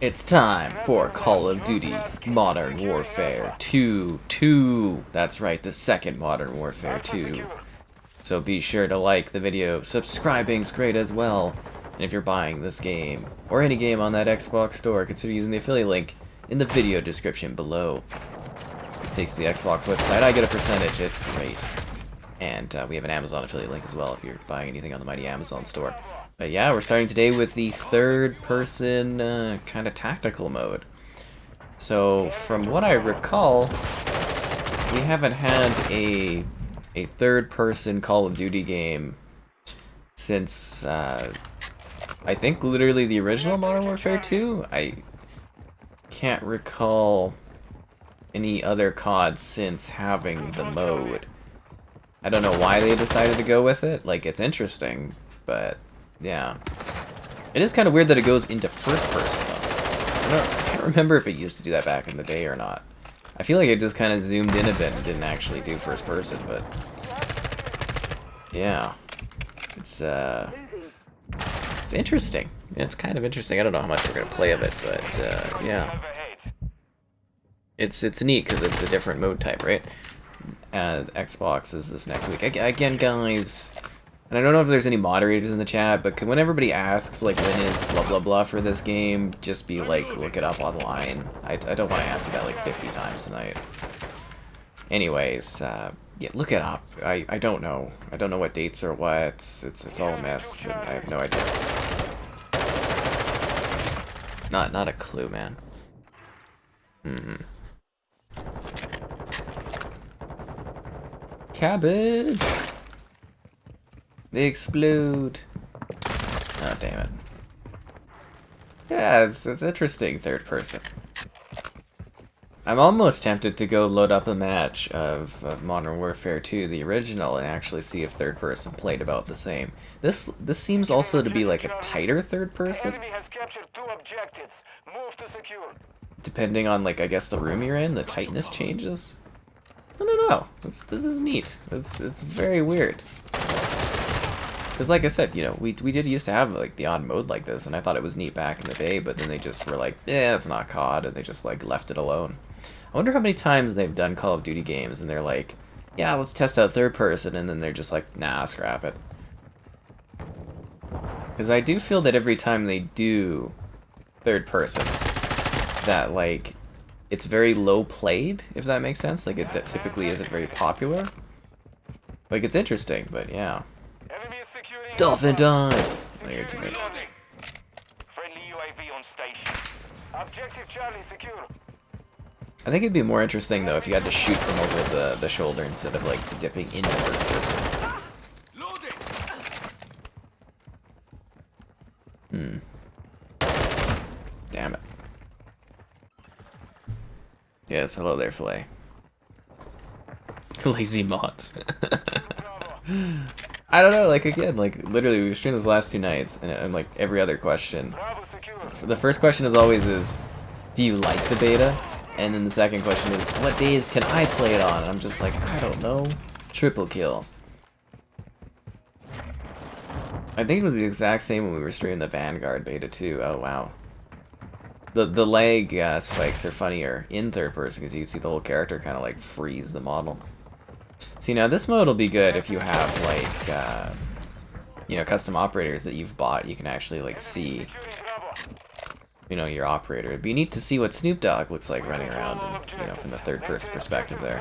It's time for Call of Duty Modern Warfare 2. That's right, the second Modern Warfare 2. So be sure to like the video. Subscribing's great as well. And if you're buying this game, or any game on that Xbox store, consider using the affiliate link in the video description below. It takes the Xbox website. I get a percentage. It's great. And we have an Amazon affiliate link as well if you're buying anything on the mighty Amazon store. But yeah, we're starting today with the third-person kind of tactical mode. So from what I recall, we haven't had a third-person Call of Duty game since I think literally the original Modern Warfare 2. I can't recall any other COD since having the mode. I don't know why they decided to go with it. Like, it's interesting, but yeah. It is kind of weird that it goes into first person, though. I can't remember if it used to do that back in the day or not. I feel like it just kind of zoomed in a bit and didn't actually do first person, but yeah. It's interesting. It's kind of interesting. I don't know how much we're going to play of it, but yeah. It's neat because it's a different mode type, right? Xbox is this next week. Again, guys, and I don't know if there's any moderators in the chat, but when everybody asks, like, when is blah blah blah for this game, just be like, look it up online. I don't want to answer that like 50 times tonight. Anyways, yeah, look it up. I don't know. I don't know what dates or what. It's all a mess, and I have no idea. Not a clue, man. Cabbage! They explode. Oh, damn it. Yeah, it's interesting, third person. I'm almost tempted to go load up a match of Modern Warfare 2, the original, and actually see if third person played about the same. This seems also to be like a tighter third person. Depending on, like, I guess the room you're in, the tightness changes. I don't know. This is neat. It's very weird. Because like I said, you know, we did used to have like the odd mode like this, and I thought it was neat back in the day, but then they just were like, yeah, it's not COD, and they just like left it alone. I wonder how many times they've done Call of Duty games, and they're like, yeah, let's test out third person, and then they're just like, nah, scrap it. Because I do feel that every time they do third person, that like, it's very low played, if that makes sense. Like, it typically isn't very popular. Like, it's interesting, but yeah. Dolphin dive! There, to me. I think it'd be more interesting, though, if you had to shoot from over the shoulder instead of, like, dipping into first person. Damn it. Yes, hello there, Flay. Lazy mods. I don't know, like, again, like, literally, we streamed this last 2 nights, and like, every other question. The first question is always do you like the beta? And then the second question is, what days can I play it on? And I'm just like, I don't know. Triple kill. I think it was the exact same when we were streaming the Vanguard beta, too. Oh, wow. The lag spikes are funnier in third person because you can see the whole character kind of like freeze the model. See, now this mode will be good if you have like you know, custom operators that you've bought. You can actually like see, you know, your operator. It'd be neat to see what Snoop Dogg looks like running around, and, you know, from the third person perspective there.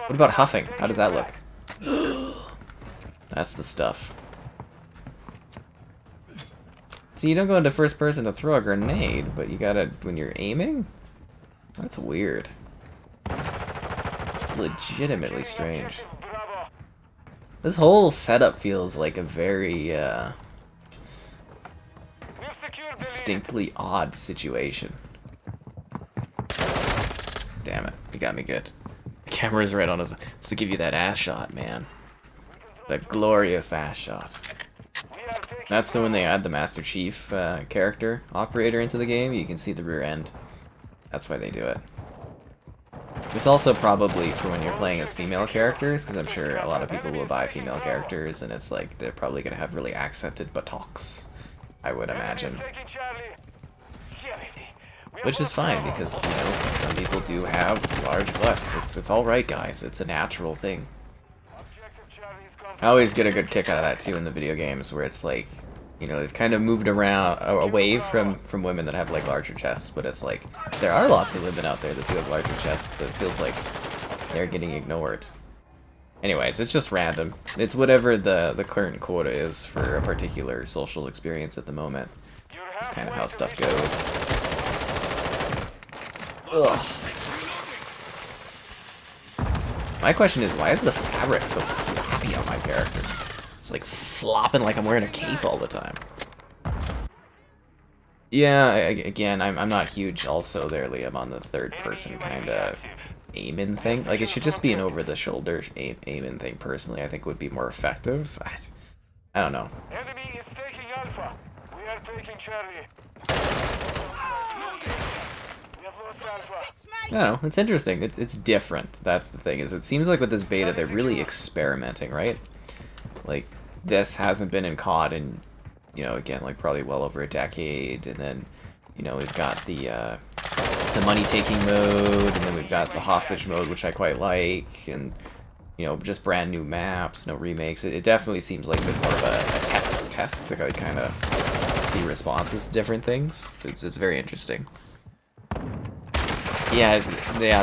What about huffing? How does that look? That's the stuff. See, you don't go into first person to throw a grenade, but you gotta when you're aiming? That's weird. It's legitimately strange. This whole setup feels like a very, distinctly odd situation. Damn it, you got me good. The camera's right on us. It's to give you that ass shot, man. That glorious ass shot. That's so when they add the Master Chief character operator into the game, you can see the rear end. That's why they do it. It's also probably for when you're playing as female characters, because I'm sure a lot of people will buy female characters, and it's like they're probably going to have really accented buttocks, I would imagine. Which is fine, because, you know, some people do have large butts. It's alright, guys. It's a natural thing. I always get a good kick out of that, too, in the video games, where it's like, you know, they've kind of moved around, away from women that have, like, larger chests, but it's like, there are lots of women out there that do have larger chests, so it feels like they're getting ignored. Anyways, it's just random. It's whatever the current quota is for a particular social experience at the moment. It's kind of how stuff goes. Ugh. My question is, why is the fabric so floppy on my character? It's like flopping like I'm wearing a cape all the time. Yeah, again, I'm not huge also there, Liam, on the third person kind of aim-in thing. Like, it should just be an over-the-shoulder aim-in thing, personally. I think would be more effective. I don't know. Enemy is taking Alpha. We are taking Charlie. We have lost Alpha. I don't know. It's interesting. It's different. That's the thing. Is it seems like with this beta, they're really experimenting, right? Like, this hasn't been in COD in, you know, again, like probably well over a decade, and then, you know, we've got the money-taking mode, and then we've got the hostage mode, which I quite like, and, you know, just brand new maps, no remakes. It definitely seems like a bit more of a test to kind of see responses to different things. It's very interesting. Yeah,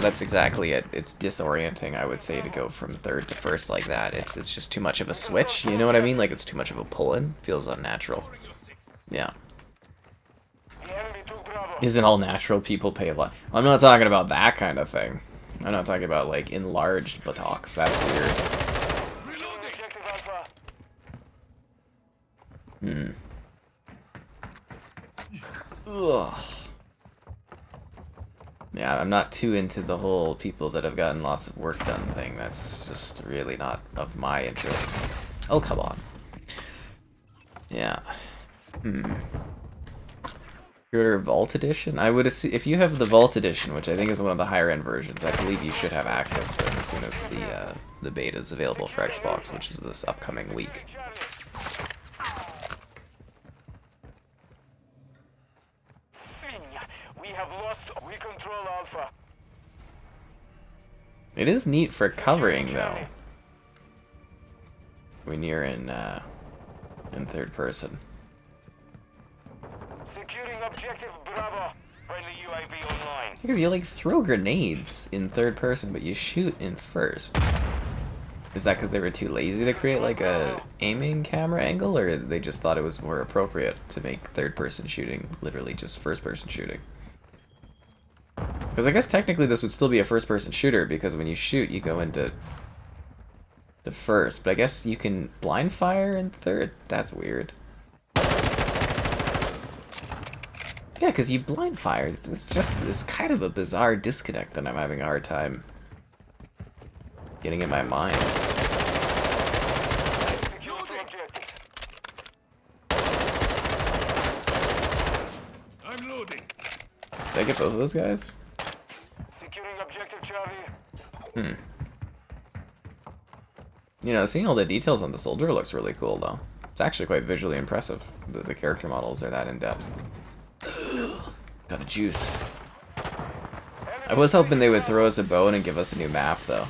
that's exactly it. It's disorienting, I would say, to go from third to first like that. It's just too much of a switch, you know what I mean? Like, it's too much of a pull-in. Feels unnatural. Yeah. Isn't all natural people pay a lot? I'm not talking about that kind of thing. I'm not talking about, like, enlarged buttocks. That's weird. Ugh. Yeah, I'm not too into the whole people that have gotten lots of work done thing. That's just really not of my interest. Oh, come on. Yeah. Order Vault Edition? I would assume if you have the Vault Edition, which I think is one of the higher end versions, I believe you should have access to it as soon as the beta is available for Xbox, which is this upcoming week. We have lost. We control Alpha. It is neat for covering, though, when you're in third person. Securing objective Bravo. Friendly UAV online. Because you like throw grenades in third person, but you shoot in first. Is that because they were too lazy to create like a aiming camera angle, or they just thought it was more appropriate to make third person shooting literally just first person shooting? Because I guess technically this would still be a first person shooter, because when you shoot you go into the first, but I guess you can blind fire in third? That's weird. Yeah, because you blind fire. It's kind of a bizarre disconnect that I'm having a hard time getting in my mind. I'm loading. Did I get both of those guys? Securing objective Charlie. You know, seeing all the details on the soldier looks really cool, though. It's actually quite visually impressive. The character models are that in-depth. Got a juice. I was hoping they would throw us a bone and give us a new map, though.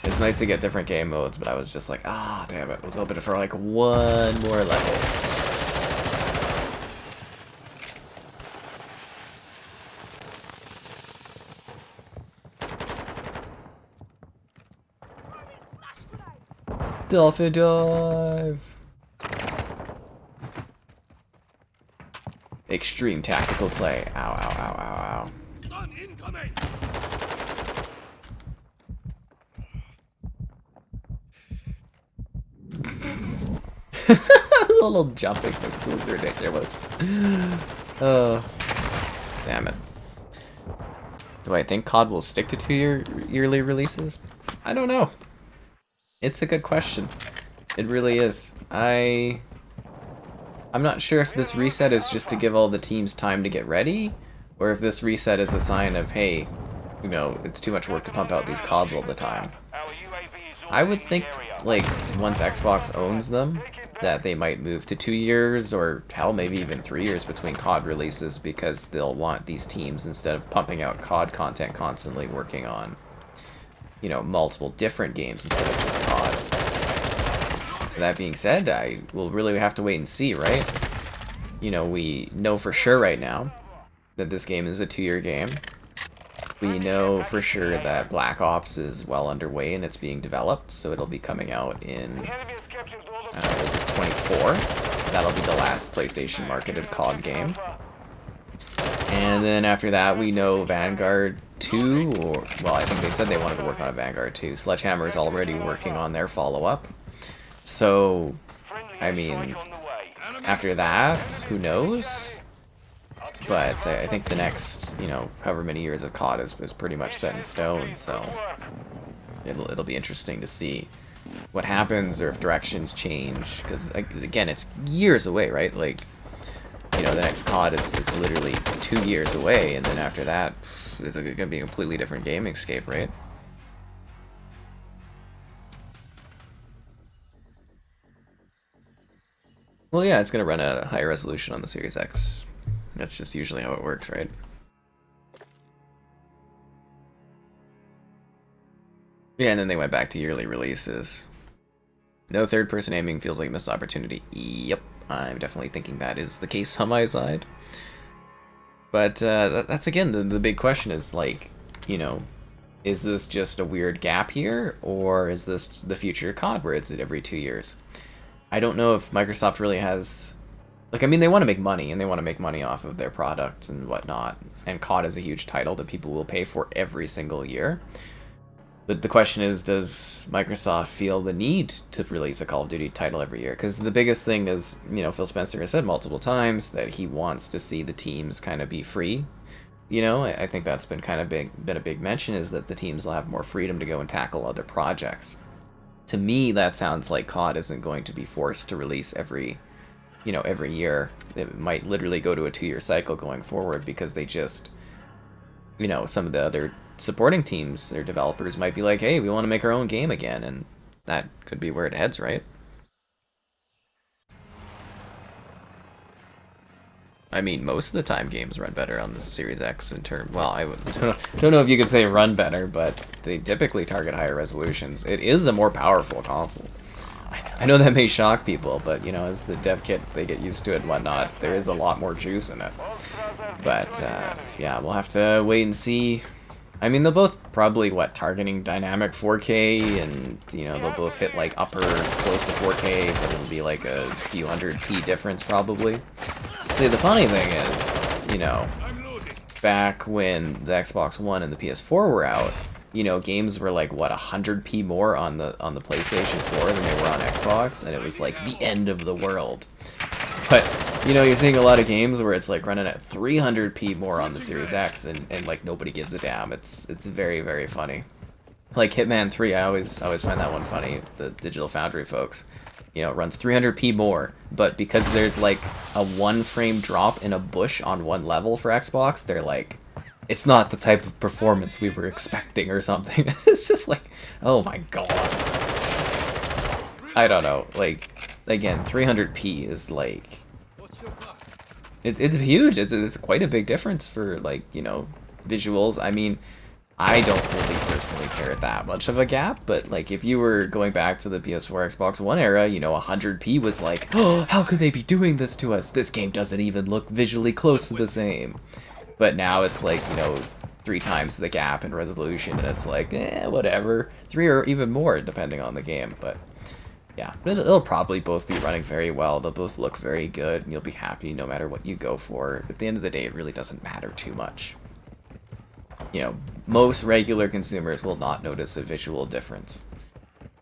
It's nice to get different game modes, but I was just like, ah, damn it. I was hoping for like one more level. Dolphin dive! Extreme tactical play. Ow, ow, ow, ow, ow. Stun incoming. The little jumping was ridiculous. Oh, damn it. Do I think COD will stick to 2 yearly releases? I don't know. It's a good question. It really is. I'm not sure if this reset is just to give all the teams time to get ready, or if this reset is a sign of, hey, you know, it's too much work to pump out these CODs all the time. I would think, like, once Xbox owns them, that they might move to 2 years, or hell, maybe even 3 years between COD releases, because they'll want these teams, instead of pumping out COD content constantly, working on, you know, multiple different games instead of just COD. That being said, I will really have to wait and see, right? You know, we know for sure right now that this game is a 2-year game. We know for sure that Black Ops is well underway and it's being developed, so it'll be coming out in 24. That'll be the last PlayStation marketed COD game. And then after that, we know Vanguard 2, or, well, I think they said they wanted to work on a Vanguard 2. Sledgehammer is already working on their follow-up. So, I mean, after that, who knows? But I think the next, you know, however many years of COD is pretty much set in stone, so it'll be interesting to see what happens, or if directions change, because, again, it's years away, right? Like, you know, the next COD is literally 2 years away, and then after that, it's going to be a completely different gaming scape, right? Well, yeah, it's going to run at a higher resolution on the Series X. That's just usually how it works, right? Yeah, and then they went back to yearly releases. No third-person aiming feels like a missed opportunity. Yep, I'm definitely thinking that is the case on my side. But that's, again, the big question is, like, you know, is this just a weird gap here, or is this the future COD where it's every 2 years? I don't know if Microsoft really has... Like, I mean, they want to make money, and they want to make money off of their product and whatnot. And COD is a huge title that people will pay for every single year. But the question is, does Microsoft feel the need to release a Call of Duty title every year? Because the biggest thing is, you know, Phil Spencer has said multiple times that he wants to see the teams kind of be free. You know, I think that's been kind of been a big mention, is that the teams will have more freedom to go and tackle other projects. To me, that sounds like COD isn't going to be forced to release every year. It might literally go to a 2-year cycle going forward, because they just, you know, some of the other supporting teams, their developers might be like, hey, we want to make our own game again, and that could be where it heads, right? I mean, most of the time games run better on the Series X in terms, well, I don't know if you could say run better, but they typically target higher resolutions. It is a more powerful console. I know that may shock people, but, you know, as the dev kit, they get used to it and whatnot, there is a lot more juice in it. But, yeah, we'll have to wait and see. I mean, they'll both probably, targeting dynamic 4K, and, you know, they'll both hit, like, upper close to 4K, but it'll be, like, a few hundred P difference, probably. See, the funny thing is, you know, back when the Xbox One and the PS4 were out, you know, games were like, what, 100p more on the PlayStation 4 than they were on Xbox, and it was like the end of the world. But, you know, you're seeing a lot of games where it's like running at 300p more on the Series X, and like nobody gives a damn. It's very, very funny. Like Hitman 3, I always find that one funny. The Digital Foundry folks, you know, it runs 300p more, but because there's like a 1-frame drop in a bush on one level for Xbox, they're like, it's not the type of performance we were expecting or something. It's just like, oh my god. I don't know, like, again, 300p is like, it's huge. It's quite a big difference for, like, you know, visuals. I mean, I don't really personally care that much of a gap, but like if you were going back to the PS4, Xbox One era, you know, 100p was like, oh, how could they be doing this to us? This game doesn't even look visually close to the same. But now it's like, you know, 3 times the gap in resolution, and it's like, whatever. 3 or even more, depending on the game. But yeah, it'll probably both be running very well. They'll both look very good, and you'll be happy no matter what you go for. At the end of the day, it really doesn't matter too much. You know, most regular consumers will not notice a visual difference.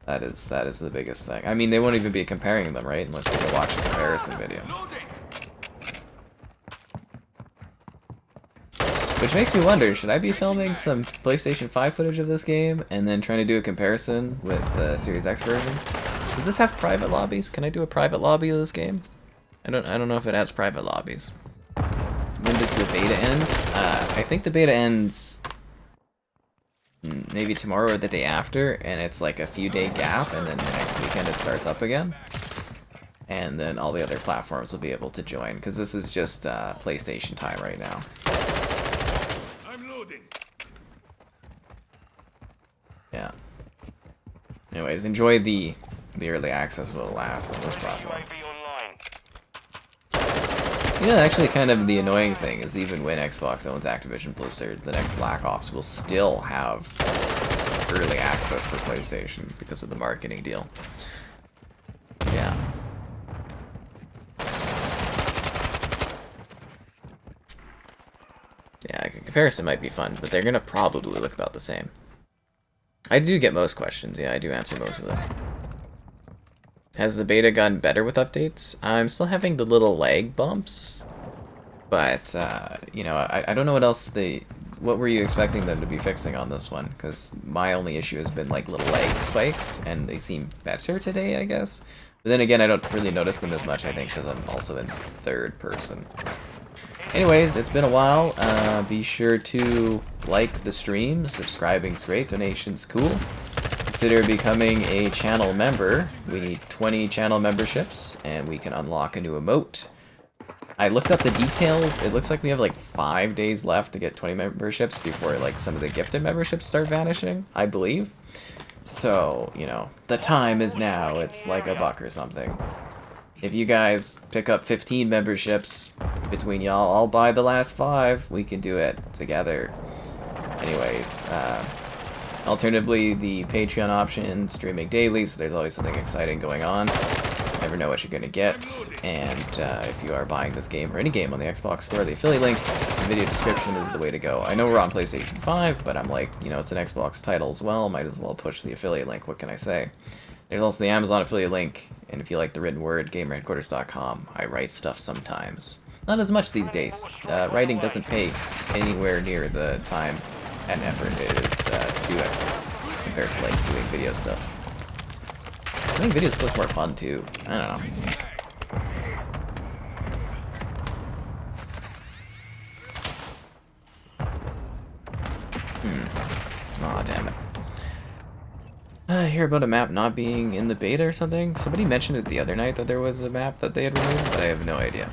That is the biggest thing. I mean, they won't even be comparing them, right? Unless they go watch a comparison video. Which makes me wonder, should I be filming some PlayStation 5 footage of this game and then trying to do a comparison with the Series X version? Does this have private lobbies? Can I do a private lobby of this game? I don't know if it has private lobbies. When does the beta end? I think the beta ends maybe tomorrow or the day after, and it's like a few day gap, and then the next weekend it starts up again. and then all the other platforms will be able to join, because this is just PlayStation time right now. I'm loading. Yeah. Anyways, enjoy the early access will last on this platform. UAV online. Yeah, actually kind of the annoying thing is even when Xbox owns Activision Blizzard, the next Black Ops will still have early access for PlayStation because of the marketing deal. Yeah. Yeah, comparison might be fun, but they're gonna probably look about the same. I do get most questions, yeah, I do answer most of them. Has the beta gotten better with updates? I'm still having the little lag bumps, but, you know, I don't know what else what were you expecting them to be fixing on this one? Because my only issue has been, like, little lag spikes, and they seem better today, I guess. But then again, I don't really notice them as much, I think, because I'm also in third person. Anyways, it's been a while. Be sure to like the stream. Subscribing's great. Donation's cool. Consider becoming a channel member. We need 20 channel memberships, and we can unlock a new emote. I looked up the details. It looks like we have like 5 days left to get 20 memberships before like some of the gifted memberships start vanishing, I believe. So, you know, the time is now. It's like $1 or something. If you guys pick up 15 memberships between y'all, I'll buy the last 5. We can do it together. Anyways, alternatively, the Patreon option, streaming daily, so there's always something exciting going on. Never know what you're going to get. And if you are buying this game or any game on the Xbox Store, the affiliate link in the video description is the way to go. I know we're on PlayStation 5, but I'm like, you know, it's an Xbox title as well. Might as well push the affiliate link. What can I say? There's also the Amazon affiliate link, and if you like the written word, gamerheadquarters.com. I write stuff sometimes. Not as much these days. Writing doesn't pay anywhere near the time and effort it is to do it, compared to like doing video stuff. I think video stuff's more fun too. I don't know. Aw, damn it. I hear about a map not being in the beta or something. Somebody mentioned it the other night that there was a map that they had removed, but I have no idea.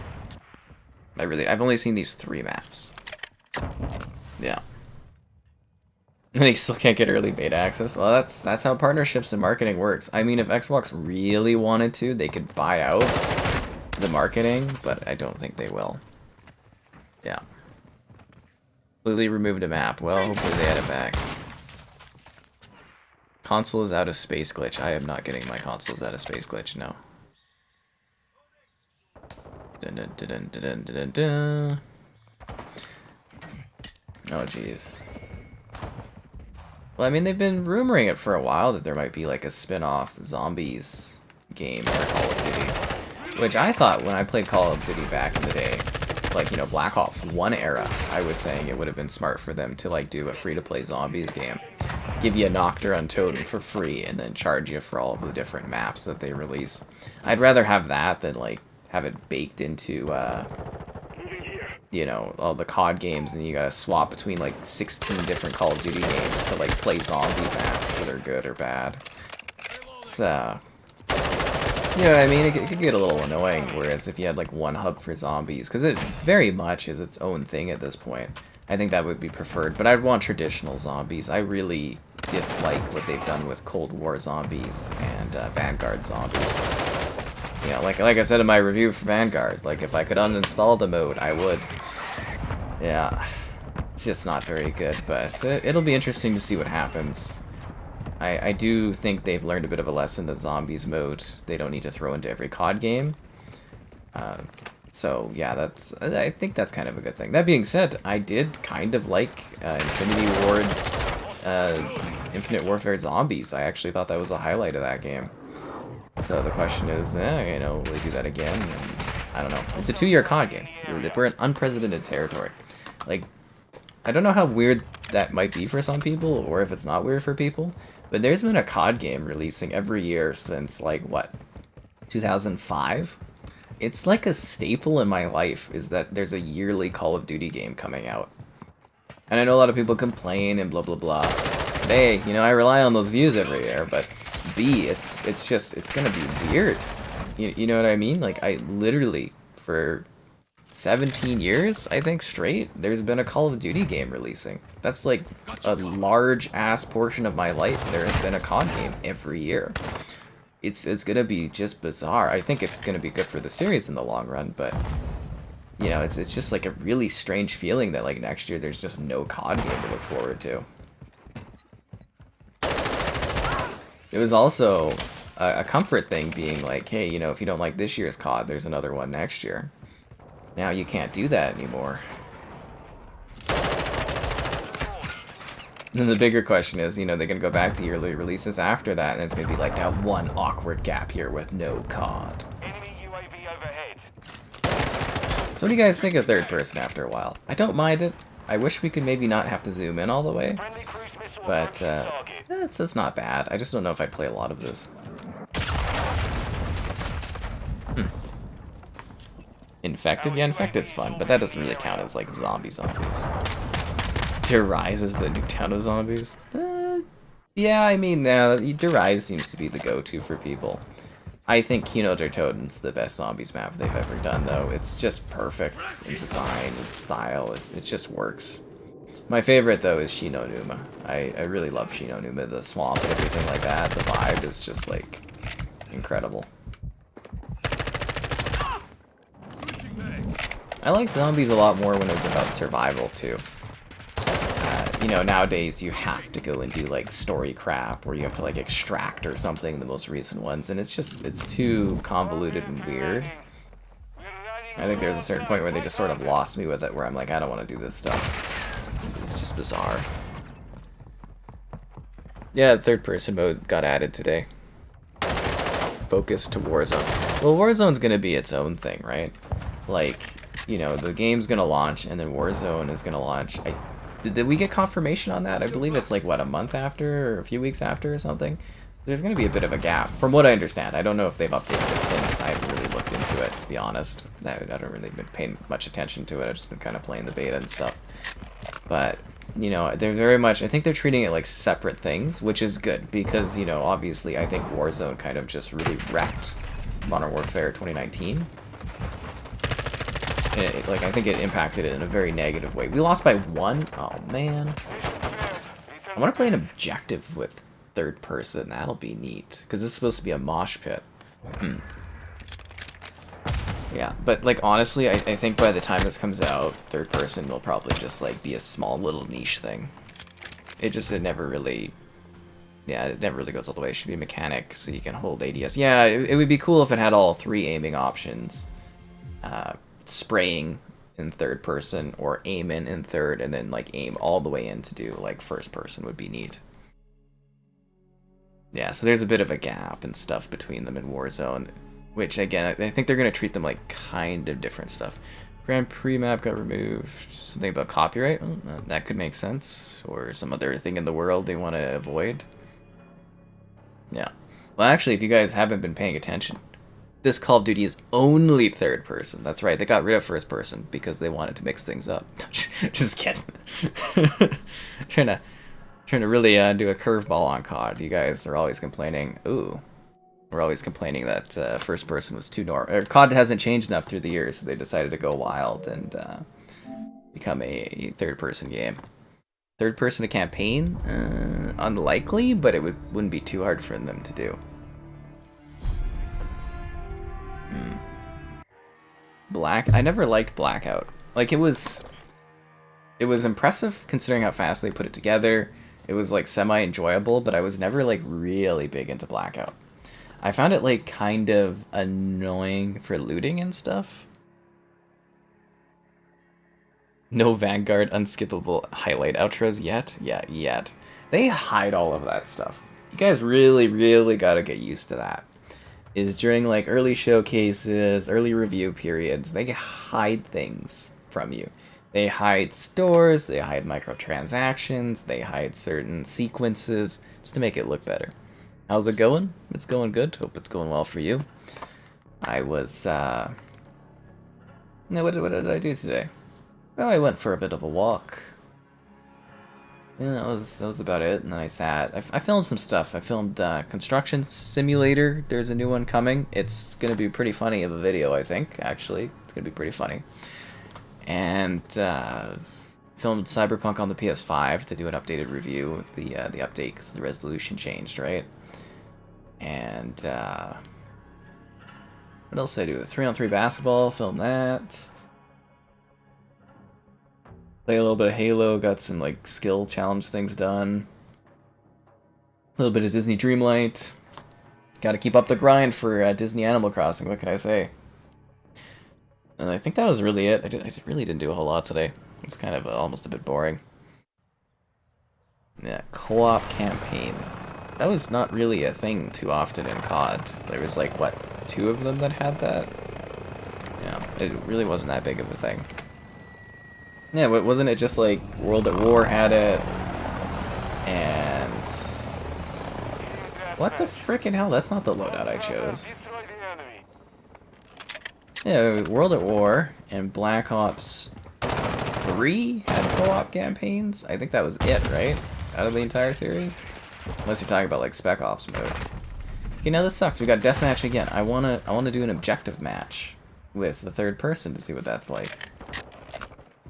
I've only seen these 3 maps. Yeah. They still can't get early beta access. Well, that's how partnerships and marketing works. I mean, if Xbox really wanted to, they could buy out the marketing, but I don't think they will. Yeah. Completely removed a map. Well, hopefully they add it back. Console is out of space glitch. I am not getting my consoles out of space glitch, no. Dun, dun, dun, dun, dun, dun, dun. Oh, jeez. Well, I mean, they've been rumoring it for a while that there might be like a spin-off zombies game for Call of Duty. Which I thought when I played Call of Duty back in the day, like, you know, Black Ops 1 era, I was saying it would have been smart for them to like do a free-to-play zombies game. Give you a Nocturne totem for free and then charge you for all of the different maps that they release. I'd rather have that than like have it baked into you know, all the COD games, and you gotta swap between like 16 different Call of Duty games to like play zombie maps that are good or bad. It's, you know what I mean? It could get a little annoying, whereas if you had like one hub for zombies, because it very much is its own thing at this point. I think that would be preferred, but I'd want traditional zombies. I really dislike what they've done with Cold War zombies and Vanguard zombies. You know, like I said in my review for Vanguard, like if I could uninstall the mode, I would. Yeah, it's just not very good, but it'll be interesting to see what happens. I do think they've learned a bit of a lesson that zombies mode they don't need to throw into every COD game. So yeah, I think that's kind of a good thing. That being said, I did kind of like Infinity Ward's Infinite Warfare Zombies. I actually thought that was a highlight of that game. So the question is, you know, will they do that again? And I don't know. It's a 2-year COD game. We're in unprecedented territory. Like, I don't know how weird that might be for some people, or if it's not weird for people, but there's been a COD game releasing every year since, like, what, 2005? It's like a staple in my life, is that there's a yearly Call of Duty game coming out. And I know a lot of people complain and blah, blah, blah. But hey, you know, I rely on those views every year, but B, it's gonna be weird. You know what I mean? Like, I literally, for 17 years, I think, straight, there's been a Call of Duty game releasing. That's like a large-ass portion of my life. There has been a COD game every year. It's gonna be just bizarre. I think it's gonna be good for the series in the long run, but you know, it's just like a really strange feeling that like next year there's just no COD game to look forward to. It was also a comfort thing being like, hey, you know, if you don't like this year's COD, there's another one next year. Now you can't do that anymore. And then the bigger question is, you know, they're going to go back to yearly releases after that, and it's going to be like that one awkward gap here with no COD. Enemy UAV overhead. So what do you guys think of third person after a while? I don't mind it. I wish we could maybe not have to zoom in all the way, Friendly cruise missile but approaching target. it's not bad. I just don't know if I'd play a lot of this. Infected? Yeah, Infected's fun, but that doesn't really count as like zombies. Derise is the new town of zombies. Yeah, I mean, Derise seems to be the go-to for people. I think Kino der Toten's the best zombies map they've ever done, though. It's just perfect in design and style. It just works. My favorite, though, is Shino Numa. I really love Shino Numa. The swamp and everything like that. The vibe is just, like, incredible. I liked zombies a lot more when it was about survival, too. You know, nowadays you have to go and do like story crap, or you have to like extract or something, the most recent ones, and it's too convoluted and weird. I think there's a certain point where they just sort of lost me with it, where I'm like, I don't want to do this stuff. It's just bizarre. Yeah, third person mode got added today. Focus to Warzone. Well, Warzone's gonna be its own thing, right? Like, you know, the game's gonna launch, and then Warzone is gonna launch. Did we get confirmation on that? I believe it's like, what, a month after or a few weeks after or something? There's going to be a bit of a gap, from what I understand. I don't know if they've updated it since. I haven't really looked into it, to be honest. I don't really been paying much attention to it. I've just been kind of playing the beta and stuff. But, you know, they're very much, I think they're treating it like separate things, which is good, because, you know, obviously I think Warzone kind of just really wrecked Modern Warfare 2019. Like, I think it impacted it in a very negative way. We lost by 1? Oh, man. I want to play an objective with third person. That'll be neat. Because this is supposed to be a mosh pit. Yeah, but, like, honestly, I think by the time this comes out, third person will probably just, like, be a small little niche thing. It never really... Yeah, it never really goes all the way. It should be a mechanic, so you can hold ADS. Yeah, it would be cool if it had all 3 aiming options. Spraying in third person, or aim in third, and then like aim all the way in to do like first person would be neat. Yeah, so there's a bit of a gap and stuff between them in Warzone, which again, I think they're going to treat them like kind of different stuff. Grand Prix map got removed. Something about copyright? Well, that could make sense. Or some other thing in the world they want to avoid. Yeah. Well, actually, if you guys haven't been paying attention, this Call of Duty is only third person. That's right, they got rid of first person because they wanted to mix things up. Just kidding. trying to really do a curveball on COD. You guys are always complaining. Ooh, we're always complaining that first person was too normal. COD hasn't changed enough through the years, so they decided to go wild and become a third person game. Third person to campaign? Unlikely, but it wouldn't be too hard for them to do. I never liked Blackout. Like, it was impressive considering how fast they put it together. It was like semi-enjoyable, but I was never like really big into Blackout. I found it like kind of annoying for looting and stuff. No Vanguard unskippable highlight outros yet? Yeah, yet. They hide all of that stuff. You guys really, really gotta get used to that. Is during like early showcases, early review periods, they hide things from you. They hide stores, they hide microtransactions, they hide certain sequences. It's to make it look better. How's it going? It's going good. Hope it's going well for you. I was, no, what did I do today? Well, I went for a bit of a walk. Yeah, that was about it. And then I sat. I filmed some stuff. I filmed Construction Simulator. There's a new one coming. It's gonna be pretty funny of a video, I think. Actually, it's gonna be pretty funny. And filmed Cyberpunk on the PS5 to do an updated review of the update because the resolution changed, right? And what else did I do? 3-on-3 basketball. Filmed that. Play a little bit of Halo, got some like skill challenge things done. A little bit of Disney Dreamlight. Got to keep up the grind for Disney Animal Crossing. What can I say? And I think that was really it. I really didn't do a whole lot today. It's kind of almost a bit boring. Yeah, co-op campaign. That was not really a thing too often in COD. There was like what, 2 of them that had that. Yeah, it really wasn't that big of a thing. Yeah, but wasn't it just like World at War had it, and what the frickin' hell? That's not the loadout I chose. Yeah, World at War and Black Ops 3 had co-op campaigns. I think that was it, right? Out of the entire series, unless you're talking about like Spec Ops mode. Okay, now this sucks. We got deathmatch again. I wanna do an objective match with the third person to see what that's like.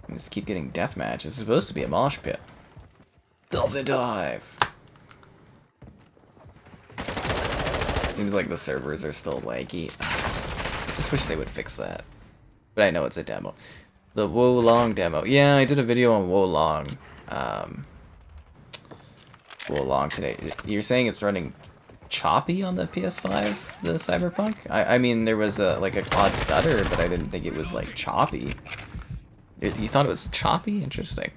I just keep getting deathmatch. It's supposed to be a mosh pit. Dolphin dive! Seems like the servers are still laggy. Just wish they would fix that. But I know it's a demo. The Wolong demo. Yeah, I did a video on Wolong. Wolong today. You're saying it's running choppy on the PS5, the Cyberpunk? I mean, there was like a odd stutter, but I didn't think it was like choppy. You thought it was choppy? Interesting.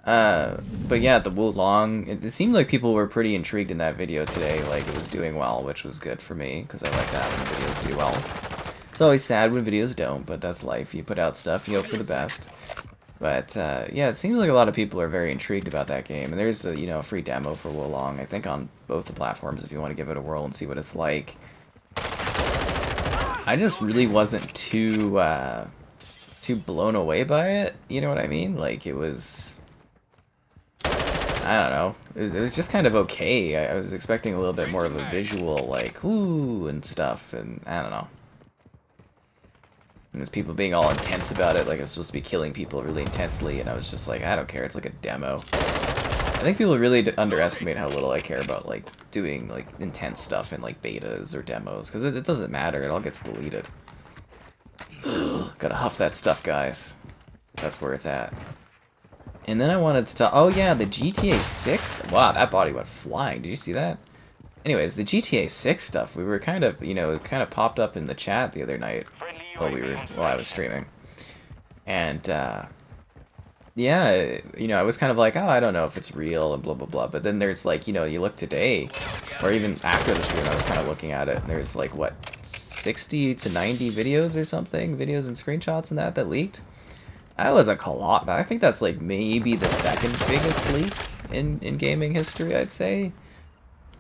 But yeah, the Wolong, it seemed like people were pretty intrigued in that video today, like it was doing well, which was good for me, because I like that when videos do well. It's always sad when videos don't, but that's life. You put out stuff, you hope for the best. But yeah, it seems like a lot of people are very intrigued about that game, and there's a, a free demo for Wolong, I think on both the platforms if you want to give it a whirl and see what it's like. I just really wasn't too blown away by it, you know what I mean? Like, it was, I don't know, it was just kind of okay. I was expecting a little bit more of a visual, like, ooh, and stuff, and I don't know. And there's people being all intense about it, like I'm supposed to be killing people really intensely, and I was just like, I don't care, it's like a demo. I think people really underestimate how little I care about, like, doing, like, intense stuff in, like, betas or demos, because it doesn't matter, it all gets deleted. Gotta huff that stuff, guys. That's where it's at. And then I wanted to tell... Oh, yeah, the GTA 6... Wow, that body went flying. Did you see that? Anyways, the GTA 6 stuff, we were kind of, it kind of popped up in the chat the other night while I was streaming. And, yeah, I was kind of like, oh, I don't know if it's real and blah, blah, blah. But then there's, like, you look today, or even after the stream, I was kind of looking at it, and there's, like, what, 60 to 90 videos or something? Videos and screenshots and that leaked? That was a lot. I think that's, like, maybe the second biggest leak in gaming history, I'd say.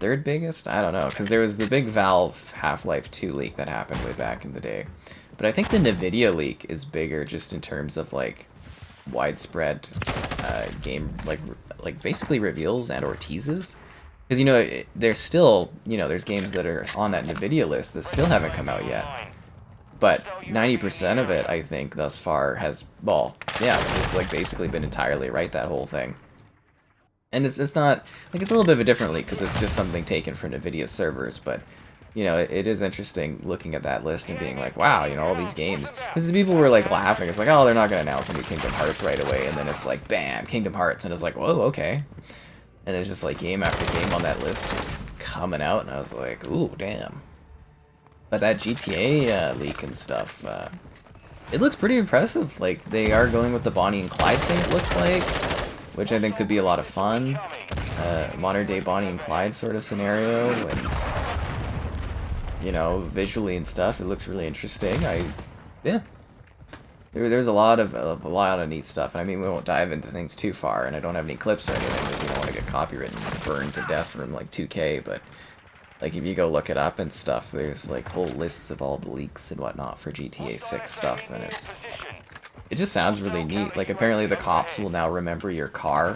Third biggest? I don't know, because there was the big Valve Half-Life 2 leak that happened way back in the day. But I think the NVIDIA leak is bigger just in terms of, like, widespread game, like basically reveals and or teases. Because, there's still, there's games that are on that NVIDIA list that still haven't come out yet. But 90% of it, I think, thus far has, well, yeah, it's like basically been entirely right, that whole thing. And it's not, like, it's a little bit of a different leak because it's just something taken from NVIDIA servers, but, it is interesting looking at that list and being like, wow, all these games. Because the people were, like, laughing. It's like, oh, they're not going to announce any Kingdom Hearts right away. And then it's like, bam, Kingdom Hearts. And it's like, whoa, okay. And it's just, like, game after game on that list just coming out. And I was like, ooh, damn. But that GTA leak and stuff, it looks pretty impressive. Like, they are going with the Bonnie and Clyde thing, it looks like. Which I think could be a lot of fun. Modern day Bonnie and Clyde sort of scenario. And, visually and stuff, it looks really interesting. Yeah. There's a lot of neat stuff. And I mean, we won't dive into things too far, and I don't have any clips or anything because we don't want to get copywritten and burned to death from, like, 2K, but, like, if you go look it up and stuff, there's, like, whole lists of all the leaks and whatnot for GTA 6 stuff, and it just sounds really neat. Like, apparently the cops will now remember your car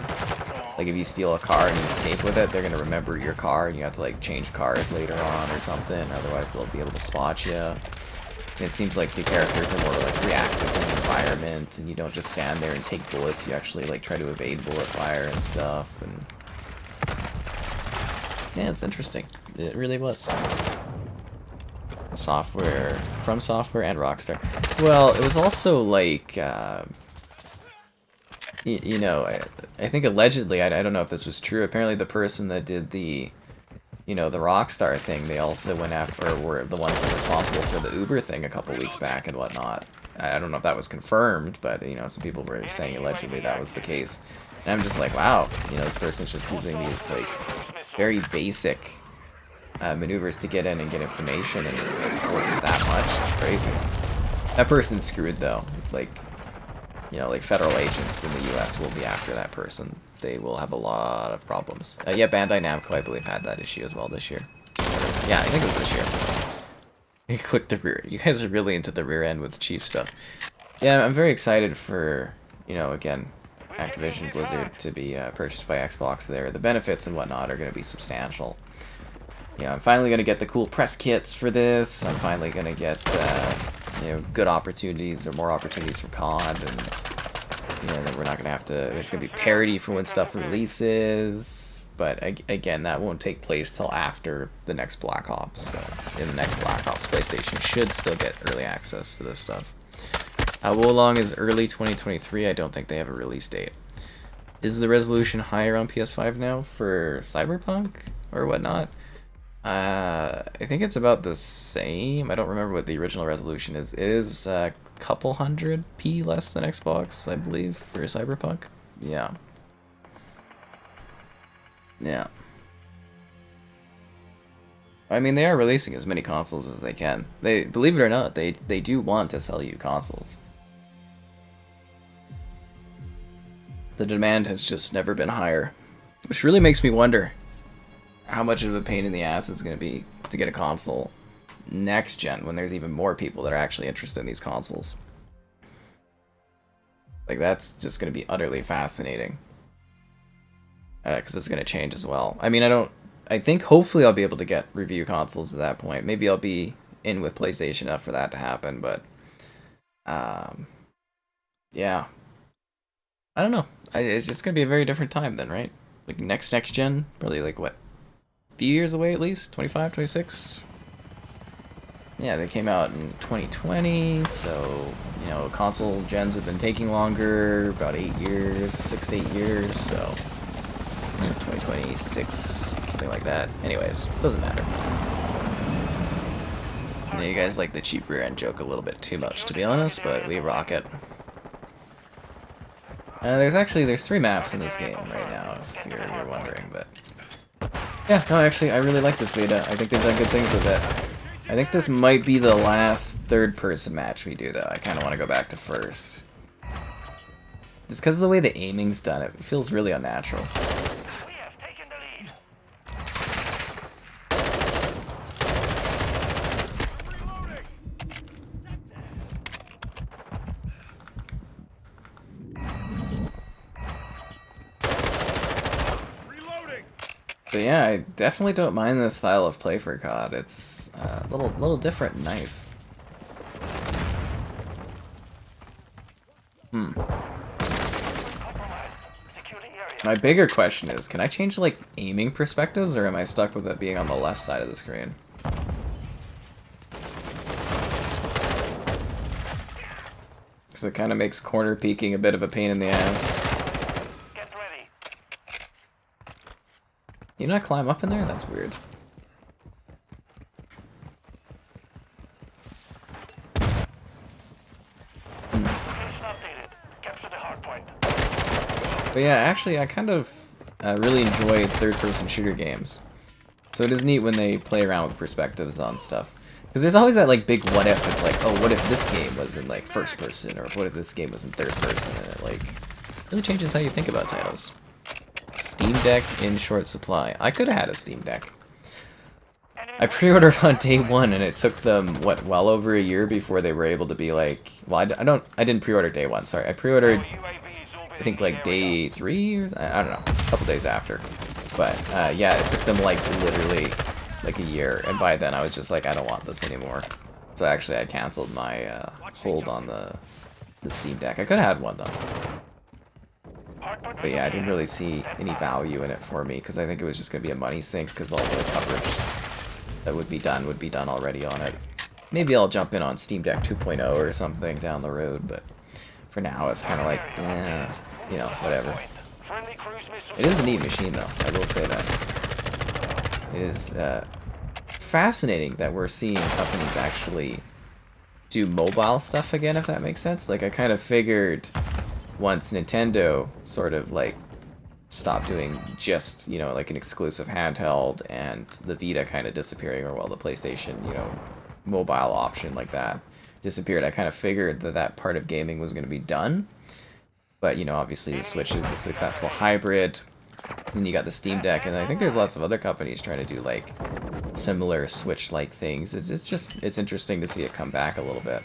Like if you steal a car and you escape with it, they're gonna remember your car, and you have to like change cars later on or something. Otherwise, they'll be able to spot you. And it seems like the characters are more like reactive to the environment, and you don't just stand there and take bullets. You actually like try to evade bullet fire and stuff. And yeah, it's interesting. It really was. Software, From Software and Rockstar. Well, it was also like, you know, I think allegedly, I don't know if this was true. Apparently, the person that did the, you know, the Rockstar thing, they also went after, or were the ones that were responsible for the Uber thing a couple weeks back and whatnot. I don't know if that was confirmed, but you know, some people were saying allegedly that was the case. And I'm just like, wow, you know, this person's just using these like very basic maneuvers to get in and get information, and it works that much. It's crazy. That person's screwed though. Like, you know, like federal agents in the U.S. will be after that person. They will have a lot of problems. Yeah, Bandai Namco, I believe, had that issue as well this year. Yeah, I think it was this year. You clicked the rear. You guys are really into the rear end with the Chief stuff. Yeah, I'm very excited for, you know, again, Activision Blizzard to be purchased by Xbox there. The benefits and whatnot are going to be substantial. You know, I'm finally going to get the cool press kits for this. I'm finally going to get, you know, good opportunities or more opportunities for COD. And, you know, we're not going to have to, there's going to be parity for when stuff releases. But, again, that won't take place till after the next Black Ops. So, in the next Black Ops, PlayStation should still get early access to this stuff. Wolong is early 2023. I don't think they have a release date. Is the resolution higher on PS5 now for Cyberpunk or whatnot? I think it's about the same. I don't remember what the original resolution is. It is a couple 100p less than Xbox, I believe, for Cyberpunk. Yeah. Yeah. I mean, they are releasing as many consoles as they can. They, believe it or not, they do want to sell you consoles. The demand has just never been higher, which really makes me wonder how much of a pain in the ass it's going to be to get a console next gen when there's even more people that are actually interested in these consoles. Like, that's just going to be utterly fascinating. Because it's going to change as well. I mean, I think hopefully I'll be able to get review consoles at that point. Maybe I'll be in with PlayStation enough for that to happen, but yeah. I don't know. It's just going to be a very different time then, right? Like next gen, probably like what? A few years away at least? 25, 26? Yeah, they came out in 2020, so, you know, console gens have been taking longer, about 8 years, 6 to 8 years, so 2026, something like that. Anyways, doesn't matter. Yeah, you guys like the cheap rear end joke a little bit too much, to be honest, but we rock it. There's 3 maps in this game right now, if you're wondering, but yeah, no, actually, I really like this beta. I think they've done good things with it. I think this might be the last third-person match we do, though. I kind of want to go back to first. Just because of the way the aiming's done, it feels really unnatural. We have taken the lead. Reloading. But yeah, I definitely don't mind this style of play for COD. It's a little different and nice. My bigger question is, can I change, like, aiming perspectives, or am I stuck with it being on the left side of the screen? Because it kind of makes corner peeking a bit of a pain in the ass. Get ready. You not climb up in there? That's weird. Location updated. Capture the hard point. But yeah, actually, I kind of really enjoy third-person shooter games. So it is neat when they play around with perspectives on stuff. Because there's always that, like, big what if. It's like, oh, what if this game was in, like, first person? Or what if this game was in third person? And it, like, really changes how you think about titles. Steam Deck in short supply. I could have had a Steam Deck. I pre-ordered on day 1, and it took them, what, well over a year before they were able to be like... Well, I didn't pre-order day 1, sorry. I pre-ordered I think like day 3 or I don't know, a couple days after. But yeah, it took them like literally like a year, and by then I was just like, I don't want this anymore. So actually I canceled my hold on the Steam Deck. I could have had one though. But yeah, I didn't really see any value in it for me, because I think it was just going to be a money sink, because all the coverage that would be done already on it. Maybe I'll jump in on Steam Deck 2.0 or something down the road, but for now it's kind of like, you know, whatever. It is a neat machine though, I will say that. It is fascinating that we're seeing companies actually do mobile stuff again, if that makes sense. Like, I kind of figured once Nintendo sort of like stopped doing just, you know, like an exclusive handheld, and the Vita kind of disappearing, or well, the PlayStation, you know, mobile option like that disappeared, I kind of figured that that part of gaming was going to be done. But, you know, obviously the Switch is a successful hybrid, and you got the Steam Deck, and I think there's lots of other companies trying to do like similar Switch-like things. It's interesting to see it come back a little bit.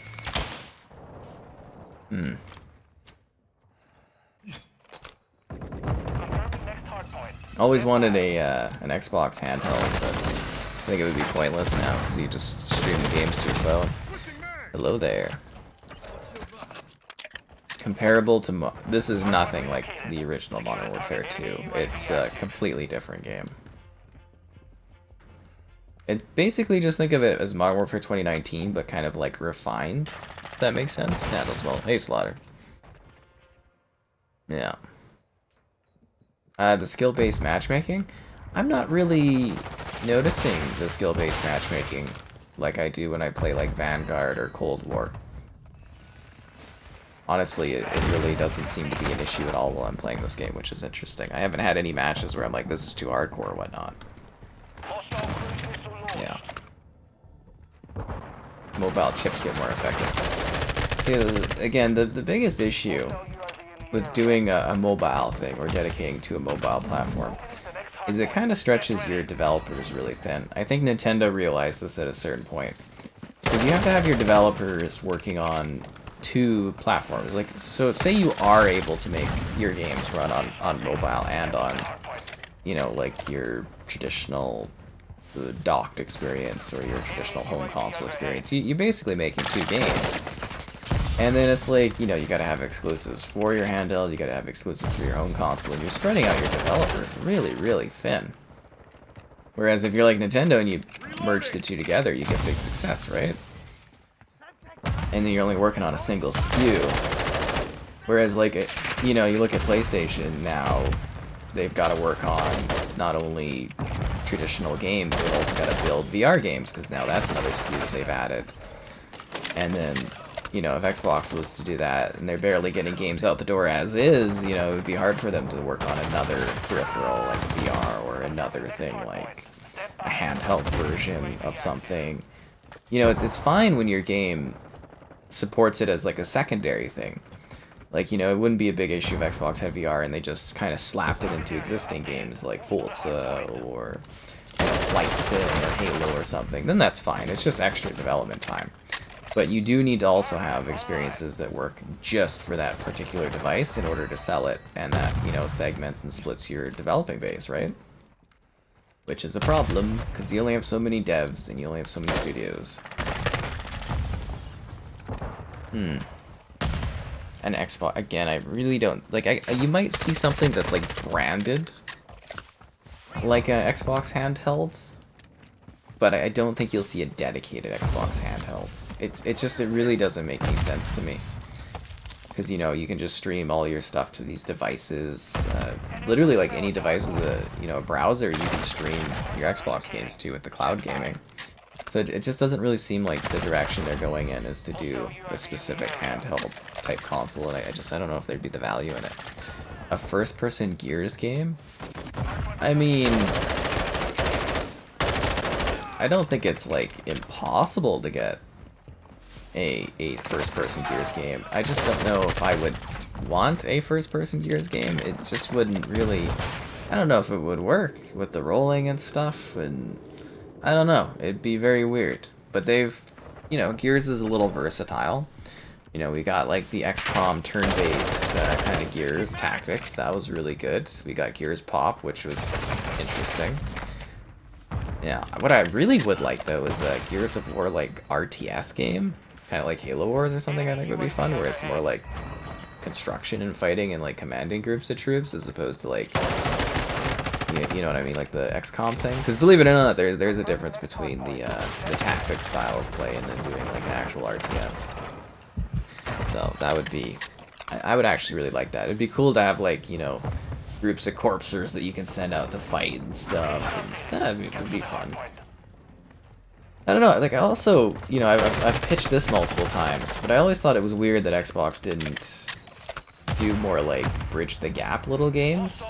Always wanted an Xbox handheld, but I think it would be pointless now, because you just stream the games to your phone. Hello there. Comparable to this is nothing like the original Modern Warfare 2. It's a completely different game. It basically, just think of it as Modern Warfare 2019, but kind of like refined. If that makes sense. Yeah, as well. Hey, Slaughter. Yeah. The skill-based matchmaking? I'm not really noticing the skill-based matchmaking like I do when I play like Vanguard or Cold War. Honestly, it really doesn't seem to be an issue at all while I'm playing this game, which is interesting. I haven't had any matches where I'm like, this is too hardcore or whatnot. Yeah. Mobile chips get more effective. See, again, the biggest issue with doing a mobile thing, or dedicating to a mobile platform, is it kind of stretches your developers really thin. I think Nintendo realized this at a certain point, because you have to have your developers working on 2 platforms. Like, so say you are able to make your games run on mobile and on, you know, like your traditional docked experience or your traditional home console experience. You're basically making 2 games. And then it's like, you know, you gotta have exclusives for your handheld, you gotta have exclusives for your home console, and you're spreading out your developers really, really thin. Whereas if you're like Nintendo and you merge the 2 together, you get big success, right? And then you're only working on a single SKU. Whereas, like, you know, you look at PlayStation now, they've got to work on not only traditional games, they've also got to build VR games, because now that's another SKU that they've added. And then, you know, if Xbox was to do that, and they're barely getting games out the door as is, you know, it would be hard for them to work on another peripheral like VR, or another thing like a handheld version of something. You know, it's fine when your game supports it as like a secondary thing. Like, you know, it wouldn't be a big issue if Xbox had VR and they just kind of slapped it into existing games like Forza or, you know, Flight Sim or Halo or something. Then that's fine. It's just extra development time. But you do need to also have experiences that work just for that particular device in order to sell it, and that, you know, segments and splits your developing base, right? Which is a problem, because you only have so many devs and you only have so many studios. An Xbox, again, I really don't, like, you might see something that's, like, branded like an Xbox handheld, but I don't think you'll see a dedicated Xbox handheld. It really doesn't make any sense to me. Because, you know, you can just stream all your stuff to these devices. Literally, like, any device with a, you know, a browser, you can stream your Xbox games to with the cloud gaming. So it just doesn't really seem like the direction they're going in is to do a specific handheld type console, and I don't know if there'd be the value in it. A first-person Gears game? I mean, I don't think it's, like, impossible to get a first-person Gears game. I just don't know if I would want a first-person Gears game. It just wouldn't really... I don't know if it would work with the rolling and stuff, and... I don't know. It'd be very weird. But they've... You know, Gears is a little versatile. You know, we got like the XCOM turn-based kind of Gears tactics. That was really good. We got Gears Pop, which was interesting. Yeah, what I really would like though is a Gears of War like RTS game, kind of like Halo Wars or something. I think would be fun, where it's more like construction and fighting and like commanding groups of troops as opposed to like, you know what I mean, like the XCOM thing. Because believe it or not, there's a difference between the tactics style of play and then doing like an actual RTS. So that would be, I would actually really like that. It'd be cool to have like, you know, groups of corpsers that you can send out to fight and stuff. And that'd be fun. I don't know, like I also, you know, I've pitched this multiple times, but I always thought it was weird that Xbox didn't do more like bridge the gap little games.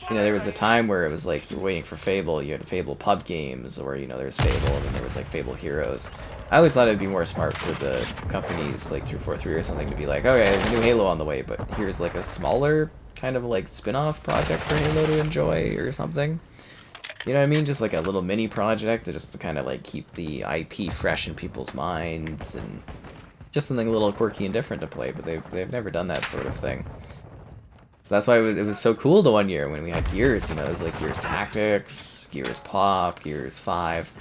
You know, there was a time where it was like you were waiting for Fable, you had Fable pub games, or, you know, there's Fable, and then there was like Fable Heroes. I always thought it'd be more smart for the companies like 343 or something to be like, okay, there's a new Halo on the way, but here's like a smaller kind of like spin-off project for Halo to enjoy or something. You know what I mean? Just like a little mini project just to kind of like keep the IP fresh in people's minds, and just something a little quirky and different to play, but they've never done that sort of thing. So that's why it was so cool the one year when we had Gears, you know, it was like Gears Tactics, Gears Pop, Gears 5.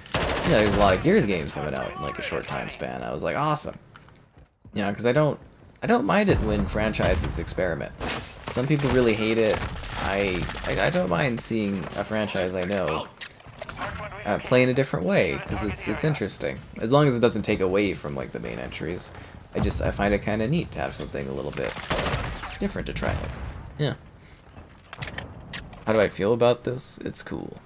You know, there's a lot of Gears games coming out in like a short time span. I was like, awesome. You know, because I don't mind it when franchises experiment. Some people really hate it. I don't mind seeing a franchise I know play in a different way, because it's interesting. As long as it doesn't take away from like the main entries. I find it kind of neat to have something a little bit different to try out. Yeah. How do I feel about this? It's cool.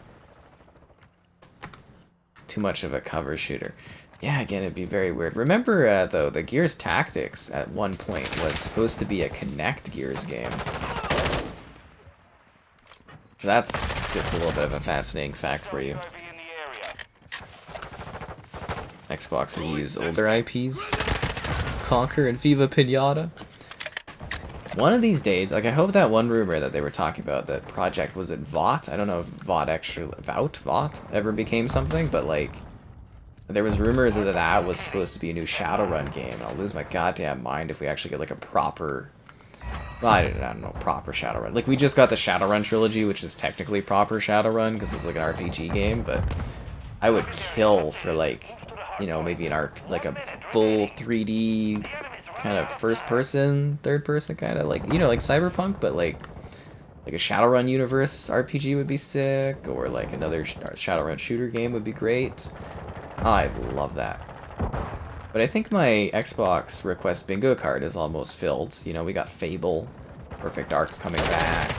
Too much of a cover shooter. Yeah, again, it'd be very weird. Remember, though, the Gears Tactics at one point was supposed to be a Kinect Gears game. So that's just a little bit of a fascinating fact for you. Xbox will use older IPs. Conquer and Viva Pinata. One of these days, like, I hope that one rumor that they were talking about, that project, was it VOT? I don't know if VOT ever became something, but, like, there was rumors that that was supposed to be a new Shadowrun game, and I'll lose my goddamn mind if we actually get, like, a proper, well, I don't know, proper Shadowrun. Like, we just got the Shadowrun trilogy, which is technically proper Shadowrun, because it's, like, an RPG game, but I would kill for, like, you know, maybe like a full 3D kind of first-person, third-person kind of, like, you know, like Cyberpunk, but like a Shadowrun universe RPG would be sick, or like another Shadowrun shooter game would be great. Oh, I'd love that. But I think my Xbox request bingo card is almost filled. You know, we got Fable, Perfect Dark's coming back.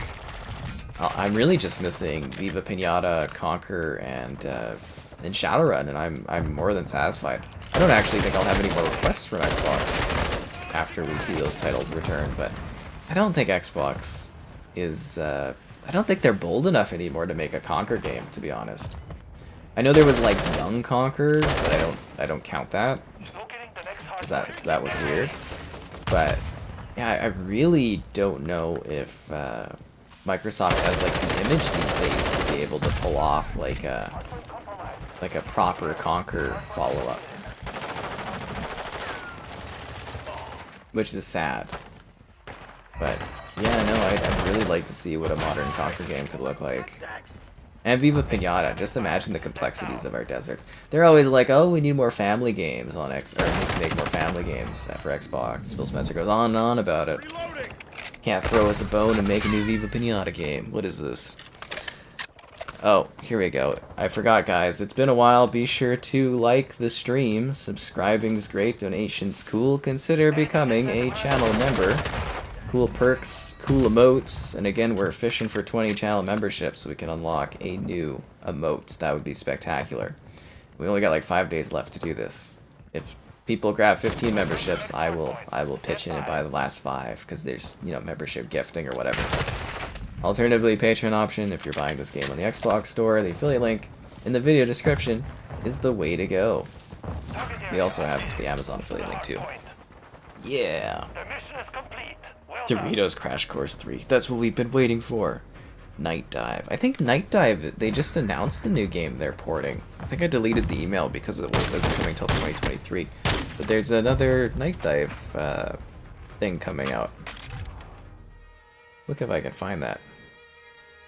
I'm really just missing Viva Pinata, Conquer, and Shadowrun, and I'm more than satisfied. I don't actually think I'll have any more requests from Xbox after we see those titles return, but I don't think Xbox is, I don't think they're bold enough anymore to make a Conquer game, to be honest. I know there was, like, Young Conquer, but I don't count that, because that was weird. But, yeah, I really don't know if Microsoft has, like, the image these days to be able to pull off, like a proper Conquer follow-up. Which is sad. But, yeah, no, I'd really like to see what a modern Conquer game could look like. And Viva Pinata, just imagine the complexities of our deserts. They're always like, oh, we need more family games on or need to make more family games for Xbox. Phil Spencer goes on and on about it. Can't throw us a bone and make a new Viva Pinata game. What is this? Oh, here we go. I forgot, guys. It's been a while. Be sure to like the stream. Subscribing's great. Donation's cool. Consider becoming a channel member. Cool perks, cool emotes, and again, we're fishing for 20 channel memberships so we can unlock a new emote. That would be spectacular. We only got like 5 days left to do this. If people grab 15 memberships, I will pitch in and buy the last 5, because there's, you know, membership gifting or whatever. Alternatively, Patreon option, if you're buying this game on the Xbox store, the affiliate link in the video description is the way to go. We also have the Amazon affiliate link too. Yeah. Doritos Crash Course 3. That's what we've been waiting for. Night Dive. I think Night Dive, they just announced the new game they're porting. I think I deleted the email because it wasn't coming until 2023. But there's another night dive thing coming out. Look if I can find that.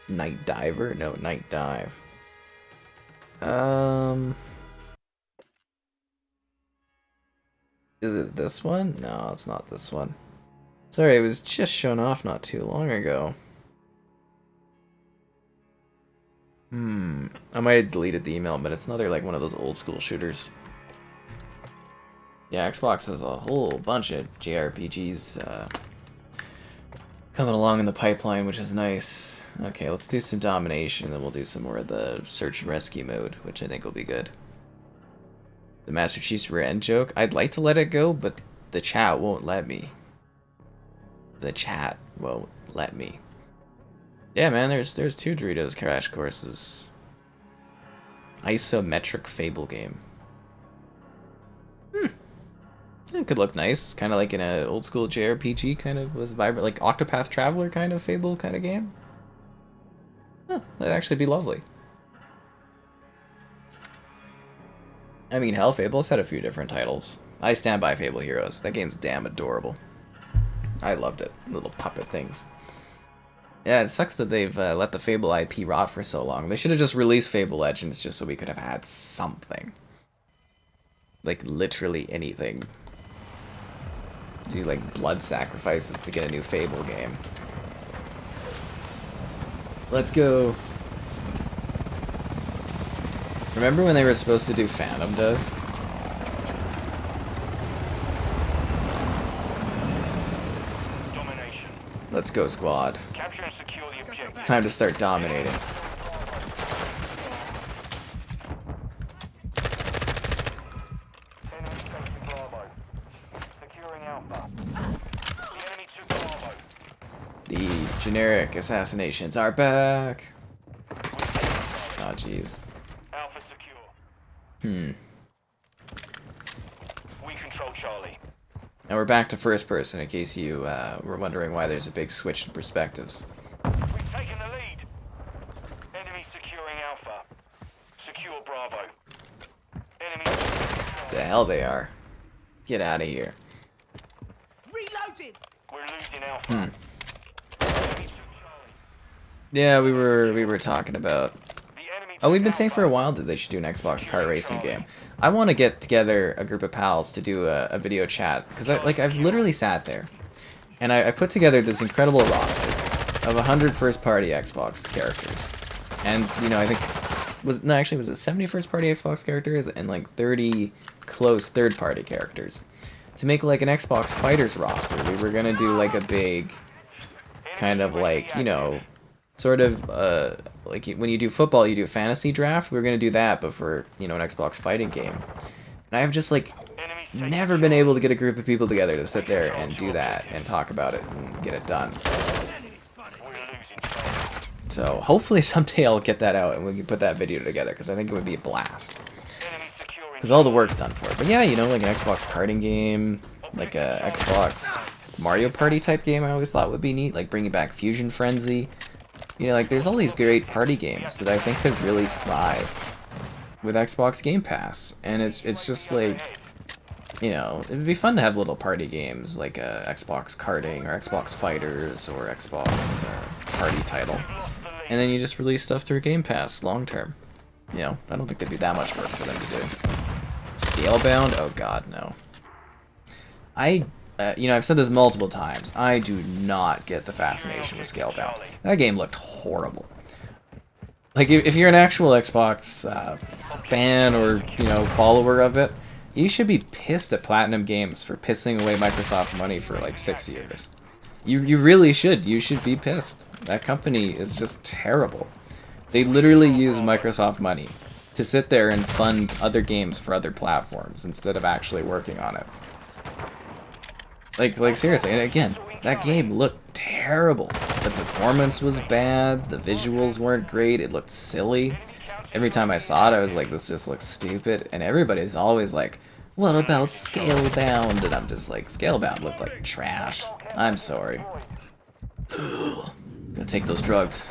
Night diver? No, night dive. Is it this one? No, it's not this one. Sorry, it was just shown off not too long ago. I might have deleted the email, but it's another like one of those old school shooters. Yeah, Xbox has a whole bunch of JRPGs coming along in the pipeline, which is nice. Okay, let's do some Domination, and then we'll do some more of the search and rescue mode, which I think will be good. The Master Chief's Ren joke, I'd like to let it go, but the chat won't let me. The chat won't let me. Yeah, man, there's 2 Doritos Crash Courses. Isometric Fable game. It could look nice, kind of like in a old school JRPG kind of with vibrant, like Octopath Traveler kind of Fable kind of game. Huh, that'd actually be lovely. I mean, hell, Fable's had a few different titles. I stand by Fable Heroes. That game's damn adorable. I loved it. Little puppet things. Yeah, it sucks that they've let the Fable IP rot for so long. They should have just released Fable Legends just so we could have had something. Like, literally anything. Do, like, blood sacrifices to get a new Fable game. Let's go. Remember when they were supposed to do Phantom Dust? Domination. Let's go, squad. Capture and secure the objective. Time to start dominating. Enemy taking Bravo. Securing Alpha. The enemy took Bravo. The generic assassinations are back. Oh, jeez. Alpha secure. We control Charlie. And we're back to first person in case you were wondering why there's a big switch in perspectives. We've taken the lead. Enemy securing Alpha. Secure Bravo. Enemy. The hell they are. Get out of here. Reloading. We're losing Alpha. Enemy took Charlie. Yeah, we were talking about. The enemy Oh, we've took been saying for a Alpha. while that they should do an Xbox car racing game. I want to get together a group of pals to do a video chat because I've literally sat there, and I put together this incredible roster of 100 first-party Xbox characters, and I think was it 70 first-party Xbox characters and like 30 close third-party characters to make like an Xbox Fighters roster. We were gonna do like a big kind of like sort of like when you do football, you do a fantasy draft. We're gonna do that, but for an Xbox fighting game. And I've just like never been able to get a group of people together to sit there and do that and talk about it and get it done. We're losing Charlie. So hopefully someday I'll get that out and we can put that video together because I think it would be a blast. Enemy securing. Because all the work's done for it. But yeah, like an Xbox karting game, like a Xbox Mario Party type game. I always thought would be neat, like bringing back Fusion Frenzy. Like there's all these great party games that I think could really thrive with Xbox Game Pass, and it's just like, it would be fun to have little party games like Xbox Karting or Xbox Fighters or Xbox Party title, and then you just release stuff through Game Pass long term. I don't think there'd be that much work for them to do. Scalebound? Oh God, no. I've said this multiple times. I do not get the fascination with Scalebound. That game looked horrible. Like, if you're an actual Xbox fan or, follower of it, you should be pissed at Platinum Games for pissing away Microsoft's money for, like, 6 years. You really should. You should be pissed. That company is just terrible. They literally use Microsoft money to sit there and fund other games for other platforms instead of actually working on it. Like seriously, and again, that game looked terrible. The performance was bad, the visuals weren't great, it looked silly. Every time I saw it, I was like, this just looks stupid, and everybody's always like, what about Scalebound? And I'm just like, Scalebound looked like trash. I'm sorry. Gonna take those drugs.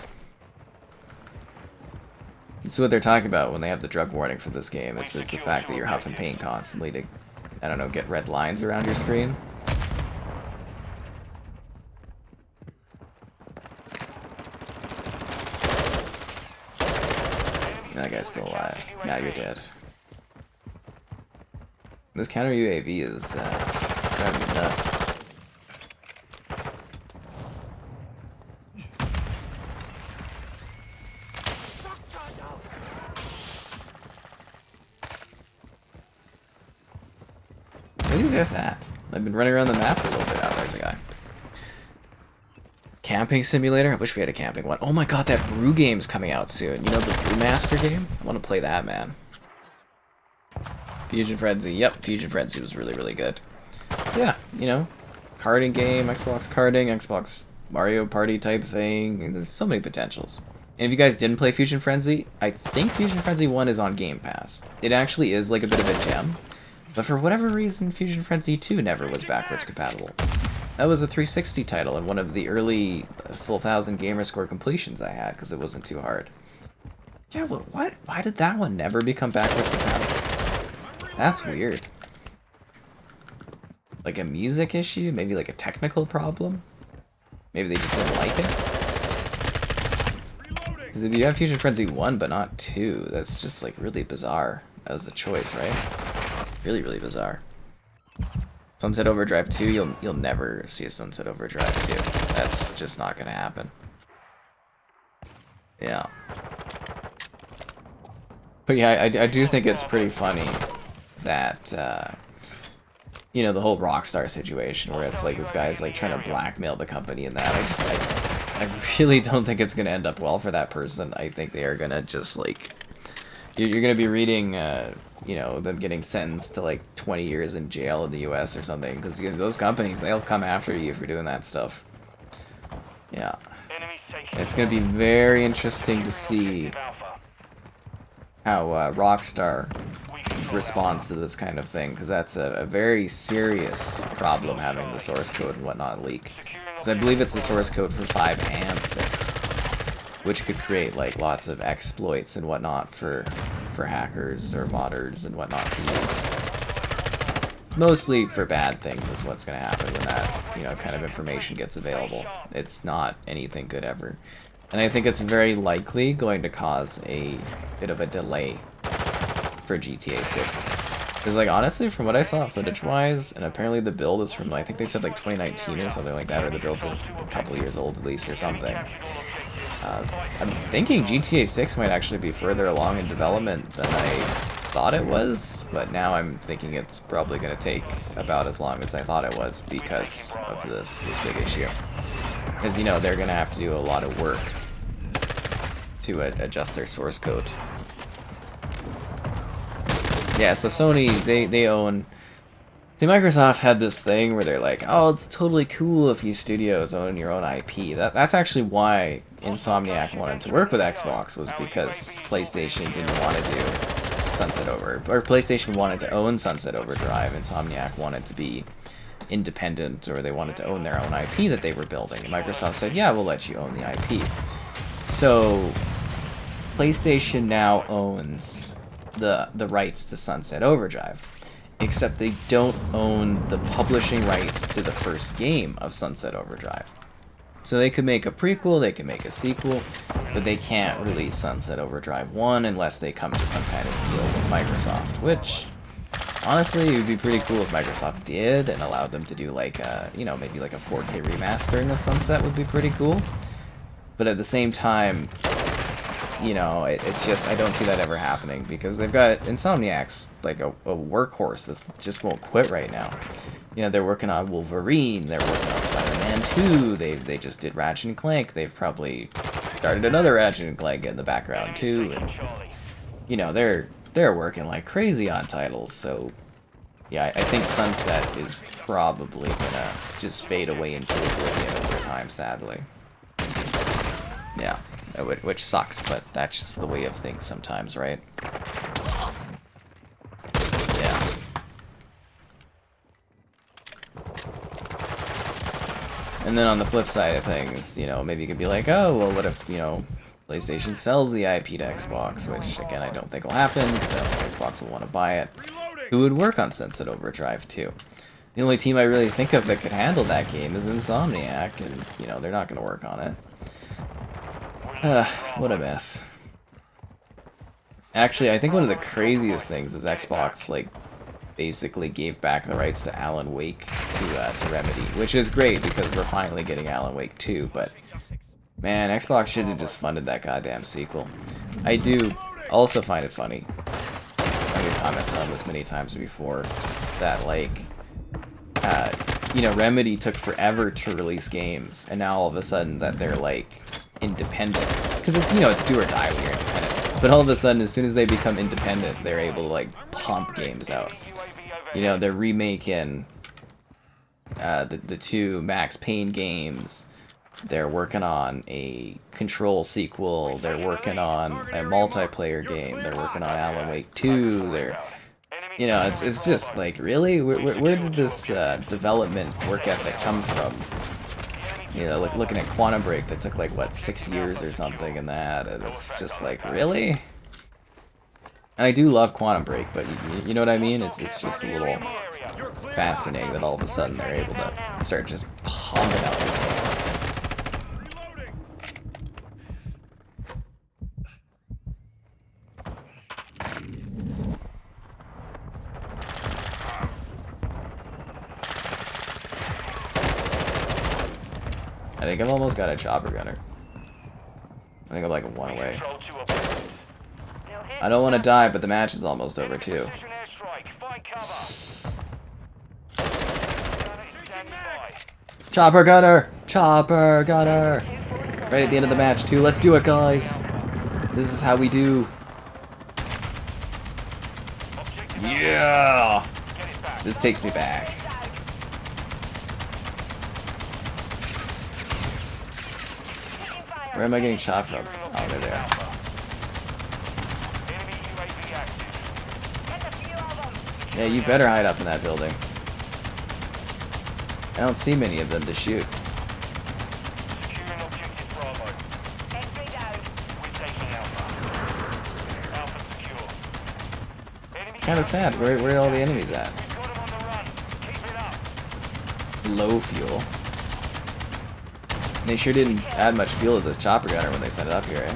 That's what they're talking about when they have the drug warning for this game. It's the fact that you're huffing paint constantly to I don't know, get red lines around your screen. That guy's still alive. Now you're dead. This counter UAV is driving me nuts. Where are these guys at? I've been running around the map for a little bit. Oh, there's a guy. Camping simulator? I wish we had a camping one. Oh my god, that brew game's coming out soon. You know the Brewmaster game? I want to play that, man. Fusion Frenzy. Yep, Fusion Frenzy was really, really good. Yeah, you know, karting game, Xbox karting, Xbox Mario Party type thing. There's so many potentials. And if you guys didn't play Fusion Frenzy, I think Fusion Frenzy 1 is on Game Pass. It actually is like a bit of a gem. But for whatever reason, Fusion Frenzy 2 never was backwards compatible. That was a 360 title and one of the early full 1000 gamer score completions I had because it wasn't too hard. Yeah, what? Why did that one never become backwards compatible? That's weird. Like a music issue? Maybe like a technical problem? Maybe they just didn't like it? Because if you have Fusion Frenzy 1 but not 2, that's just like really bizarre as a choice, right? Really, really bizarre. Sunset Overdrive 2, you'll never see a Sunset Overdrive 2. That's just not gonna happen. Yeah. But yeah, I do think it's pretty funny that, you know, the whole Rockstar situation where it's like this guy's like trying to blackmail the company and that. I really don't think it's gonna end up well for that person. I think they are gonna just like, you're gonna be reading, you know, them getting sentenced to like 20 years in jail in the US or something, because you know, those companies, they'll come after you for doing that stuff. Yeah. It's going to be very interesting to see how Rockstar responds to this kind of thing, because that's a very serious problem, having the source code and whatnot leak. Because I believe it's the source code for 5 and 6, which could create like lots of exploits and whatnot for hackers or modders and whatnot to use. Mostly for bad things is what's going to happen when that, you know, kind of information gets available. It's not anything good ever. And I think it's very likely going to cause a bit of a delay for GTA 6. Because, like, honestly, from what I saw footage-wise, and apparently the build is from, I think they said, like, 2019 or something like that, or the build's a couple years old at least or something. I'm thinking GTA 6 might actually be further along in development than I thought it was, but now I'm thinking it's probably going to take about as long as I thought it was because of this big issue. Because, you know, they're going to have to do a lot of work to adjust their source code. Yeah, so Sony, they own... See, Microsoft had this thing where they're like, oh, it's totally cool if you studios own your own IP. That's actually why Insomniac wanted to work with Xbox, was because PlayStation didn't want to do Sunset Overdrive, or PlayStation wanted to own Sunset Overdrive. Insomniac wanted to be independent, or they wanted to own their own IP that they were building. And Microsoft said, yeah, we'll let you own the IP. So PlayStation now owns the rights to Sunset Overdrive. Except they don't own the publishing rights to the first game of Sunset Overdrive. So they could make a prequel, they could make a sequel, but they can't release Sunset Overdrive 1 unless they come to some kind of deal with Microsoft, which, honestly, it would be pretty cool if Microsoft did and allowed them to do like a, you know, maybe like a 4K remastering of Sunset would be pretty cool. But at the same time, you know, it's just, I don't see that ever happening, because they've got Insomniac's like a workhorse that just won't quit right now. You know, they're working on Wolverine, they're working on Spider-Man 2, they just did Ratchet & Clank, they've probably started another Ratchet & Clank in the background too, and, you know, they're working like crazy on titles, so yeah, I think Sunset is probably gonna just fade away into oblivion over time, sadly. Yeah. Which sucks, but that's just the way of things sometimes, right? Yeah. And then on the flip side of things, you know, maybe you could be like, oh, well, what if, you know, PlayStation sells the IP to Xbox, which, again, I don't think will happen, because I don't think Xbox will want to buy it. who would work on Sunset Overdrive 2. The only team I really think of that could handle that game is Insomniac, and, you know, they're not going to work on it. What a mess. Actually, I think one of the craziest things is Xbox, like, basically gave back the rights to Alan Wake to Remedy, which is great because we're finally getting Alan Wake 2, but man, Xbox should have just funded that goddamn sequel. I do also find it funny, I've commented on this many times before, that, like, you know, Remedy took forever to release games, and now all of a sudden that they're, like, independent, because it's, you know, it's do or die when you're independent, but all of a sudden, as soon as they become independent, they're able to, like, pump games out. You know, they're remaking the two Max Payne games. They're working on a Control sequel. They're working on a multiplayer game. They're working on Alan Wake 2. They're, you know, it's just like, really? Where did this development work ethic come from? You know, like looking at Quantum Break that took like, what, 6 years or something and that. And it's just like, really? And I do love Quantum Break, but you know what I mean? It's just a little fascinating that all of a sudden they're able to start just pumping out these games. I think I've almost got a chopper gunner. I think I'm like one away. I don't want to die, but the match is almost over too. Chopper gunner! Chopper gunner! Right at the end of the match too. Let's do it, guys! This is how we do. Yeah! This takes me back. Where am I getting shot from? Oh, they're there. Yeah, you better hide up in that building. I don't see many of them to shoot. Kinda sad. Where are all the enemies at? Low fuel. They sure didn't add much fuel to this chopper gunner when they set it up here, eh?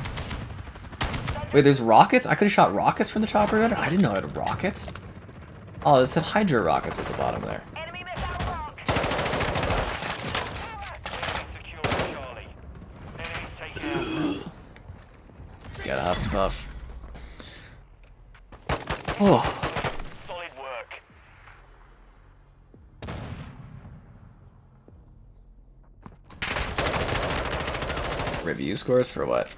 Wait, there's rockets? I could have shot rockets from the chopper gunner? I didn't know it had rockets. Oh, it said Hydra rockets at the bottom there. Got a huff and puff. Oh. Solid work. Review scores for what?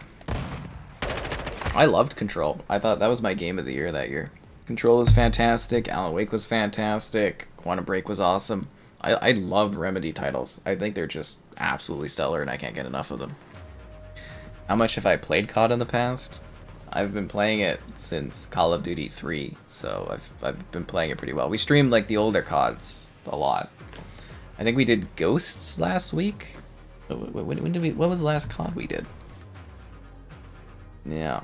I loved Control. I thought that was my game of the year that year. Control was fantastic. Alan Wake was fantastic. Quantum Break was awesome. I love Remedy titles. I think they're just absolutely stellar, and I can't get enough of them. How much have I played COD in the past? I've been playing it since Call of Duty 3, so I've been playing it pretty well. We streamed like the older CODs a lot. I think we did Ghosts last week. When did we? What was the last COD we did? Yeah.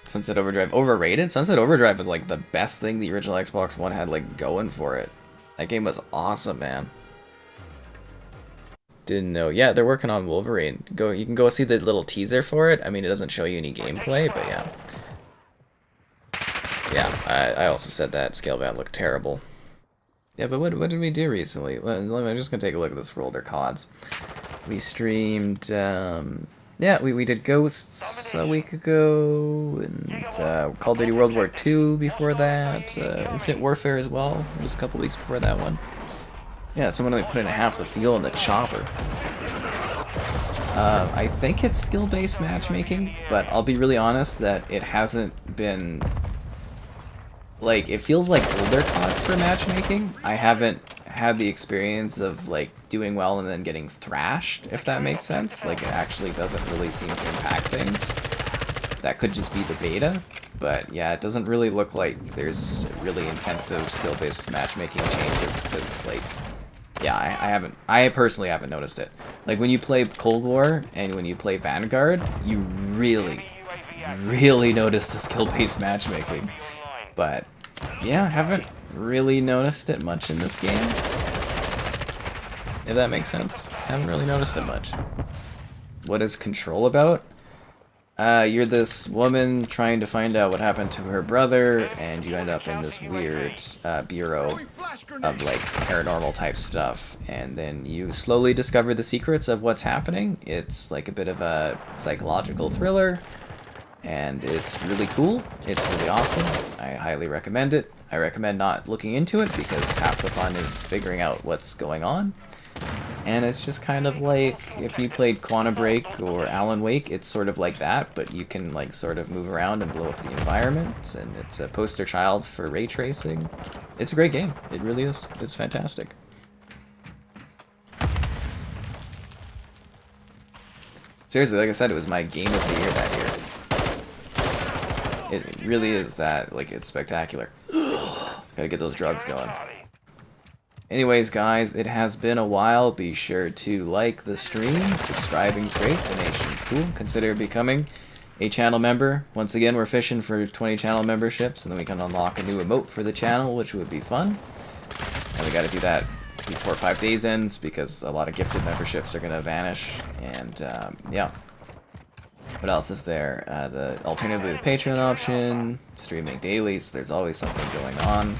Sunset Overdrive overrated? Sunset Overdrive was like the best thing the original Xbox One had like going for it. That game was awesome, man. Didn't know. Yeah, they're working on Wolverine. You can go see the little teaser for it. I mean, it doesn't show you any gameplay, but yeah. Yeah, I also said that Scalebound looked terrible. Yeah, but what did we do recently? I'm just gonna take a look at this for older CODs. We streamed. Yeah, we did Ghosts a week ago, and Call of Duty World War II before that, Infinite Warfare as well, just a couple weeks before that one. Yeah, someone only put in half the fuel in the chopper. I think it's skill-based matchmaking, but I'll be really honest that it hasn't been... Like, it feels like older CODs for matchmaking. I haven't had the experience of, like, doing well and then getting thrashed, if that makes sense. Like, it actually doesn't really seem to impact things. That could just be the beta, but yeah, it doesn't really look like there's really intensive skill-based matchmaking changes, because, like, yeah, I personally haven't noticed it. Like, when you play Cold War and when you play Vanguard, you really notice the skill-based matchmaking. But yeah, I haven't really noticed it much in this game. If that makes sense. Haven't really noticed it much. What is Control about? You're this woman trying to find out what happened to her brother, and you end up in this weird bureau of like paranormal type stuff, and then you slowly discover the secrets of what's happening. It's like a bit of a psychological thriller, and it's really cool. It's really awesome. I highly recommend it. I recommend not looking into it because half the fun is figuring out what's going on. And it's just kind of like if you played Quantum Break or Alan Wake, it's sort of like that, but you can like sort of move around and blow up the environment, and it's a poster child for ray tracing. It's a great game. It really is. It's fantastic. Seriously, like I said, it was my game of the year that year. It really is that, like, it's spectacular. Gotta get those drugs going. Anyways, guys, it has been a while. Be sure to like the stream. Subscribing's great. Donation's cool. Consider becoming a channel member. Once again, we're fishing for 20 channel memberships, and then we can unlock a new emote for the channel, which would be fun. And we gotta do that before 5 days ends, because a lot of gifted memberships are gonna vanish. And, yeah. What else is there? The alternatively the Patreon option, streaming daily, so there's always something going on.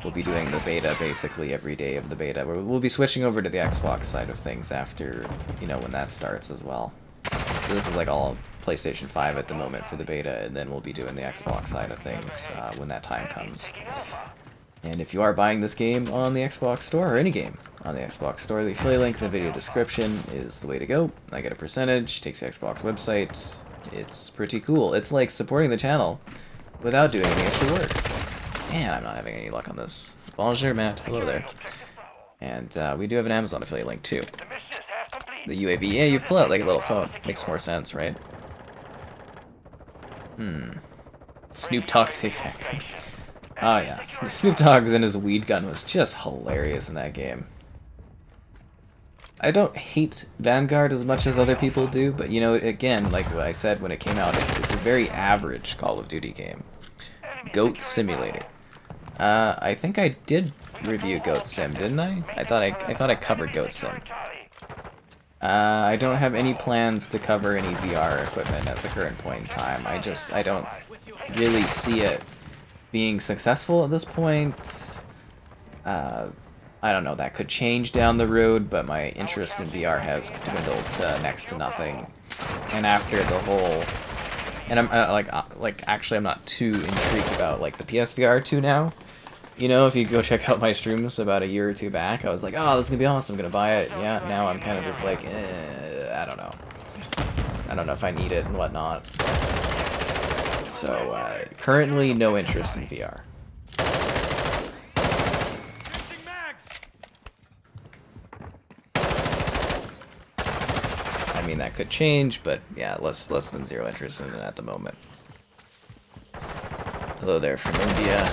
We'll be doing the beta basically every day of the beta. We'll be switching over to the Xbox side of things after, you know, when that starts as well. So this is like all PlayStation 5 at the moment for the beta, and then we'll be doing the Xbox side of things when that time comes. And if you are buying this game on the Xbox Store, or any game on the Xbox Store, the affiliate link in the video description is the way to go. I get a percentage, takes the Xbox website. It's pretty cool. It's like supporting the channel without doing any extra work. Man, I'm not having any luck on this. Bonjour, Matt. Hello there. And we do have an Amazon affiliate link, too. The UAV. Yeah, you pull out like a little phone. Makes more sense, right? Snoop Dogg's effect. Oh, yeah. Snoop Dogg's and his weed gun was just hilarious in that game. I don't hate Vanguard as much as other people do, but, you know, again, like what I said when it came out, it's a very average Call of Duty game. Goat Simulator. I think I did review Goat Sim, didn't I? I thought I covered Goat Sim. I don't have any plans to cover any VR equipment at the current point in time. I don't really see it being successful at this point. I don't know, that could change down the road, but my interest in VR has dwindled to next to nothing. And after the whole... And I'm actually I'm not too intrigued about like the PSVR 2 now. You know, if you go check out my streams about a year or two back, I was like, oh, this is gonna be awesome, I'm gonna buy it. Yeah, now I'm kind of just like, I don't know. I don't know if I need it and whatnot. So, currently no interest in VR. I mean, that could change, but yeah, less than zero interest in it at the moment. Hello there from India.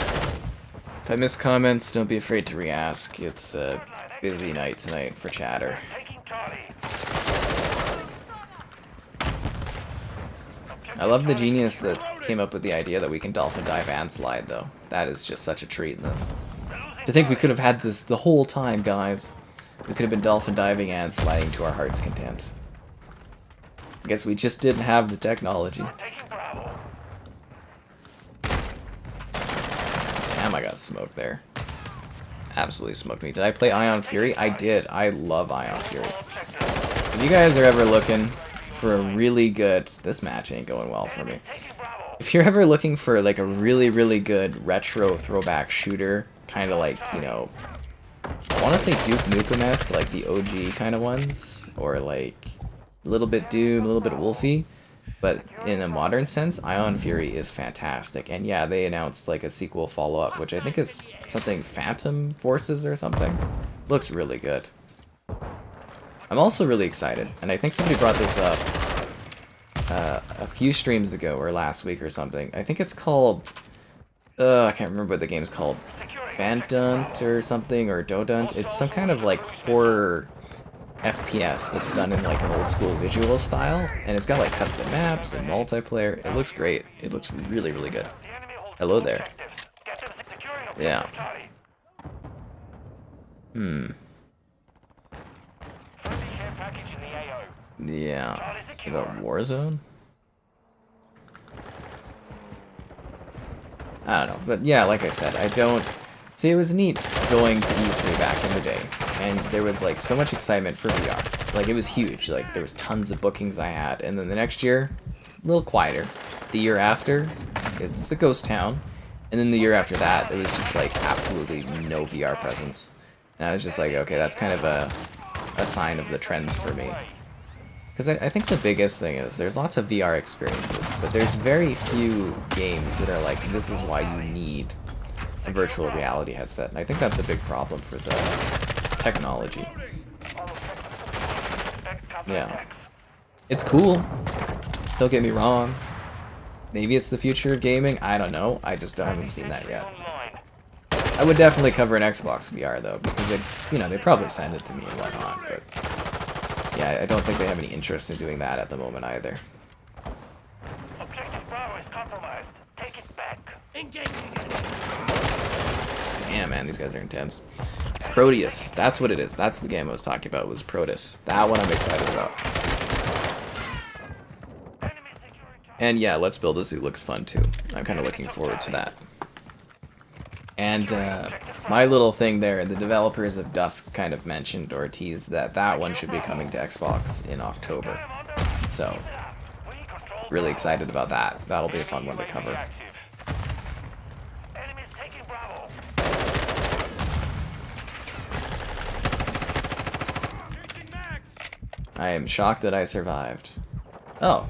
If I miss comments, don't be afraid to re-ask. It's a busy night tonight for chatter. I love the genius that came up with the idea that we can dolphin dive and slide, though. That is just such a treat in this. To think we could have had this the whole time, guys. We could have been dolphin diving and sliding to our heart's content. I guess we just didn't have the technology. Damn, I got smoked there. Absolutely smoked me. Did I play Ion Fury? I did. I love Ion Fury. If you guys are ever looking for a really good... This match ain't going well for me. If you're ever looking for like a really, really good retro throwback shooter, kind of like, you know... I want to say Duke Nukem-esque, like the OG kind of ones. Or like... a little bit Doom, a little bit Wolfy, but in a modern sense, Ion Fury is fantastic. And yeah, they announced like a sequel follow-up, which I think is something Phantom Forces or something. Looks really good. I'm also really excited, and I think somebody brought this up a few streams ago or last week or something. I think it's called, I can't remember what the game's called, Bandunt or something, or Dodunt. It's some kind of like horror FPS that's done in like an old school visual style, and it's got like custom maps and multiplayer. It looks great. It looks really, really good. Hello there. Objectives. Get them securing objective Yeah. Charlie. Hmm. Friendly care package in the AO. Yeah. We got Warzone? I don't know. But yeah, like I said, I don't... See, it was neat going to E3 back in the day. And there was, like, so much excitement for VR. Like, it was huge. Like, there was tons of bookings I had. And then the next year, a little quieter. The year after, it's a ghost town. And then the year after that, it was just, like, absolutely no VR presence. And I was just like, okay, that's kind of a sign of the trends for me. Because I think the biggest thing is there's lots of VR experiences, but there's very few games that are like, this is why you need a virtual reality headset. And I think that's a big problem for the technology. Yeah. It's cool. Don't get me wrong. Maybe it's the future of gaming. I don't know. I just haven't seen that yet. I would definitely cover an Xbox VR though, because they, you know, they probably send it to me and whatnot. But yeah, I don't think they have any interest in doing that at the moment either. Objective Bravo is compromised. Take it back. Engaging. Damn, man, these guys are intense. Proteus, that's what it is. That's the game I was talking about, was Proteus. That one I'm excited about. Enemy securing Charlie. And yeah, Let's Build a Zoo looks fun too. I'm kind of looking forward to that. And my little thing there, the developers of Dusk kind of mentioned or teased that one should be coming to Xbox in October. So, really excited about that. That'll be a fun one to cover. Enemies taking Bravo. I am shocked that I survived. Oh.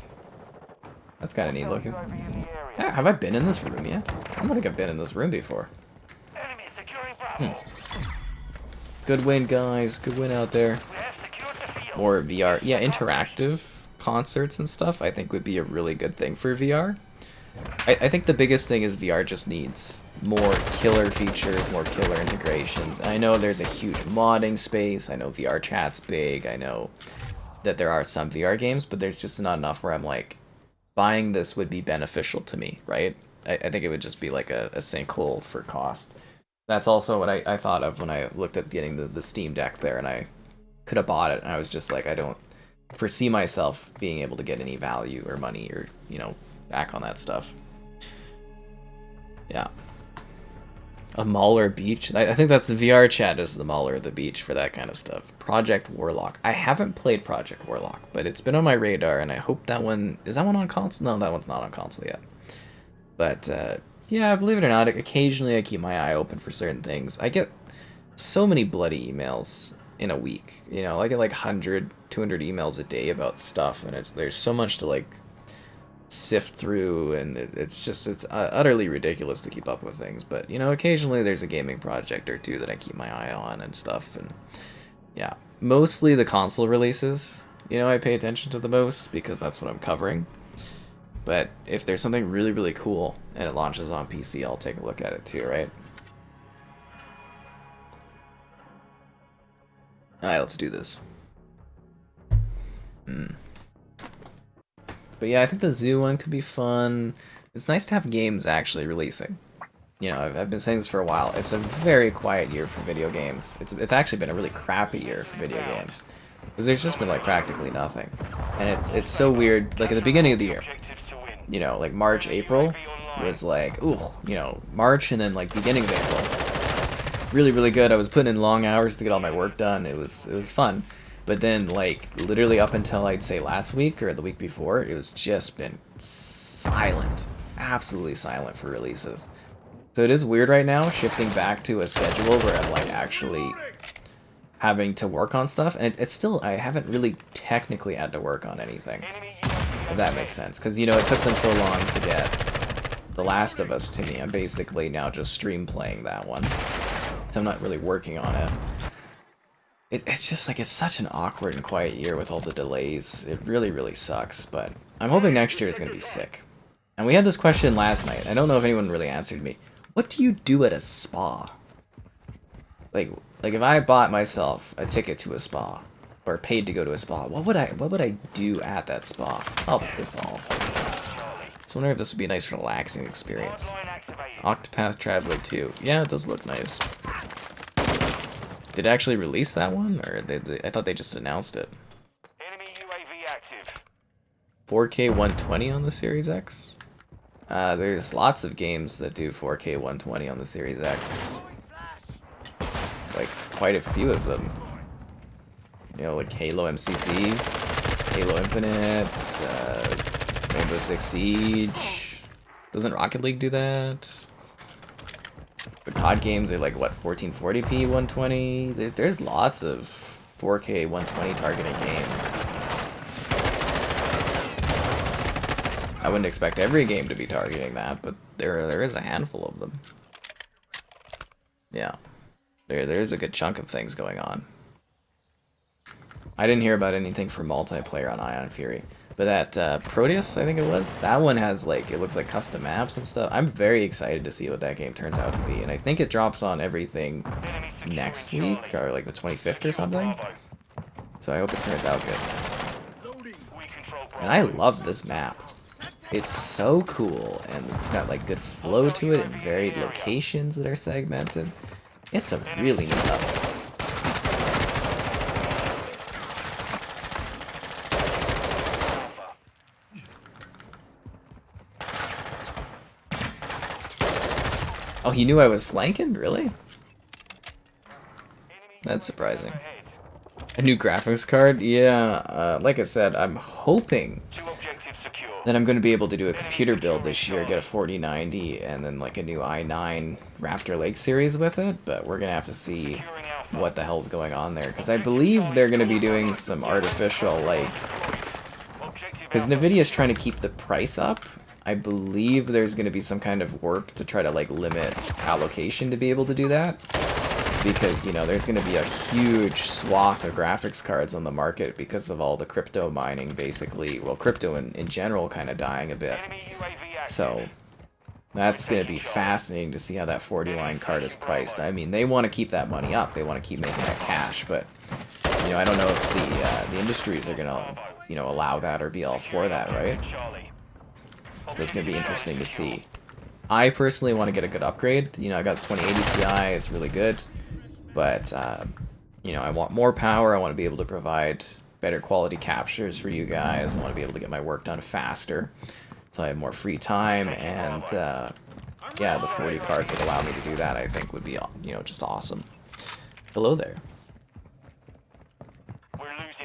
That's kind of neat looking. UAV in the area. Yeah, have I been in this room yet? I don't think I've been in this room before. Enemy securing Bravo. Good win, guys. Good win out there. We have secured the field. More VR. Yeah, interactive concerts and stuff I think would be a really good thing for VR. I think the biggest thing is VR just needs more killer features, more killer integrations. And I know there's a huge modding space. I know VR chat's big. I know that there are some VR games, but there's just not enough where I'm like, buying this would be beneficial to me, right? I think it would just be like a sinkhole for cost. That's also what I thought of when I looked at getting the Steam Deck there, and I could have bought it, and I was just like, I don't foresee myself being able to get any value or money or, you know, back on that stuff. Yeah. A Mauler Beach. I think that's the VR chat is the Mauler the Beach for that kind of stuff. Project Warlock. I haven't played Project Warlock, but it's been on my radar, and I hope that one... Is that one on console? No, that one's not on console yet. But, yeah, believe it or not, occasionally I keep my eye open for certain things. I get so many bloody emails in a week. You know, I get like 100, 200 emails a day about stuff, and there's so much to, like, sift through, and it's utterly ridiculous to keep up with things. But, you know, occasionally there's a gaming project or two that I keep my eye on and stuff, and yeah. Mostly the console releases, you know, I pay attention to the most, because that's what I'm covering. But if there's something really, really cool and it launches on PC, I'll take a look at it too, right? Alright, let's do this. But yeah, I think the zoo one could be fun. It's nice to have games actually releasing. You know, I've been saying this for a while. It's a very quiet year for video games. It's actually been a really crappy year for video games. Because there's just been like practically nothing. And it's so weird, like at the beginning of the year. You know, like March, April was like, ooh, you know, March and then like beginning of April. Really, really good. I was putting in long hours to get all my work done. It was fun. But then like literally up until I'd say last week or the week before, it was just been silent. Absolutely silent for releases. So it is weird right now, shifting back to a schedule where I'm like actually having to work on stuff. And it's still, I haven't really technically had to work on anything. If that makes sense, because you know it took them so long to get The Last of Us to me. I'm basically now just stream playing that one, so I'm not really working on it. It's just like it's such an awkward and quiet year with all the delays. It really, really sucks. But I'm hoping next year is gonna be sick. And we had this question last night. I don't know if anyone really answered me. What do you do at a spa? Like if I bought myself a ticket to a spa, or paid to go to a spa, what would I do at that spa? I'll piss off. So I wonder if this would be a nice relaxing experience. Hardline activated. Octopath Traveler 2. Yeah, it does look nice. Did it actually release that one? Or I thought they just announced it. Enemy UAV active. 4K 120 on the Series X? There's lots of games that do 4K 120 on the Series X. Like, quite a few of them. You know, like Halo MCC, Halo Infinite, Rainbow Six Siege. Doesn't Rocket League do that? The COD games are like, what, 1440p 120? There's lots of 4K 120 targeted games. I wouldn't expect every game to be targeting that, but there is a handful of them. Yeah. There's a good chunk of things going on. I didn't hear about anything for multiplayer on Ion Fury. But that Proteus, I think it was, that one has, like, it looks like custom maps and stuff. I'm very excited to see what that game turns out to be. And I think it drops on everything next week, or like the 25th or something. So I hope it turns out good. And I love this map. It's so cool, and it's got, like, good flow to it and varied locations that are segmented. It's a really neat level. Oh, he knew I was flanking? Really? That's surprising. A new graphics card? Yeah, like I said, I'm hoping that I'm going to be able to do a computer build this year, get a 4090, and then like a new i9 Raptor Lake series with it, but we're going to have to see what the hell's going on there, because I believe they're going to be doing some artificial, like, because NVIDIA's trying to keep the price up. I believe there's going to be some kind of work to try to, like, limit allocation to be able to do that. Because, you know, there's going to be a huge swath of graphics cards on the market because of all the crypto mining, basically. Well, crypto in general kind of dying a bit. So, that's going to be fascinating to see how that 40-line card is priced. I mean, they want to keep that money up. They want to keep making that cash. But, you know, I don't know if the industries are going to, you know, allow that or be all for that, right? So it's going to be interesting to see. I personally want to get a good upgrade. You know, I got the 2080 Ti, it's really good. But, you know, I want more power. I want to be able to provide better quality captures for you guys. I want to be able to get my work done faster. So I have more free time. And, yeah, the 40 cards would allow me to do that, I think, would be, you know, just awesome. Hello there.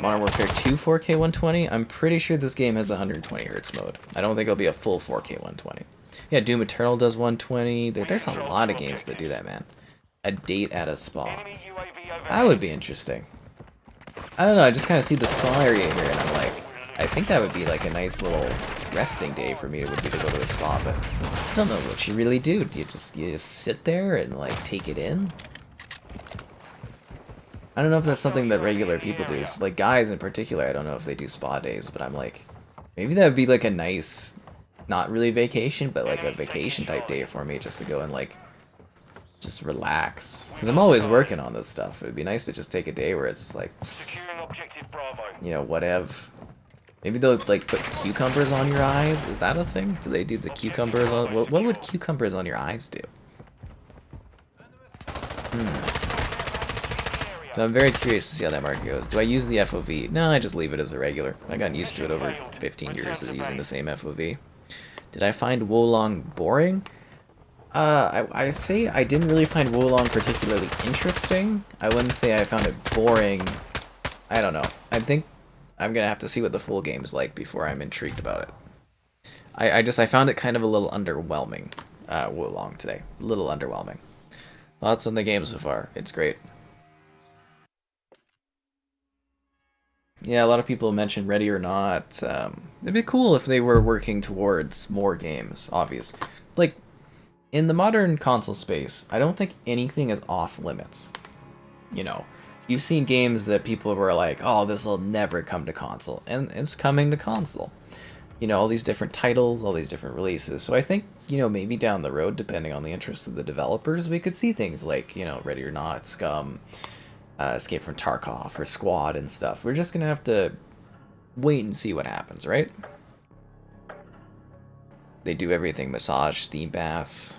Modern Warfare 2 4K 120? I'm pretty sure this game has 120 Hz mode. I don't think it'll be a full 4K 120. Yeah, Doom Eternal does 120. There's a lot of games that do that, man. A date at a spa. That would be interesting. I don't know, I just kind of see the spa area here, and I'm like, I think that would be like a nice little resting day for me, would be to go to a spa, but I don't know what you really do. Do you just sit there and, like, take it in? I don't know if that's something that regular people do. Like, guys in particular, I don't know if they do spa days, but I'm like, maybe that would be like a nice, not really vacation, but like a vacation type day for me, just to go and, like, just relax. Because I'm always working on this stuff. It would be nice to just take a day where it's just like, you know, whatever. Maybe they'll, like, put cucumbers on your eyes. Is that a thing? Do they do the cucumbers on... What would cucumbers on your eyes do? So I'm very curious to see how that market goes. Do I use the FOV? No, I just leave it as a regular. I got used to it over 15 years of using the same FOV. Did I find Wolong boring? I say I didn't really find Wolong particularly interesting. I wouldn't say I found it boring. I don't know. I think I'm gonna have to see what the full game's like before I'm intrigued about it. I found it kind of a little underwhelming, Wolong today. A little underwhelming. Lots on the game so far. It's great. Yeah, a lot of people mentioned Ready or Not. It'd be cool if they were working towards more games, obvious. Like, in the modern console space, I don't think anything is off limits. You know, you've seen games that people were like, oh, this will never come to console. And it's coming to console. You know, all these different titles, all these different releases. So I think, you know, maybe down the road, depending on the interest of the developers, we could see things like, you know, Ready or Not, Scum, Escape from Tarkov, or Squad and stuff. We're just going to have to wait and see what happens, right? They do everything, massage, steam baths.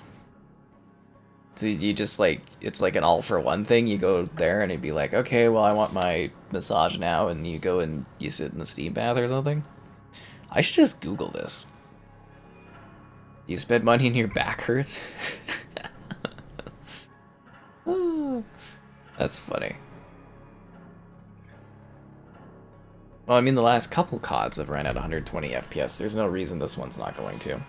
So you just like, it's like an all for one thing. You go there and you'd be like, okay, well I want my massage now, and you go and you sit in the steam bath or something. I should just Google this. You spend money and your back hurts? Oh, that's funny. Well, I mean, the last couple CODs have ran at 120 FPS. There's no reason this one's not going to.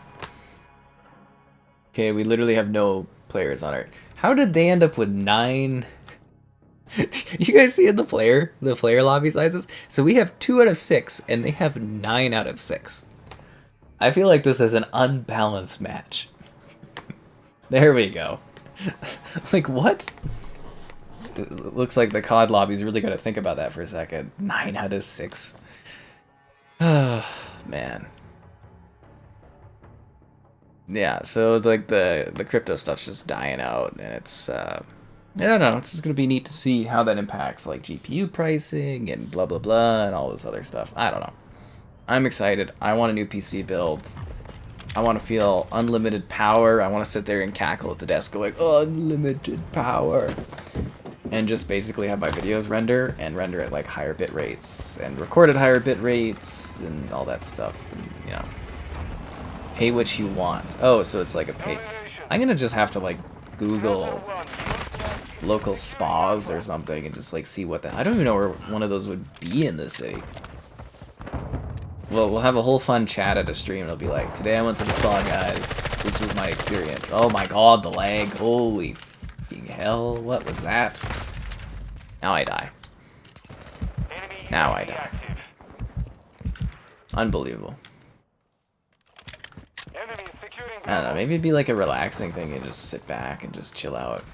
Okay, we literally have no players on it. How did they end up with 9? You guys see in the player lobby sizes? So we have 2 out of 6, and they have 9 out of 6. I feel like this is an unbalanced match. There we go. Like, what? It looks like the COD lobby's really got to think about that for a second. 9 out of 6. Oh, man. Yeah, so like the crypto stuff's just dying out, and it's I don't know, it's just gonna be neat to see how that impacts like GPU pricing and blah blah blah and all this other stuff. I don't know. I'm excited. I want a new PC build. I want to feel unlimited power. I want to sit there and cackle at the desk going, unlimited power. And just basically have my videos render at like higher bit rates and record at higher bit rates and all that stuff. And, you know, pay what you want. Oh, so it's like a pay. I'm gonna just have to like Google local spas or something and just like see what I don't even know where one of those would be in the city. Well, we'll have a whole fun chat at a stream. It'll be like, today I went to the spa, guys. This was my experience. Oh my god, the lag. Holy fucking hell. What was that? Now I die. Now I die. Unbelievable. I don't know, maybe it'd be like a relaxing thing and just sit back and just chill out.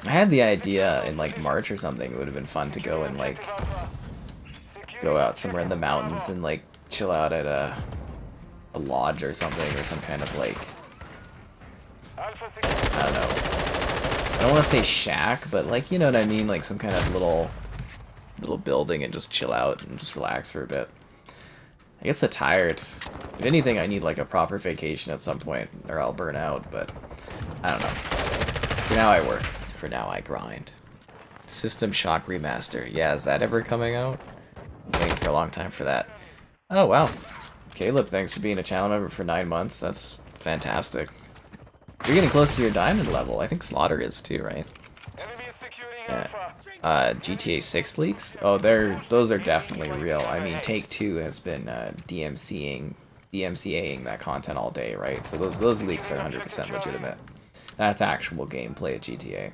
I had the idea in like March or something. It would have been fun to go and like go out somewhere in the mountains and like chill out at a lodge or something, or some kind of like, I don't know, I don't want to say shack, but like, you know what I mean, like some kind of little building and just chill out and just relax for a bit. I get so tired. If anything, I need like a proper vacation at some point or I'll burn out, but I don't know. For now I work. For now I grind. System Shock Remaster. Yeah, is that ever coming out? I'm waiting for a long time for that. Oh, wow. Caleb, thanks for being a channel member for 9 months. That's fantastic. You're getting close to your diamond level. I think Slaughter is too, right? Yeah. GTA 6 leaks? Oh, those are definitely real. I mean, Take-Two has been DMCAing that content all day, right? So those leaks are 100% legitimate. That's actual gameplay at GTA.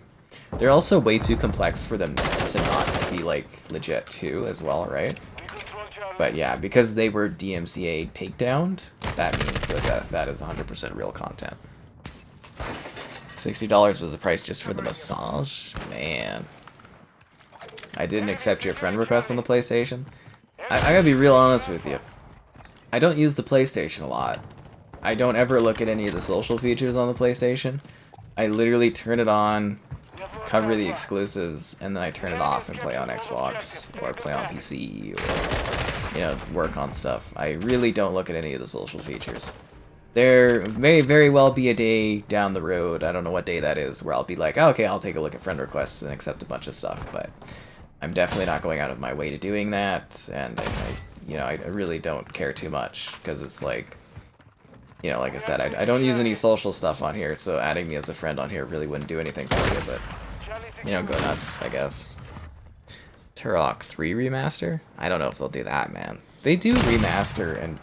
They're also way too complex for them to not be, like, legit, too, as well, right? But yeah, because they were DMCA takedowned, that means that is 100% real content. $60 was the price just for the massage? Man. I didn't accept your friend request on the PlayStation. I gotta be real honest with you. I don't use the PlayStation a lot. I don't ever look at any of the social features on the PlayStation. I literally turn it on, cover the exclusives, and then I turn it off and play on Xbox, or play on PC, or, you know, work on stuff. I really don't look at any of the social features. There may very well be a day down the road, I don't know what day that is, where I'll be like, oh, okay, I'll take a look at friend requests and accept a bunch of stuff, but I'm definitely not going out of my way to doing that, and I really don't care too much, because it's like, you know, like I said, I don't use any social stuff on here, so adding me as a friend on here really wouldn't do anything for you, but, you know, go nuts, I guess. Turok 3 remaster? I don't know if they'll do that, man. They do remaster, and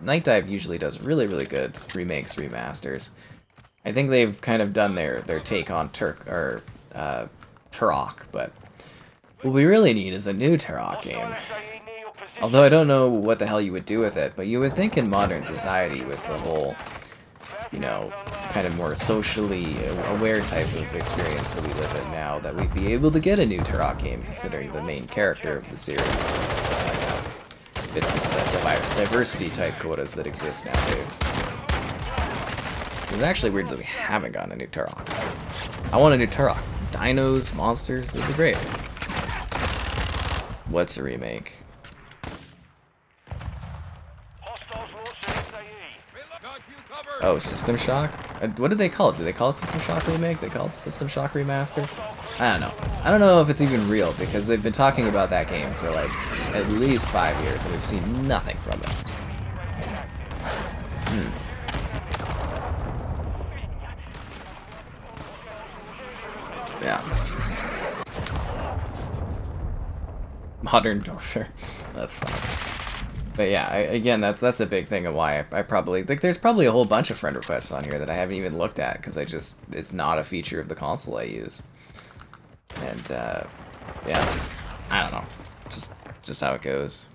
Night Dive usually does really, really good remakes, remasters. I think they've kind of done their take on Turok, but what we really need is a new Turok game. Although I don't know what the hell you would do with it, but you would think in modern society with the whole, you know, kind of more socially aware type of experience that we live in now, that we'd be able to get a new Turok game, considering the main character of the series fits into the diversity type quotas that exist nowadays. It's actually weird that we haven't gotten a new Turok. I want a new Turok. Dinos, monsters, this is great. What's a remake? Oh, System Shock? What did they call it? Do they call it System Shock Remake? They call it System Shock Remaster? I don't know. I don't know if it's even real, because they've been talking about that game for like at least 5 years, and we've seen nothing from it. Yeah. Modern Warfare. That's funny. But yeah, again, that's a big thing of why I probably like. There's probably a whole bunch of friend requests on here that I haven't even looked at because it's not a feature of the console I use. And yeah, I don't know, just how it goes.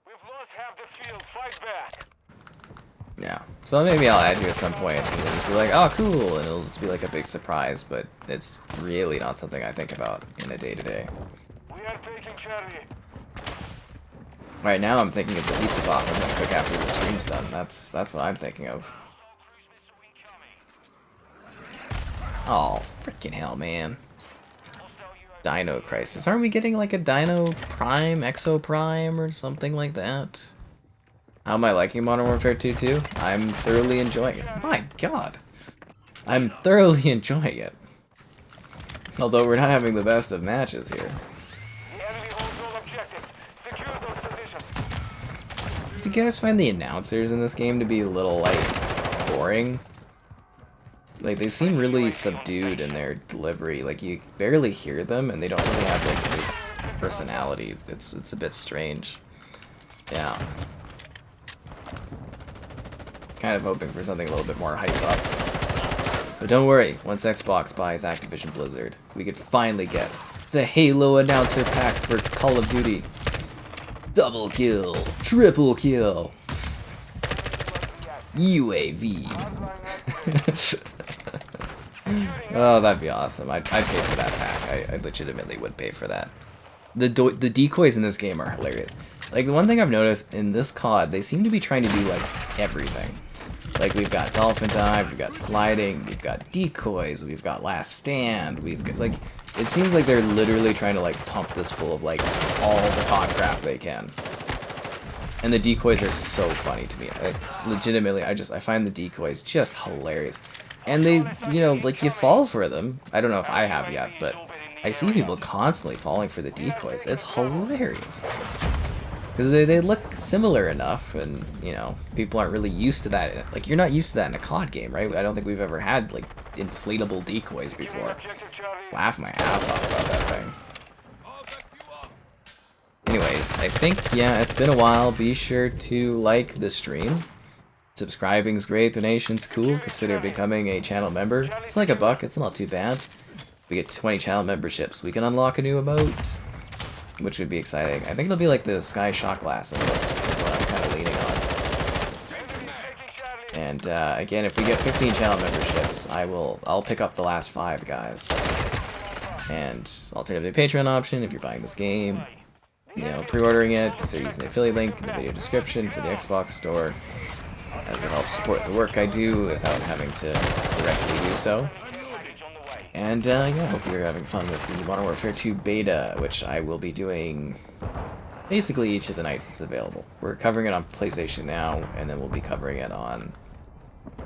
We've lost half the field. Fight back. Yeah, so maybe I'll add you at some point and it'll just be like, oh cool, and it'll just be like a big surprise, but it's really not something I think about in a day-to-day. We are taking Charlie. Right now I'm thinking of the pizza bop I'm gonna cook after the stream's done. That's what I'm thinking of. Oh, freaking hell, man. Dino Crisis. Aren't we getting like a Dino Prime, Exo Prime, or something like that? How am I liking Modern Warfare 2 too? I'm thoroughly enjoying it. My god. I'm thoroughly enjoying it. Although we're not having the best of matches here. The enemy holds all objectives. Secure those positions. Do you guys find the announcers in this game to be a little, like, boring? Like, they seem really subdued in their delivery. Like, you barely hear them, and they don't really have, like, any personality. It's a bit strange. Yeah. Kind of hoping for something a little bit more hype up. But don't worry, once Xbox buys Activision Blizzard, we could finally get the Halo announcer pack for Call of Duty. Double kill, triple kill, UAV. Oh, that'd be awesome. I'd pay for that pack. I legitimately would pay for that. The decoys in this game are hilarious. Like, the one thing I've noticed in this COD, they seem to be trying to do, like, everything. Like, we've got Dolphin Dive, we've got Sliding, we've got Decoys, we've got Last Stand, we've got, like, it seems like they're literally trying to, like, pump this full of, like, all the COD crap they can. And the decoys are so funny to me. Like, legitimately, I find the decoys just hilarious. And they, you know, like, you fall for them. I don't know if I have yet, but I see people constantly falling for the decoys. It's hilarious. Because they look similar enough, and, you know, people aren't really used to that. Like, you're not used to that in a COD game, right? I don't think we've ever had, like, inflatable decoys before. Laugh my ass off about that thing. Anyways, I think, yeah, it's been a while. Be sure to like the stream. Subscribing's great, donation's cool. Consider becoming a channel member. It's like $1, it's not too bad. We get 20 channel memberships. We can unlock a new emote, which would be exciting. I think it'll be like the Sky Shot Glass emote, is what I'm kind of leaning on. And again, if we get 15 channel memberships, I'll pick up the last 5 guys. And alternative Patreon option if you're buying this game. You know, pre-ordering it, consider using the affiliate link in the video description for the Xbox store, as it helps support the work I do without having to directly do so. And yeah, I hope you're having fun with the Modern Warfare 2 beta, which I will be doing basically each of the nights it's available. We're covering it on PlayStation now, and then we'll be covering it on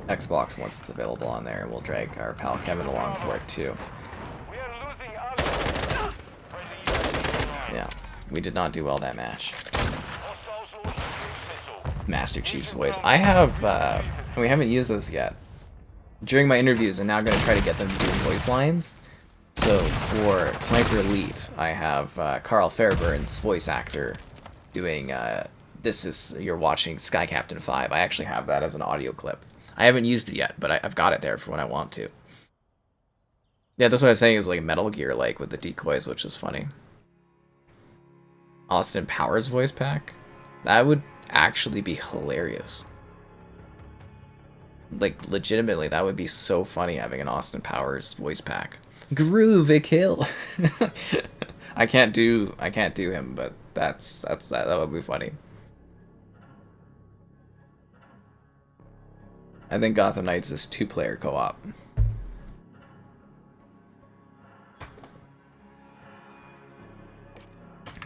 Xbox once it's available on there, and we'll drag our pal Kevin along for it too. Yeah, we did not do well that match. Master Chief's voice. I have, we haven't used this yet. During my interviews, I'm now going to try to get them to do voice lines. So for Sniper Elite, I have Carl Fairbairn's voice actor doing, this is, you're watching Sky Captain 5. I actually have that as an audio clip. I haven't used it yet, but I've got it there for when I want to. Yeah, that's what I was saying, is like Metal Gear, like, with the decoys, which is funny. Austin Powers voice pack? That would actually be hilarious. Like, legitimately, that would be so funny, having an Austin Powers voice pack. Groovy kill. I can't do him, but that would be funny. I think Gotham Knights is 2-player co-op.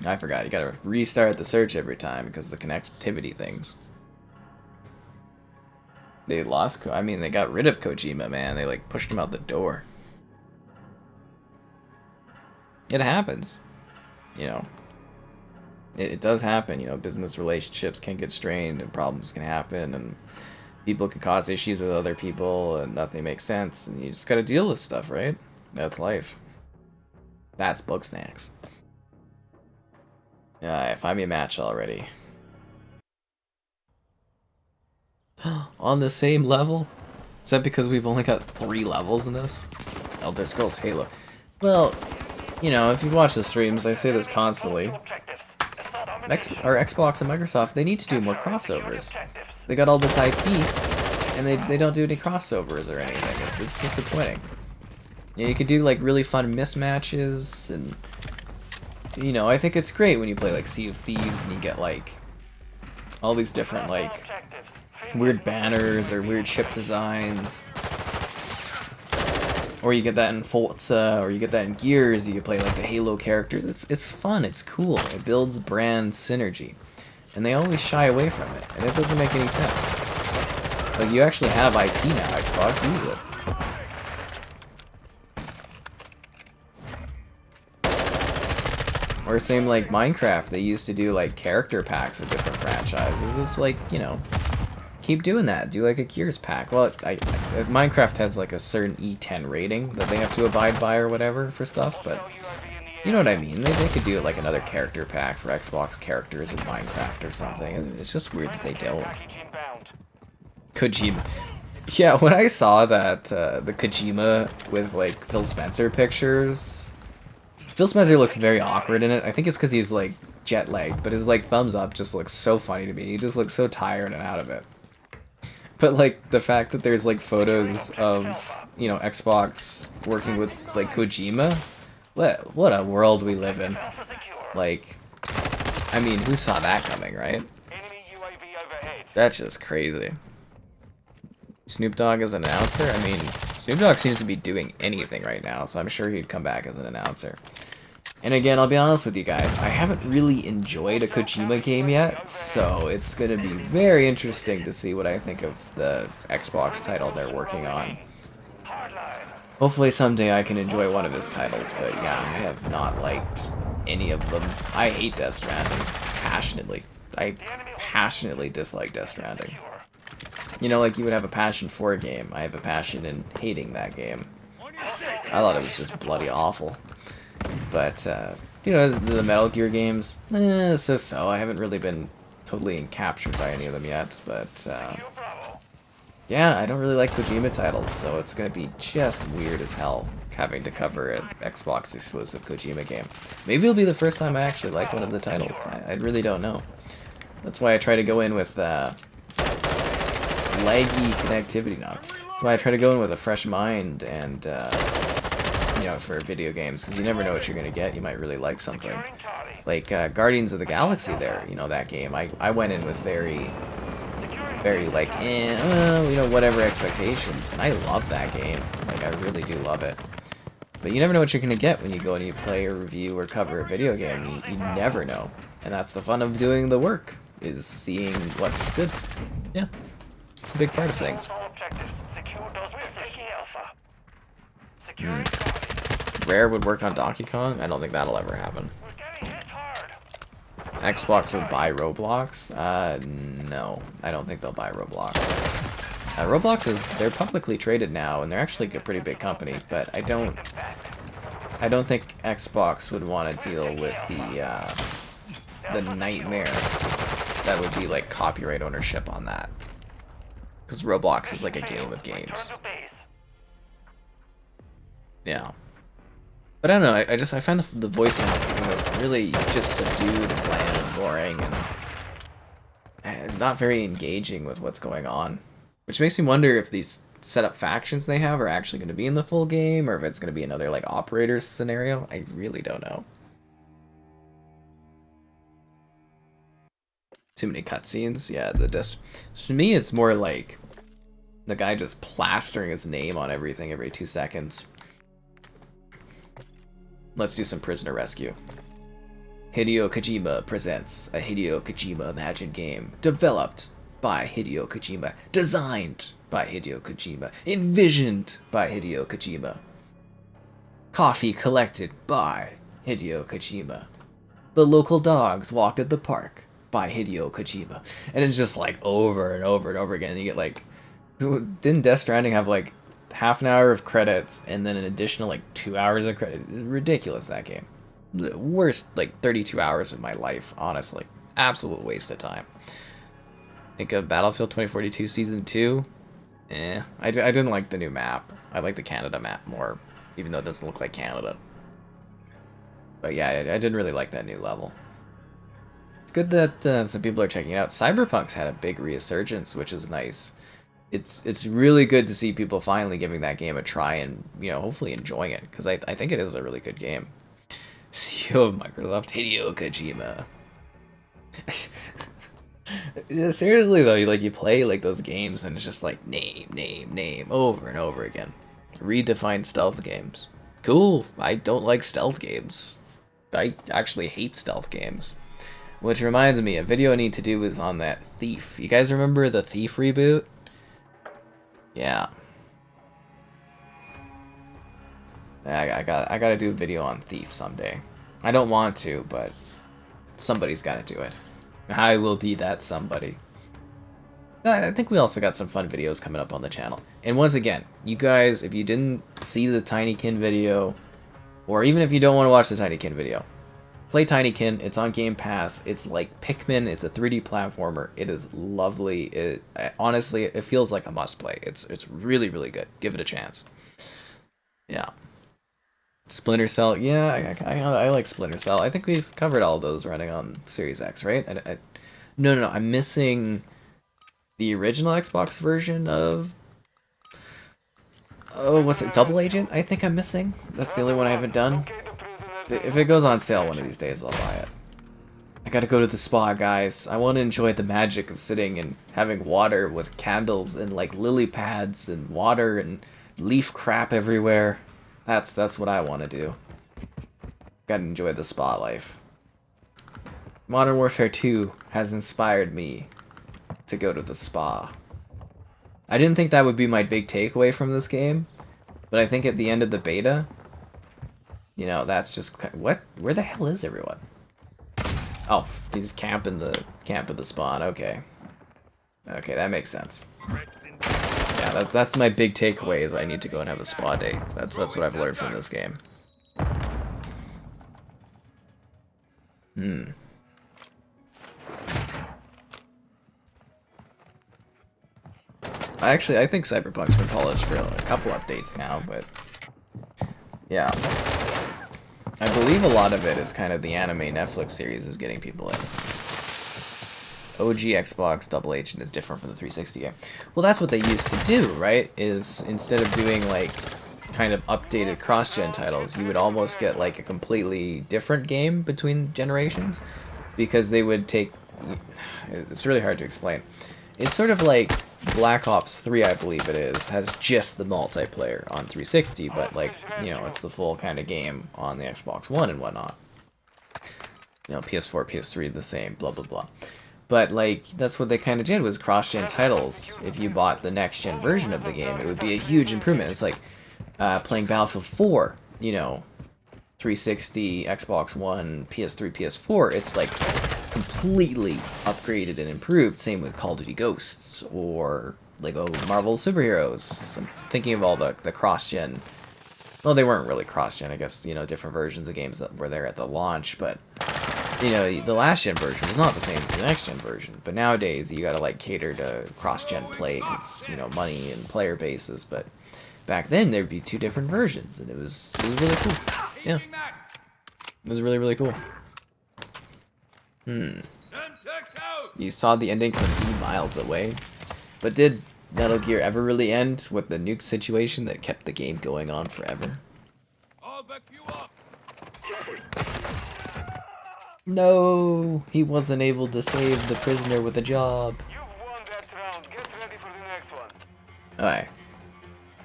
I forgot, you gotta restart the search every time because of the connectivity things. They lost. I mean, they got rid of Kojima, man. They like pushed him out the door. It happens, you know. It does happen, you know. Business relationships can get strained, and problems can happen, and people can cause issues with other people, and nothing makes sense, and you just gotta deal with stuff, right? That's life. That's Bug Snacks. Find me a match already. On the same level? Is that because we've only got 3 levels in this? Elder Scrolls Halo. Well, you know, if you've watched the streams, I say this constantly. Xbox and Microsoft, they need to do more crossovers. They got all this IP, and they don't do any crossovers or anything. It's disappointing. Yeah, you could do like really fun mismatches, and you know, I think it's great when you play like Sea of Thieves and you get like all these different like weird banners or weird ship designs. Or you get that in Forza, or you get that in Gears. You can play like the Halo characters. It's fun. It's cool. It builds brand synergy, and they always shy away from it, and it doesn't make any sense. Like, you actually have IP now, Xbox. Use it. Or same like Minecraft. They used to do like character packs of different franchises. It's like, you know, keep doing that. Do like a Gears pack. Well, Minecraft has like a certain E10 rating that they have to abide by or whatever for stuff, but you know what I mean. They could do like another character pack for Xbox characters in Minecraft or something. It's just weird that they don't. Kojima. Yeah, when I saw that, the Kojima with like Phil Spencer pictures, Phil Spencer looks very awkward in it. I think it's because he's like jet lagged, but his like thumbs up just looks so funny to me. He just looks so tired and out of it. But like the fact that there's like photos of, you know, Xbox working with like Kojima, what a world we live in. Like, I mean, who saw that coming, right? That's just crazy. Snoop Dogg as an announcer? I mean, Snoop Dogg seems to be doing anything right now, so I'm sure he'd come back as an announcer. And again, I'll be honest with you guys, I haven't really enjoyed a Kojima game yet, so it's going to be very interesting to see what I think of the Xbox title they're working on. Hopefully someday I can enjoy one of his titles, but yeah, I have not liked any of them. I hate Death Stranding, passionately. I passionately dislike Death Stranding. You know, like you would have a passion for a game, I have a passion in hating that game. I thought it was just bloody awful. But, you know, the Metal Gear games, so-so. I haven't really been totally captured by any of them yet, but, yeah, I don't really like Kojima titles, so it's gonna be just weird as hell having to cover an Xbox exclusive Kojima game. Maybe it'll be the first time I actually like one of the titles. I really don't know. That's why I try to go in with, laggy connectivity now. That's why I try to go in with a fresh mind and, you know, for video games, because you never know what you're going to get. You might really like something. Like Guardians of the Galaxy there, you know, that game. I went in with very like, you know, whatever expectations. And I love that game. Like, I really do love it. But you never know what you're going to get when you go and you play or review or cover a video game. You never know. And that's the fun of doing the work, is seeing what's good. Yeah. It's a big part of things. Rare would work on Donkey Kong? I don't think that'll ever happen. Xbox would buy Roblox? No. I don't think they'll buy Roblox. Roblox they're publicly traded now, and they're actually a pretty big company, but I don't think Xbox would want to deal with the nightmare that would be like copyright ownership on that. Because Roblox is like a game of games. Yeah. But I don't know, I find the voice acting really just subdued and bland and boring and not very engaging with what's going on. Which makes me wonder if these setup factions they have are actually going to be in the full game, or if it's going to be another like operators scenario. I really don't know. Too many cutscenes? Yeah, to me it's more like the guy just plastering his name on everything every 2 seconds. Let's do some prisoner rescue. Hideo Kojima presents a Hideo Kojima Imagine game developed by Hideo Kojima, designed by Hideo Kojima. Envisioned by Hideo Kojima. Coffee collected by Hideo Kojima. The local dogs walked at the park by Hideo Kojima. And it's just like over and over and over again. And you get like, didn't Death Stranding have like half an hour of credits and then an additional like 2 hours of credits? Ridiculous, that game. The worst like 32 hours of my life, honestly. Absolute waste of time. Think of Battlefield 2042 Season 2. I didn't like the new map. I like the Canada map more, even though it doesn't look like Canada. But yeah, I didn't really like that new level. It's good that some people are checking it out. Cyberpunk's had a big resurgence, which is nice. It's really good to see people finally giving that game a try and, you know, hopefully enjoying it, because I think it is a really good game. CEO of Microsoft, Hideo Kojima. Seriously though, you play like those games and it's just like name over and over again. Redefine stealth games. Cool. I don't like stealth games. I actually hate stealth games. Which reminds me, a video I need to do is on that Thief. You guys remember the Thief reboot? Yeah. I gotta do a video on Thief someday. I don't want to, but somebody's gotta do it. I will be that somebody. I think we also got some fun videos coming up on the channel. And once again, you guys, if you didn't see the Tinykin video, or even if you don't want to watch the Tinykin video, play Tinykin. It's on Game Pass. It's like Pikmin. It's a 3D platformer. It is lovely. Honestly, it feels like a must-play. It's really, really good. Give it a chance. Yeah. Splinter Cell, yeah, I like Splinter Cell. I think we've covered all of those running on Series X, right? No, I'm missing the original Xbox version of... Oh, what's it? Double Agent? I think I'm missing. That's the only one I haven't done. If it goes on sale one of these days, I'll buy it. I gotta go to the spa, guys. I want to enjoy the magic of sitting and having water with candles and like lily pads and water and leaf crap everywhere. That's what I want to do. Gotta enjoy the spa life. Modern Warfare 2 has inspired me to go to the spa. I didn't think that would be my big takeaway from this game, but I think at the end of the beta, you know, that's just what? Where the hell is everyone? Oh, he's camping the spawn. Okay, that makes sense. Yeah, that's my big takeaway, is I need to go and have a spa day. That's what I've learned from this game. I think Cyberpunk's been polished for a couple updates now, but yeah. I believe a lot of it is kind of the anime Netflix series is getting people in. OG Xbox Double Agent is different from the 360 game. Well, that's what they used to do, right? Is instead of doing like kind of updated cross-gen titles, you would almost get like a completely different game between generations, because they would take... It's really hard to explain. It's sort of like Black Ops 3, I believe it is, has just the multiplayer on 360, but like, you know, it's the full kind of game on the Xbox One and whatnot. You know, PS4, PS3, the same, blah, blah, blah. But like, that's what they kind of did, was cross-gen titles. If you bought the next-gen version of the game, it would be a huge improvement. It's like playing Battlefield 4, you know, 360, Xbox One, PS3, PS4. It's like completely upgraded and improved. Same with Call of Duty Ghosts or like Marvel superheroes. I'm thinking of all the cross-gen. Well, they weren't really cross-gen, I guess, you know, different versions of games that were there at the launch, but you know, the last-gen version was not the same as the next-gen version. But nowadays, you gotta like cater to cross-gen play because, you know, money and player bases. But back then, there'd be two different versions, and it was really cool. Yeah, it was really, really cool. You saw the ending from miles away, but did Metal Gear ever really end with the nuke situation that kept the game going on forever? I'll back you up. No, he wasn't able to save the prisoner with a job. You've won that round. Get ready for the next one. Alright,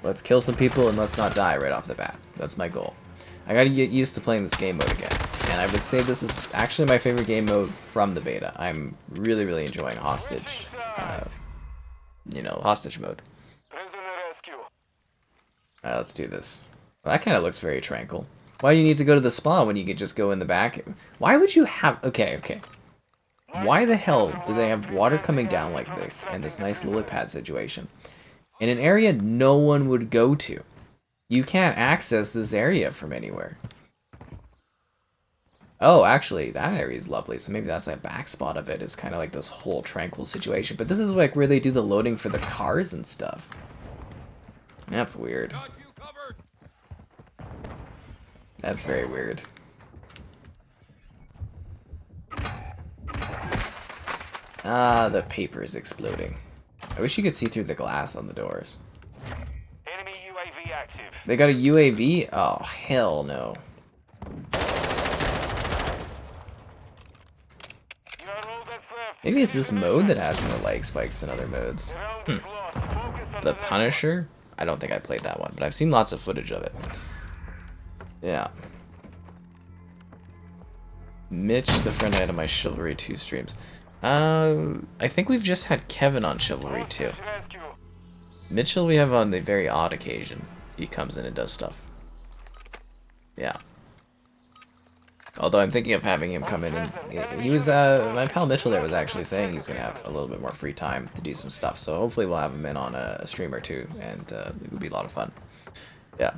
let's kill some people and let's not die right off the bat. That's my goal. I gotta get used to playing this game mode again. And I would say this is actually my favorite game mode from the beta. I'm really, really enjoying Hostage. You know, Hostage mode. Alright, let's do this. Well, that kind of looks very tranquil. Why do you need to go to the spa when you could just go in the back? Why would you have... Okay, okay. Why the hell do they have water coming down like this and this nice lily pad situation in an area no one would go to? You can't access this area from anywhere. Oh, actually, that area is lovely, so maybe that's that back spot of it. It's kind of like this whole tranquil situation. But this is like where they do the loading for the cars and stuff. That's weird. Got you covered. That's very weird. Ah, the paper is exploding. I wish you could see through the glass on the doors. Enemy UAV active. They got a UAV? Oh, hell no. You are all that's left. Maybe it's this mode that has more lag spikes than other modes. The round is lost. Focus on The next Punisher? I don't think I played that one, but I've seen lots of footage of it. Yeah. Mitch, the friend I had on my Chivalry 2 streams. I think we've just had Kevin on Chivalry 2. rescue. Mitchell we have on the very odd occasion. He comes in and does stuff. Yeah. Although I'm thinking of having him come in and... He was, my pal Mitchell there was actually saying he's going to have a little bit more free time to do some stuff. So hopefully we'll have him in on a stream or two, and it would be a lot of fun. Yeah.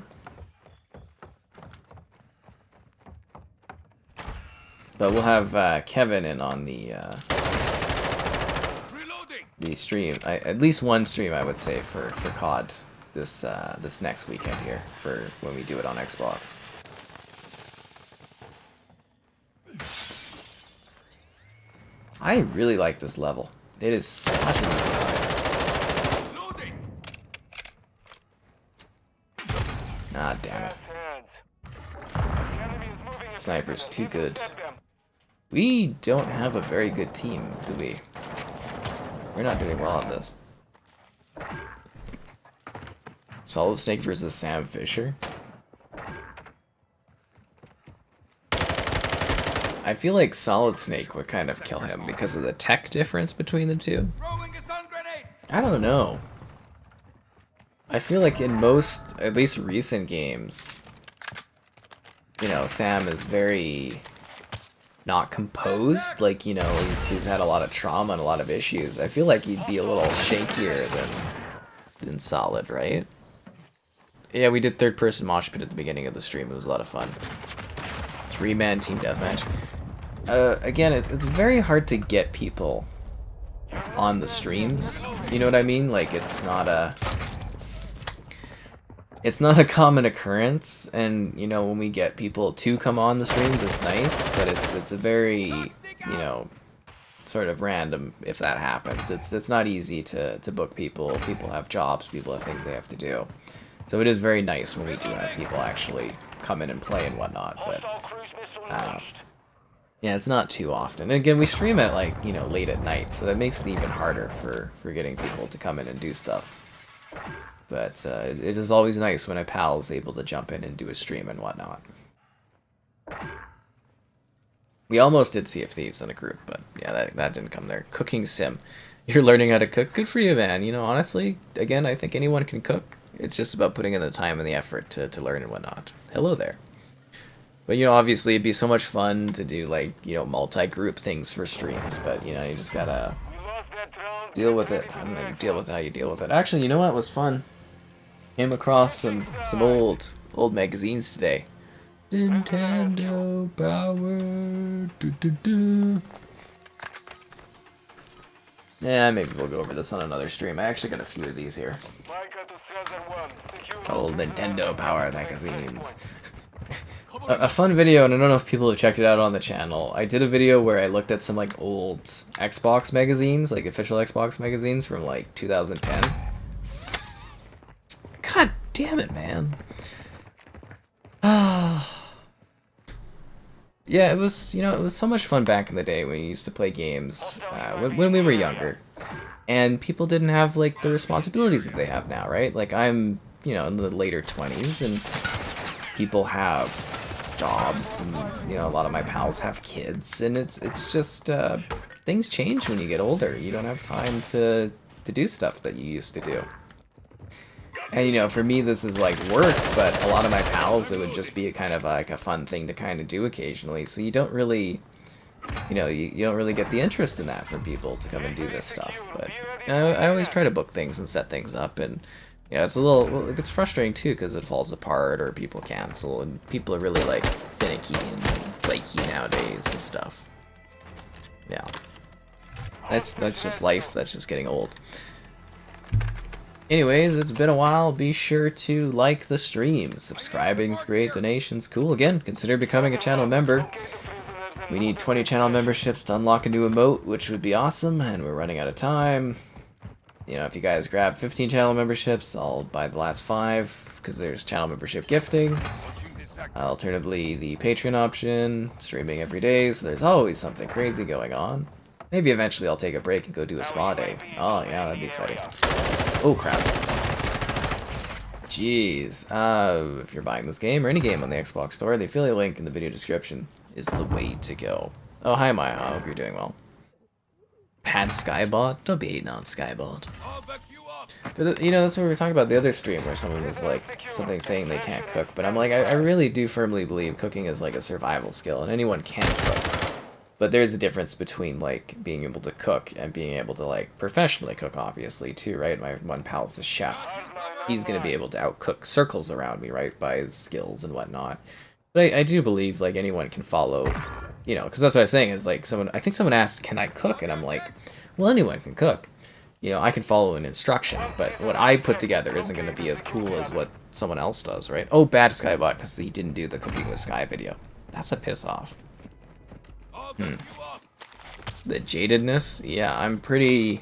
But we'll have Kevin in on the stream. At least one stream, I would say, for COD this this next weekend here, for when we do it on Xbox. I really like this level. It is such a good time. Ah, damn it. The enemy is moving in Sniper's too good. intercept them. We don't have a very good team, do we? We're not doing well at this. Solid Snake versus Sam Fisher. I feel like Solid Snake would kind of kill him because of the tech difference between the two. Throwing a stun grenade. I don't know. I feel like in most, at least recent games, you know, Sam is very not composed. Like, you know, he's had a lot of trauma and a lot of issues. I feel like he'd be a little shakier than Solid, right? Yeah, we did third-person mosh pit at the beginning of the stream. It was a lot of fun. 3-man team deathmatch. Again, it's very hard to get people on the streams. You know what I mean? Like, it's not a common occurrence, and you know, when we get people to come on the streams, it's nice, but it's a very, you know, sort of random if that happens. It's not easy to book people. People have jobs, people have things they have to do. So it is very nice when we do have people actually come in and play and whatnot, but Hostile cruise missile launched. yeah, it's not too often. And again, we stream at like, you know, late at night, so that makes it even harder for getting people to come in and do stuff. But it is always nice when a pal is able to jump in and do a stream and whatnot. We almost did Sea of Thieves in a group, but yeah, that didn't come there. Cooking sim. You're learning how to cook? Good for you, man. You know, honestly, again, I think anyone can cook. It's just about putting in the time and the effort to learn and whatnot. Hello there. But, you know, obviously it'd be so much fun to do, like, you know, multi-group things for streams, but, you know, you just gotta We lost that round. deal with it. I don't know, deal with how you deal with it. Actually, you know what was fun? Came across some old magazines today. Nintendo Power. Do. Yeah, maybe we'll go over this on another stream. I actually got a few of these here. Micah to Cesar 1. Secure Old Nintendo Power magazines. A fun video, and I don't know if people have checked it out on the channel. I did a video where I looked at some like old Xbox magazines, like official Xbox magazines from like 2010. God damn it, man. Yeah, it was, you know, it was so much fun back in the day when you used to play games when we were younger. And people didn't have like the responsibilities that they have now, right? Like I'm, you know, in the later 20s, and people have jobs, and you know, a lot of my pals have kids, and it's just things change when you get older. You don't have time to do stuff that you used to do. And, you know, for me, this is like work, but a lot of my pals, it would just be kind of like a fun thing to kind of do occasionally. So you don't really, you know, you don't really get the interest in that for people to come and do this stuff. But you know, I always try to book things and set things up, and yeah, it's a little, well, it gets frustrating too because it falls apart or people cancel, and people are really like finicky and flaky nowadays and stuff. Yeah, that's just life. That's just getting old. Anyways, it's been a while. Be sure to like the stream. Subscribing's great. Donations cool. Again, consider becoming a channel member. We need 20 channel memberships to unlock a new emote, which would be awesome, and we're running out of time. You know, if you guys grab 15 channel memberships, I'll buy the last 5, because there's channel membership gifting. Alternatively, the Patreon option, streaming every day, so there's always something crazy going on. Maybe eventually I'll take a break and go do a spa day. Oh yeah, that'd be exciting. Oh crap. Jeez. If you're buying this game or any game on the Xbox store, the affiliate link in the video description is the way to go. Oh, hi Maya, I hope you're doing well. Pad Skybot? Don't be hating on Skybot. I'll back you up. But, you know, that's what we were talking about the other stream where someone was like, something saying they can't cook. But I'm like, I really do firmly believe cooking is like a survival skill, and anyone can cook. But there's a difference between, like, being able to cook and being able to, like, professionally cook, obviously, too, right? My one pal's a chef. He's going to be able to outcook circles around me, right, by his skills and whatnot. But I do believe, like, anyone can follow, you know, because that's what I was saying, is, like, I think someone asked, can I cook? And I'm like, well, anyone can cook. You know, I can follow an instruction, but what I put together isn't going to be as cool as what someone else does, right? Oh, bad Skybot, because he didn't do the Cooking with Sky video. That's a piss off. The jadedness? Yeah, I'm pretty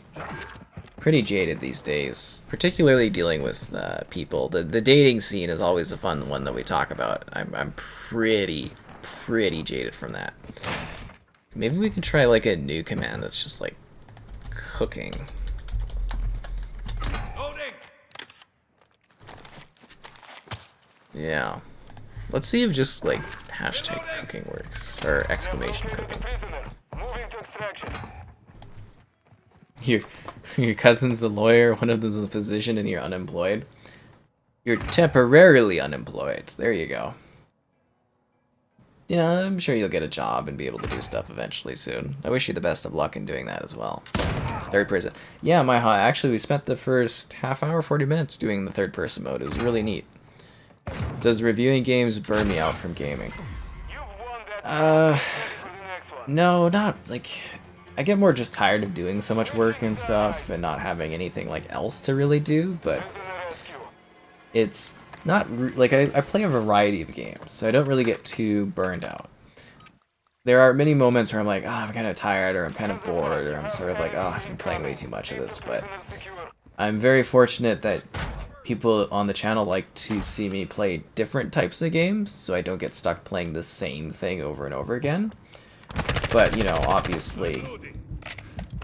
jaded these days. Particularly dealing with people. The dating scene is always a fun one that we talk about. I'm pretty jaded from that. Maybe we could try like a new command that's just like cooking. Loading. Yeah. Let's see if just like hashtag cooking works. Or exclamation cooking. Moving to extraction. Your cousin's a lawyer, one of them's a physician, and you're unemployed. You're temporarily unemployed. There you go. You know, I'm sure you'll get a job and be able to do stuff eventually soon. I wish you the best of luck in doing that as well. Third person. Yeah, actually we spent the first half hour, 40 minutes doing the third person mode. It was really neat. Does reviewing games burn me out from gaming? You've won that. No, not like, I get more just tired of doing so much work and stuff and not having anything like else to really do, but it's not like I play a variety of games, so I don't really get too burned out. There are many moments where I'm like, oh, I'm kind of tired, or I'm kind of bored, or I'm sort of like, oh, I've been playing way too much of this, but I'm very fortunate that people on the channel like to see me play different types of games, so I don't get stuck playing the same thing over and over again. But, you know, obviously,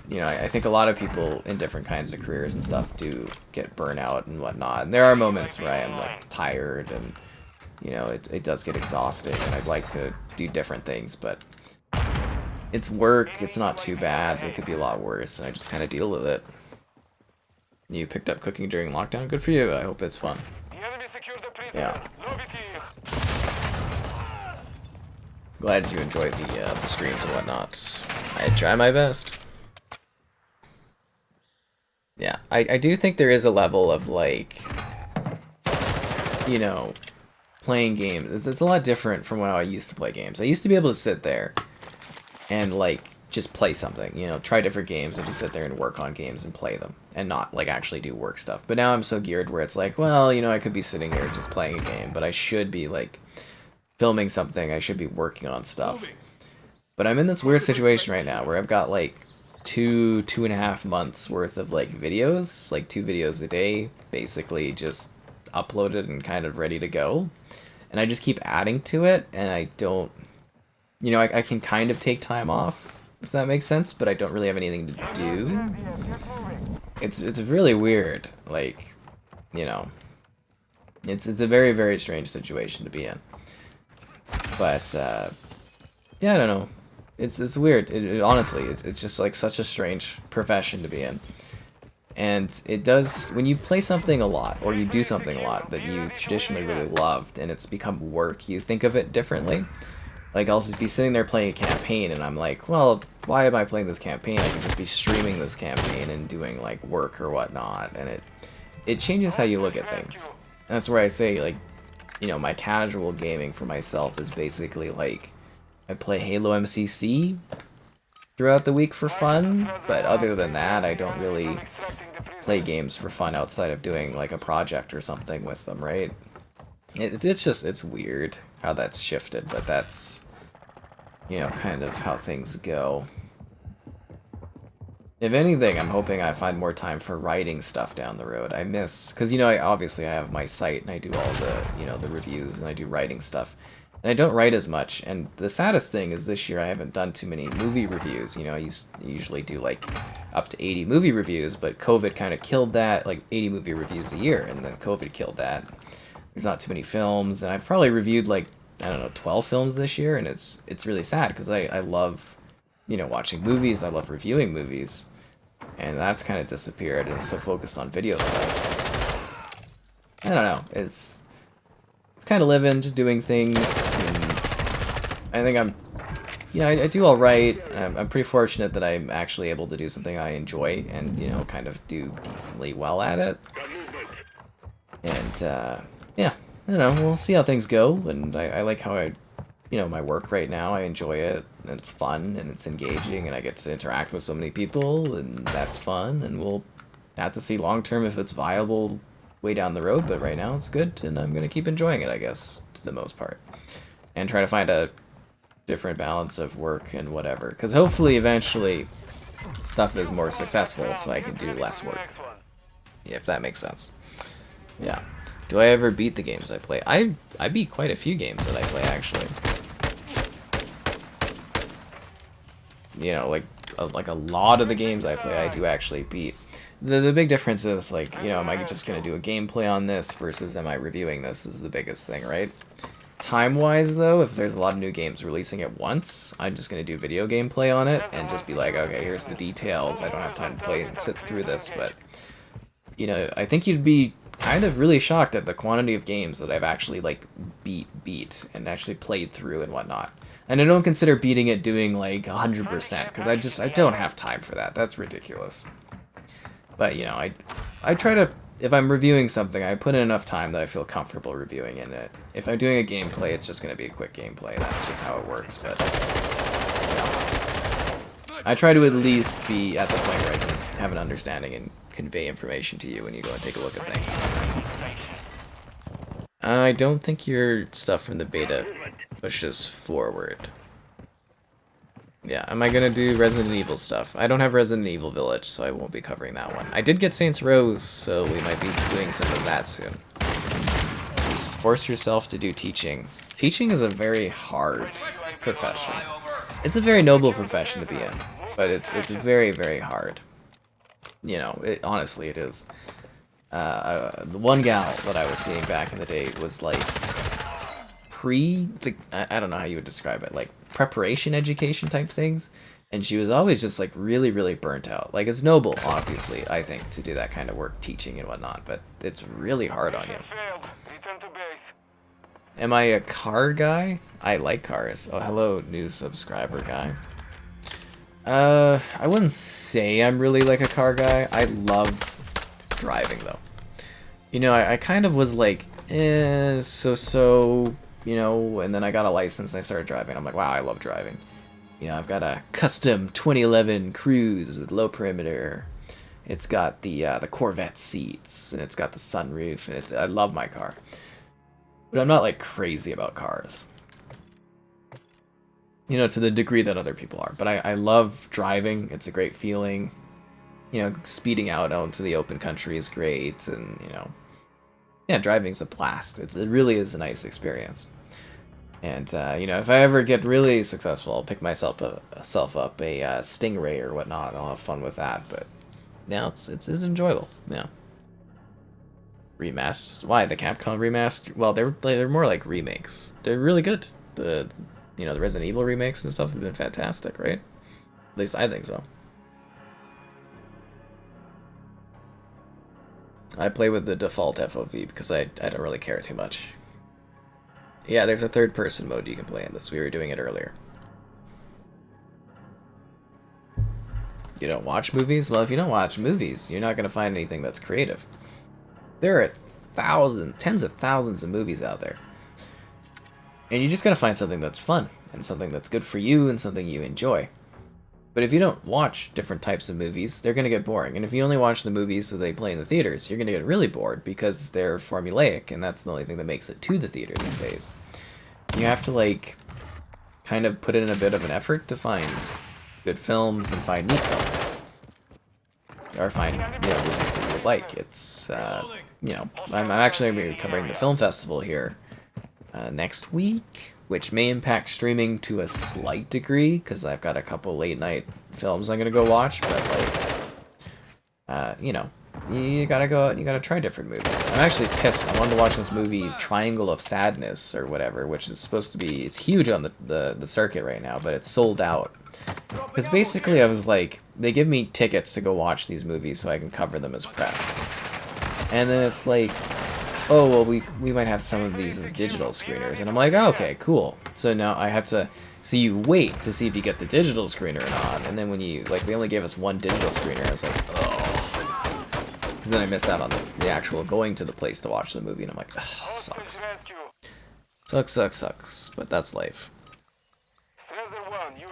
you know, I think a lot of people in different kinds of careers and stuff do get burnout and whatnot. And there are moments where I am, like, tired and, you know, it does get exhausting and I'd like to do different things, but it's work, it's not too bad. It could be a lot worse, and I just kind of deal with it. You picked up cooking during lockdown? Good for you. I hope it's fun. Yeah. Glad you enjoyed the streams and whatnot. I try my best. Yeah, I do think there is a level of, like, you know, playing games. It's a lot different from when I used to play games. I used to be able to sit there and, like, just play something, you know, try different games and just sit there and work on games and play them and not, like, actually do work stuff. But now I'm so geared where it's like, well, you know, I could be sitting here just playing a game, but I should be, like, filming something, I should be working on stuff. But I'm in this weird situation right now where I've got like 2.5 months worth of like videos, like 2 videos a day, basically just uploaded and kind of ready to go. And I just keep adding to it, and I don't, you know, I can kind of take time off, if that makes sense, but I don't really have anything to do. It's really weird, like, you know, it's a very, very strange situation to be in. But, yeah, I don't know. It's weird. Honestly, it's just like such a strange profession to be in. And it does, when you play something a lot, or you do something a lot that you traditionally really loved, and it's become work, you think of it differently. Like, I'll be sitting there playing a campaign, and I'm like, well, why am I playing this campaign? I can just be streaming this campaign and doing, like, work or whatnot, and it changes how you look at things. And that's where I say, like, you know, my casual gaming for myself is basically, like, I play Halo MCC throughout the week for fun, but other than that, I don't really play games for fun outside of doing like a project or something with them, right? It's weird how that's shifted, but that's, you know, kind of how things go. If anything, I'm hoping I find more time for writing stuff down the road. I miss, because, you know, obviously I have my site and I do all the, you know, the reviews and I do writing stuff. And I don't write as much, and the saddest thing is this year I haven't done too many movie reviews. You know, I usually do like up to 80 movie reviews, but COVID kind of killed that, like 80 movie reviews a year, and then COVID killed that. There's not too many films, and I've probably reviewed like, I don't know, 12 films this year, and it's really sad because I love, you know, watching movies, I love reviewing movies, and that's kind of disappeared, and so focused on video stuff. I don't know, it's kind of living, just doing things, and I think I'm, you know, I do all right. I'm pretty fortunate that I'm actually able to do something I enjoy and, you know, kind of do decently well at it. And, yeah, I don't know, we'll see how things go, and I like how you know, my work right now, I enjoy it, and it's fun, and it's engaging, and I get to interact with so many people, and that's fun, and we'll have to see long-term if it's viable way down the road, but right now it's good, and I'm going to keep enjoying it, I guess, to the most part. And try to find a different balance of work and whatever, because hopefully, eventually, stuff is more successful, so I can do less work. Yeah, if that makes sense. Yeah. Do I ever beat the games I play? I beat quite a few games that I play, actually. You know, like a lot of the games I play, I do actually beat. The big difference is, like, you know, am I just going to do a gameplay on this versus am I reviewing this is the biggest thing, right? Time-wise, though, if there's a lot of new games releasing at once, I'm just going to do video gameplay on it and just be like, okay, here's the details. I don't have time to play and sit through this, but, you know, I think you'd be kind of really shocked at the quantity of games that I've actually, like, beat and actually played through and whatnot. And I don't consider beating it doing, like, 100%, because I don't have time for that. That's ridiculous. But, you know, I try to, if I'm reviewing something, I put in enough time that I feel comfortable reviewing in it. If I'm doing a gameplay, it's just going to be a quick gameplay. That's just how it works, but, you know, I try to at least be at the point where I can have an understanding and convey information to you when you go and take a look at things. I don't think your stuff from the beta pushes forward. Yeah, am I gonna do Resident Evil stuff? I don't have Resident Evil Village, so I won't be covering that one. I did get Saints Row, so we might be doing some of that soon. Just force yourself to do teaching. Teaching is a very hard profession. It's a very noble profession to be in, but it's very, very hard. You know, honestly, it is. The one gal that I was seeing back in the day was like I don't know how you would describe it, like preparation education type things, and she was always just like really, really burnt out. Like, it's noble, obviously, I think, to do that kind of work, teaching and whatnot, but it's really hard on you. Am I a car guy? I like cars. Oh, hello, new subscriber guy. I wouldn't say I'm really like a car guy. I love driving, though. You know, I kind of was like, so, you know, and then I got a license and I started driving. I'm like, wow, I love driving. You know, I've got a custom 2011 Cruze with low perimeter. It's got the Corvette seats, and it's got the sunroof, and I love my car. But I'm not, like, crazy about cars. You know, to the degree that other people are. But I love driving. It's a great feeling. You know, speeding out into the open country is great, and, you know, yeah, driving's a blast. It really is a nice experience. And, you know, if I ever get really successful, I'll pick myself up a Stingray or whatnot. I'll have fun with that, but yeah, it's enjoyable, yeah. Remastered? Why, the Capcom remastered? Well, they're more like remakes. They're really good. You know, the Resident Evil remakes and stuff have been fantastic, right? At least I think so. I play with the default FOV because I don't really care too much. Yeah, there's a third-person mode you can play in this. We were doing it earlier. You don't watch movies? Well, if you don't watch movies, you're not going to find anything that's creative. There are tens of thousands of movies out there. And you just got to find something that's fun, and something that's good for you, and something you enjoy. But if you don't watch different types of movies, they're going to get boring. And if you only watch the movies that they play in the theaters, you're going to get really bored because they're formulaic, and that's the only thing that makes it to the theater these days. You have to, like, kind of put in a bit of an effort to find good films and find neat films. Or find, you know, movies that you would like. It's, you know, I'm actually going to be covering the film festival here next week, which may impact streaming to a slight degree, because I've got a couple late night films I'm going to go watch, but, like, you know, you gotta go out and you gotta try different movies. I'm actually pissed. I wanted to watch this movie, Triangle of Sadness, or whatever, which is supposed to be, it's huge on the circuit right now, but it's sold out. Because basically I was like, they give me tickets to go watch these movies so I can cover them as press. And then it's like, oh, well, we might have some of these as digital screeners. And I'm like, oh, okay, cool. So now I have to, so you wait to see if you get the digital screener or not. And then when you, like, they only gave us one digital screener, I was like, oh. Because then I missed out on the actual going to the place to watch the movie. And I'm like, oh, sucks. Sucks. But that's life.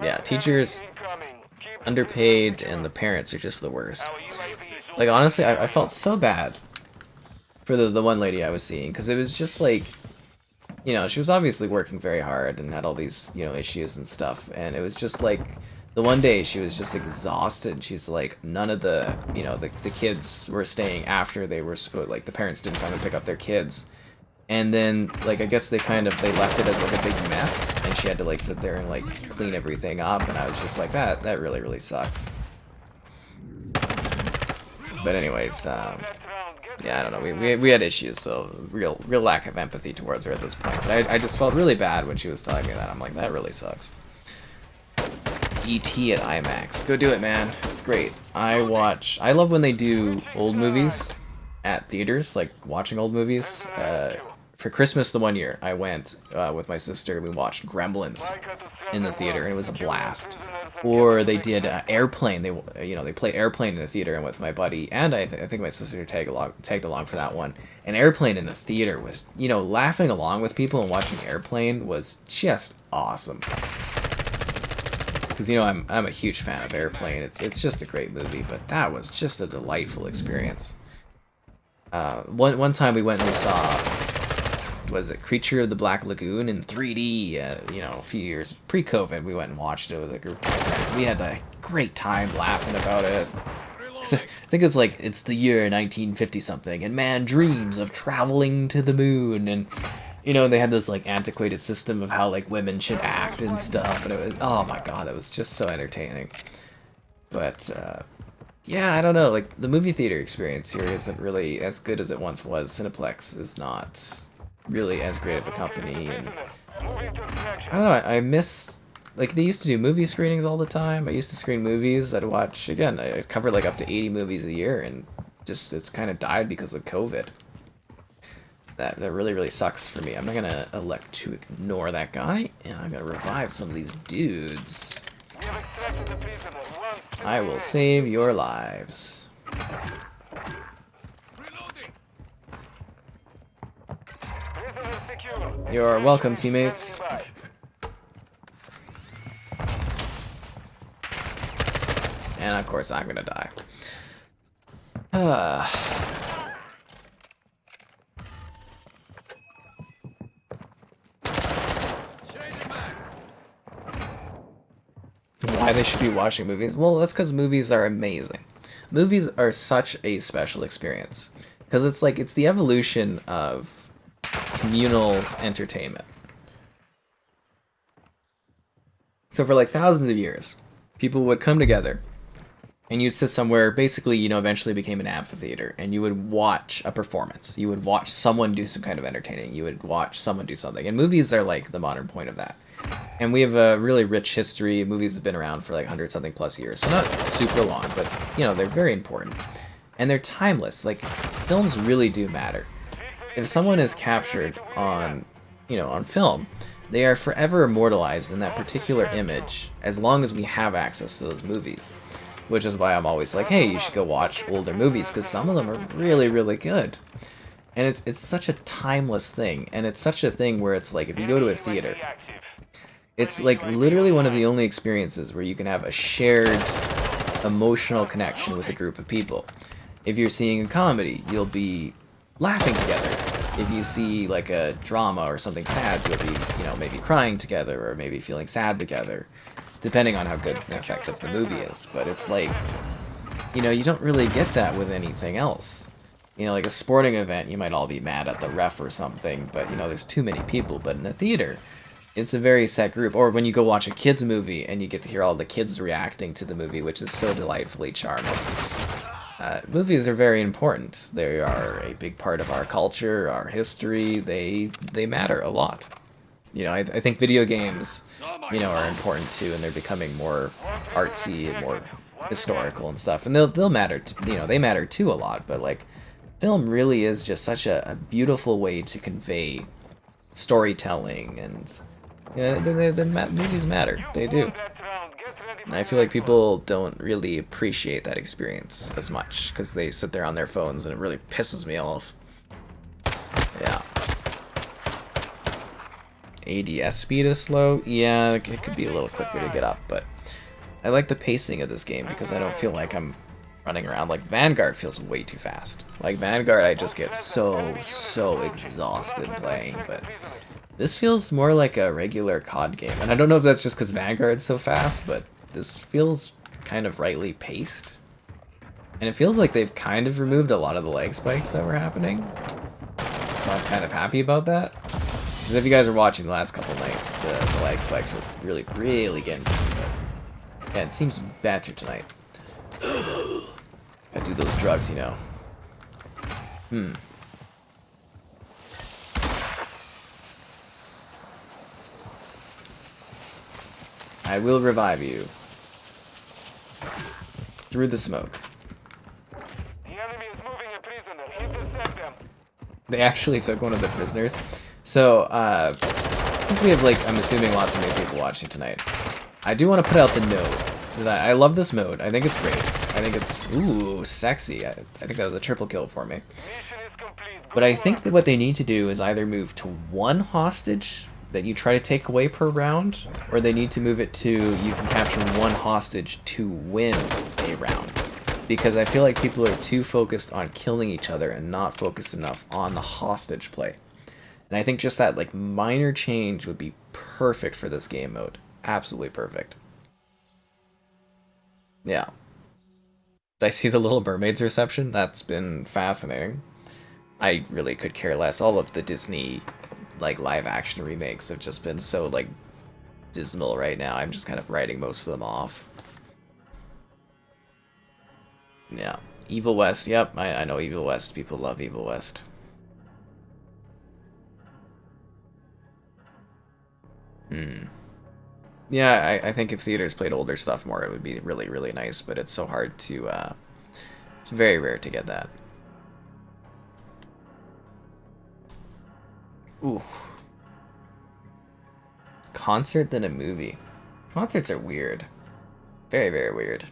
Yeah, teachers, underpaid, and the parents are just the worst. Like, honestly, I felt so bad for the one lady I was seeing, because it was just like, you know, she was obviously working very hard and had all these, you know, issues and stuff, and it was just like, the one day she was just exhausted. She's like, none of the, you know, the kids were staying after they were supposed, like, the parents didn't come and pick up their kids. And then, like, I guess they left it as, like, a big mess, and she had to, like, sit there and, like, clean everything up, and I was just like, that really, really sucks. But anyways, yeah, I don't know, we had issues, so real lack of empathy towards her at this point. But I just felt really bad when she was telling me that. I'm like, that really sucks. E.T. at IMAX. Go do it, man. It's great. I love when they do old movies at theaters, like, watching old movies. For Christmas the one year, I went with my sister. We watched Gremlins in the theater, and it was a blast. Or they did Airplane. They played Airplane in the theater, and with my buddy, and I think my sister tagged along for that one. And Airplane in the theater was, you know, laughing along with people and watching Airplane was just awesome. Because, you know, I'm a huge fan of Airplane. It's just a great movie, but that was just a delightful experience. One time we went and we saw, was it Creature of the Black Lagoon in 3D, you know, a few years pre-COVID. We went and watched it with a group of my friends. We had a great time laughing about it. I think it's like, it's the year 1950 something, and man dreams of traveling to the moon, and, you know, they had this, like, antiquated system of how, like, women should act and stuff, and it was, oh my god, it was just so entertaining. But, yeah, I don't know, like, the movie theater experience here isn't really as good as it once was. Cineplex is not really as great of a company, and I don't know, I miss, like, they used to do movie screenings all the time. I used to screen movies. I'd watch, again, I covered, like, up to 80 movies a year, and just, it's kind of died because of COVID. That really, really sucks for me. I'm not gonna elect to ignore that guy, and I'm gonna revive some of these dudes. I will save your lives. You're welcome, teammates. And of course, I'm gonna die. Why they should be watching movies? Well, that's because movies are amazing. Movies are such a special experience. Because it's like, it's the evolution of communal entertainment. So for like thousands of years, people would come together, and you'd sit somewhere, basically, you know, eventually became an amphitheater, and you would watch a performance. You would watch someone do some kind of entertaining. You would watch someone do something. And movies are like the modern point of that. And we have a really rich history. Movies have been around for like 100-something plus years. So not super long, but, you know, they're very important. And they're timeless. Like, films really do matter. If someone is captured on, on film, they are forever immortalized in that particular image as long as we have access to those movies. Which is why I'm always like, hey, you should go watch older movies, because some of them are really, really good. And it's such a timeless thing, and it's such a thing where it's like, if you go to a theater, it's like literally one of the only experiences where you can have a shared emotional connection with a group of people. If you're seeing a comedy, you'll be laughing together. If you see like a drama or something sad, you'll be, maybe crying together or maybe feeling sad together, depending on how good and effective the movie is. But it's like, you don't really get that with anything else. Like a sporting event, you might all be mad at the ref or something, but there's too many people. But in a theater, it's a very set group. Or when you go watch a kids movie and you get to hear all the kids reacting to the movie, which is so delightfully charming. Movies are very important. They are a big part of our culture, our history. They matter a lot. I think video games, are important too, and they're becoming more artsy and more historical and stuff. And they'll matter, they matter too a lot. But like, film really is just such a beautiful way to convey storytelling, and movies matter. They do. I feel like people don't really appreciate that experience as much because they sit there on their phones and it really pisses me off. Yeah. ADS speed is slow. Yeah, it could be a little quicker to get up, but I like the pacing of this game because I don't feel like I'm running around. Like Vanguard feels way too fast. Like Vanguard, I just get so exhausted playing, but this feels more like a regular COD game. And I don't know if that's just because Vanguard's so fast, but this feels kind of rightly paced. And it feels like they've kind of removed a lot of the lag spikes that were happening. So I'm kind of happy about that. Because if you guys are watching the last couple nights, the lag spikes were really getting to me. But yeah, it seems better tonight. I do those drugs, I will revive you. Through the smoke. The enemy is moving a prisoner. Intercept them. They actually took one of the prisoners. So, since we have, like, I'm assuming lots of new people watching tonight, I do want to put out the note that I love this mode. I think it's great. I think it's, ooh, sexy. I think that was a triple kill for me. Mission is complete. But I think that what they need to do is either move to one hostage that you try to take away per round, or they need to move it to you can capture one hostage to win a round. Because I feel like people are too focused on killing each other and not focused enough on the hostage play. And I think just that like minor change would be perfect for this game mode. Absolutely perfect. Yeah. Did I see the Little Mermaid's reception? That's been fascinating. I really could care less. All of the Disney like live action remakes have just been so like dismal right now. I'm just kind of writing most of them off. Yeah. Evil West. Yep, I know Evil West. People love Evil West. Yeah, I think if theaters played older stuff more, it would be really nice, but it's so hard to, it's very rare to get that. Ooh. Concert than a movie. Concerts are weird. Very weird.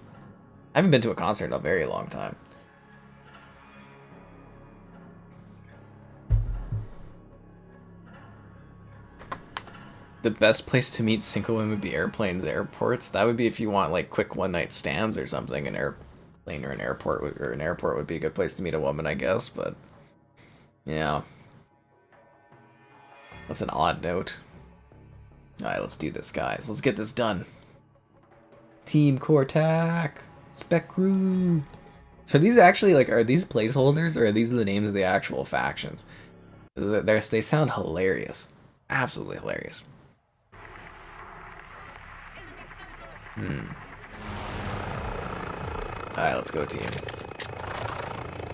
I haven't been to a concert in a very long time. The best place to meet single women would be airplanes, airports. That would be if you want like quick one-night stands or something. An airplane or an airport would be a good place to meet a woman, I guess. But yeah, that's an odd note. All right, let's do this, guys. Let's get this done. Team Cortac, Spec Crew. So these actually like are these placeholders or are these the names of the actual factions? They sound hilarious, absolutely hilarious. Alright, let's go team.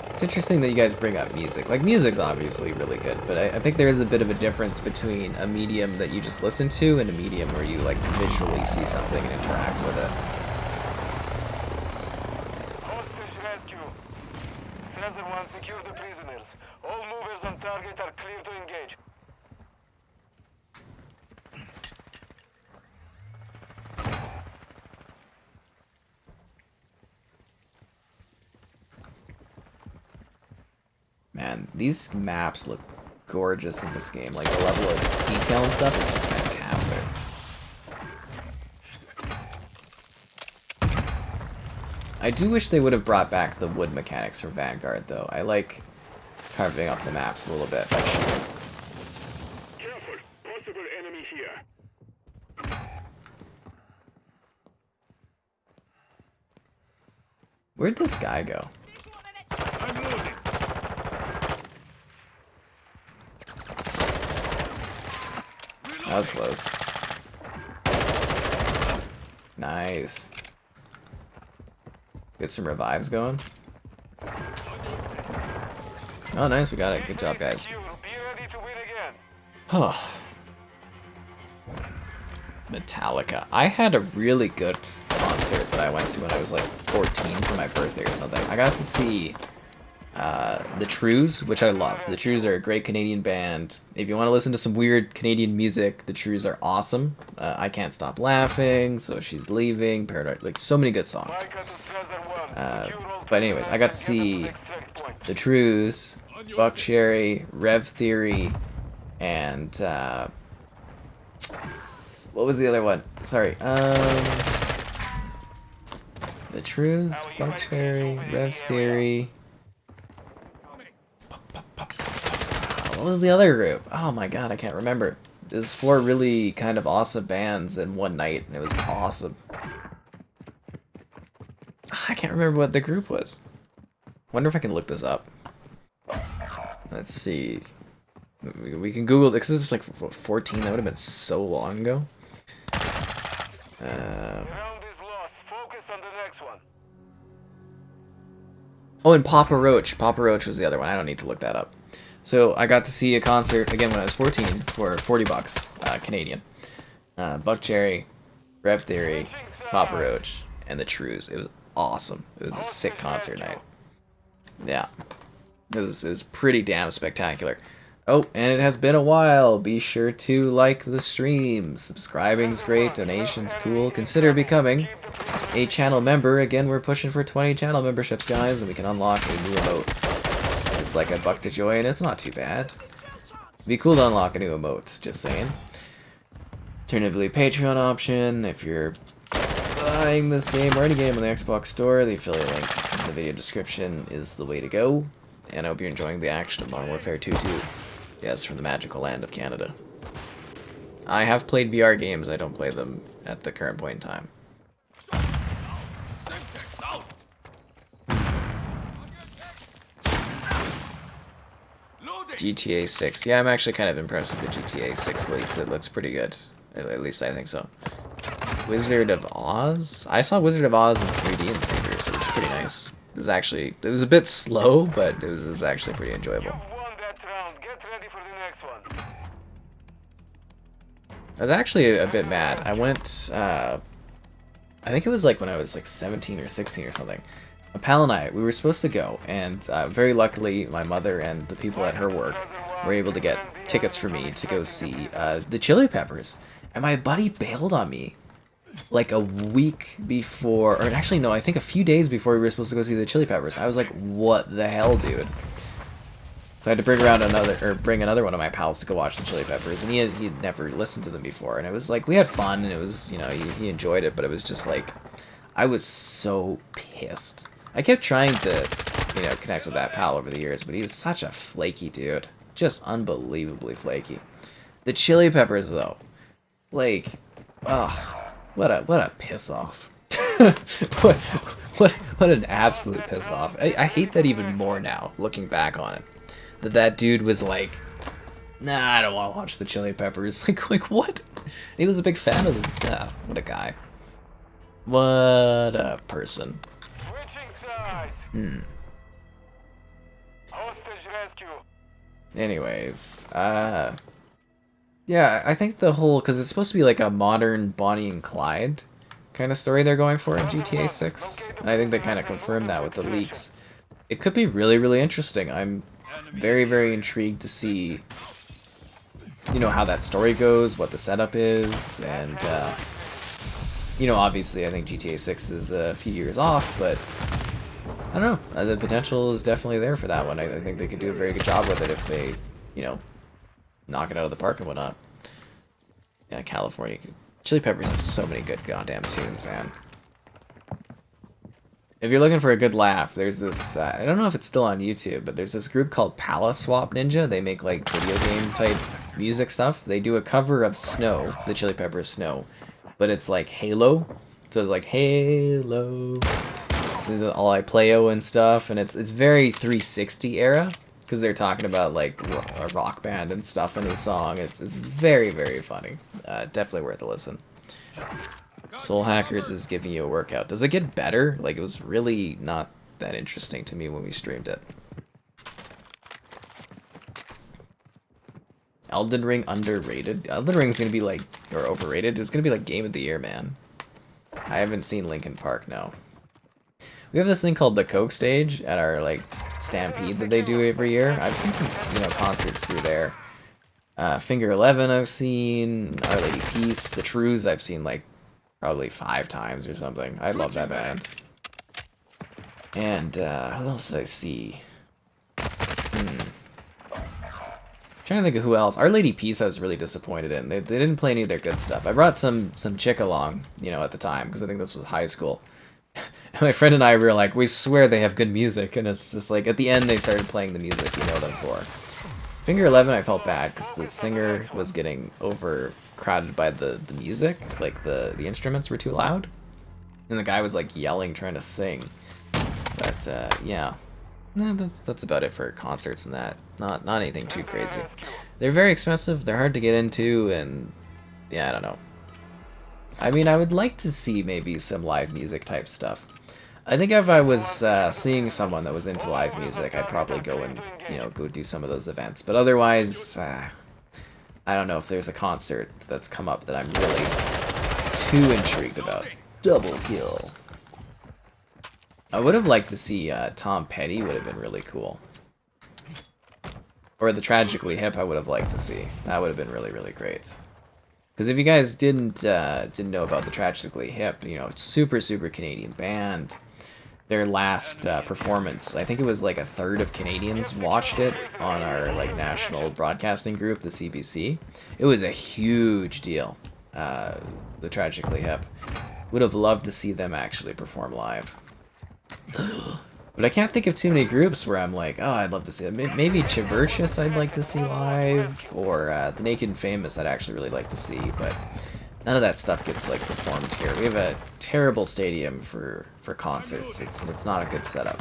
It's interesting that you guys bring up music. Like, music's obviously really good, but I think there is a bit of a difference between a medium that you just listen to and a medium where you, like, visually see something and interact with it. Hostage rescue. Server one, secure the prison. Man, these maps look gorgeous in this game. Like, the level of detail and stuff is just fantastic. I do wish they would have brought back the wood mechanics from Vanguard, though. I like carving up the maps a little bit. Careful, possible enemy here. Where'd this guy go? I'm loading. That was close. Nice. Get some revives going. Oh, nice. We got it. Good job, guys. Be ready to win again. Oh. Metallica. I had a really good concert that I went to when I was like 14 for my birthday or something. I got to see the Trues, which I love. The Trues are a great Canadian band. If you want to listen to some weird Canadian music, the Trues are awesome. I Can't Stop Laughing, So She's Leaving, Paradise, like so many good songs. But anyways, I got to see the Trues, Buck Cherry, Rev Theory, and what was the other one? Sorry. The Trues, Buck Cherry, Rev Theory. What was the other group? Oh my god, I can't remember. There's 4 really kind of awesome bands in one night, and it was awesome. I can't remember what the group was. Wonder if I can look this up. Let's see. We can Google it, because this is like 14. That would have been so long ago. Round is lost. Focus on the next one. Oh, and Papa Roach. Papa Roach was the other one. I don't need to look that up. So I got to see a concert again when I was 14 for 40 bucks Canadian. Buck Cherry, Rev Theory, Papa Roach, and the Trues. It was awesome. It was a sick concert night. Yeah, it was pretty damn spectacular. Oh, and it has been a while. Be sure to like the stream. Subscribing's great. Donation's cool. Consider becoming a channel member. Again, we're pushing for 20 channel memberships, guys, and we can unlock a new emote. It's like a buck to join. It's not too bad. It'd be cool to unlock a new emote, just saying. Alternatively, Patreon option. If you're buying this game or any game on the Xbox Store, the affiliate link in the video description is the way to go. And I hope you're enjoying the action of Modern Warfare 2 too. Yes, from the magical land of Canada. I have played VR games. I don't play them at the current point in time. GTA 6. Yeah, I'm actually kind of impressed with the GTA 6 leaks. It looks pretty good. At least I think so. Wizard of Oz? I saw Wizard of Oz in 3D in the theater, so it was pretty nice. It was a bit slow, but it was actually pretty enjoyable. You've won that round. Get ready for the next one. I was actually a bit mad. I went, I think it was like when I was like 17 or 16 or something. A pal and I, we were supposed to go, and very luckily my mother and the people at her work were able to get tickets for me to go see the Chili Peppers. And my buddy bailed on me like a week before, or actually no, I think a few days before we were supposed to go see the Chili Peppers. I was like, what the hell, dude? So I had to bring another one of my pals to go watch the Chili Peppers, and he'd never listened to them before, and it was like, we had fun, and it was, you know, he enjoyed it, but it was just like, I was so pissed. I kept trying to, you know, connect with that pal over the years, but he was such a flaky dude. Just unbelievably flaky. The Chili Peppers, though, like, ugh, what a piss off. what an absolute piss off. I hate that even more now, looking back on it. That dude was like, nah, I don't want to watch the Chili Peppers. Like what? He was a big fan of them. Ah, what a guy. What a person. Switching sides. Hostage rescue. Anyways, yeah, I think the whole, because it's supposed to be like a modern Bonnie and Clyde kind of story they're going for in GTA 6, and I think they kind of confirmed that with the leaks. It could be really, really interesting. I'm very, very intrigued to see, you know, how that story goes, what the setup is, and, you know, obviously I think GTA 6 is a few years off, but I don't know. The potential is definitely there for that one. I think they could do a very good job with it if they, you know, knock it out of the park and whatnot. Yeah, California. Chili Peppers have so many good goddamn tunes, man. If you're looking for a good laugh, there's this, I don't know if it's still on YouTube, but there's this group called Palette Swap Ninja. They make like video game type music stuff. They do a cover of Snow, the Chili Peppers Snow, but it's like Halo. So it's like Halo. This is all I Playo and stuff, and it's very 360 era because they're talking about like a rock band and stuff in the song. It's very, very funny. Definitely worth a listen. Soul Hackers is giving you a workout. Does it get better? Like, it was really not that interesting to me when we streamed it. Elden Ring underrated? Elden Ring's gonna be like, or overrated? It's gonna be like Game of the Year, man. I haven't seen Linkin Park, no. We have this thing called the Coke stage at our, like, Stampede that they do every year. I've seen some, you know, concerts through there. Finger 11 I've seen, Our Lady Peace, The Trues I've seen, like, probably 5 times or something. I love that band. And, who else did I see? Trying to think of who else. Our Lady Peace I was really disappointed in. They didn't play any of their good stuff. I brought some chick along, you know, at the time, because I think this was high school. And my friend and I were like, we swear they have good music, and it's just like, at the end they started playing the music you know them for. Finger 11 I felt bad, because the singer was getting overcrowded by the music, like the instruments were too loud. And the guy was like yelling, trying to sing. But, yeah. That's about it for concerts and that. Not anything too crazy. They're very expensive, they're hard to get into, and yeah, I don't know. I mean, I would like to see maybe some live music type stuff. I think if I was seeing someone that was into live music, I'd probably go and, you know, go do some of those events. But otherwise, I don't know if there's a concert that's come up that I'm really too intrigued about. Double kill. I would have liked to see Tom Petty would have been really cool. Or the Tragically Hip I would have liked to see. That would have been really, really great. Because if you guys didn't know about the Tragically Hip, you know, it's super Canadian band. Their last performance, I think it was like a third of Canadians watched it on our like national broadcasting group, the CBC. It was a huge deal. The Tragically Hip. Would have loved to see them actually perform live. But I can't think of too many groups where I'm like, oh, I'd love to see it. Maybe Chiverchus I'd like to see live, or The Naked and Famous I'd actually really like to see, but none of that stuff gets like performed here. We have a terrible stadium for concerts. It's not a good setup.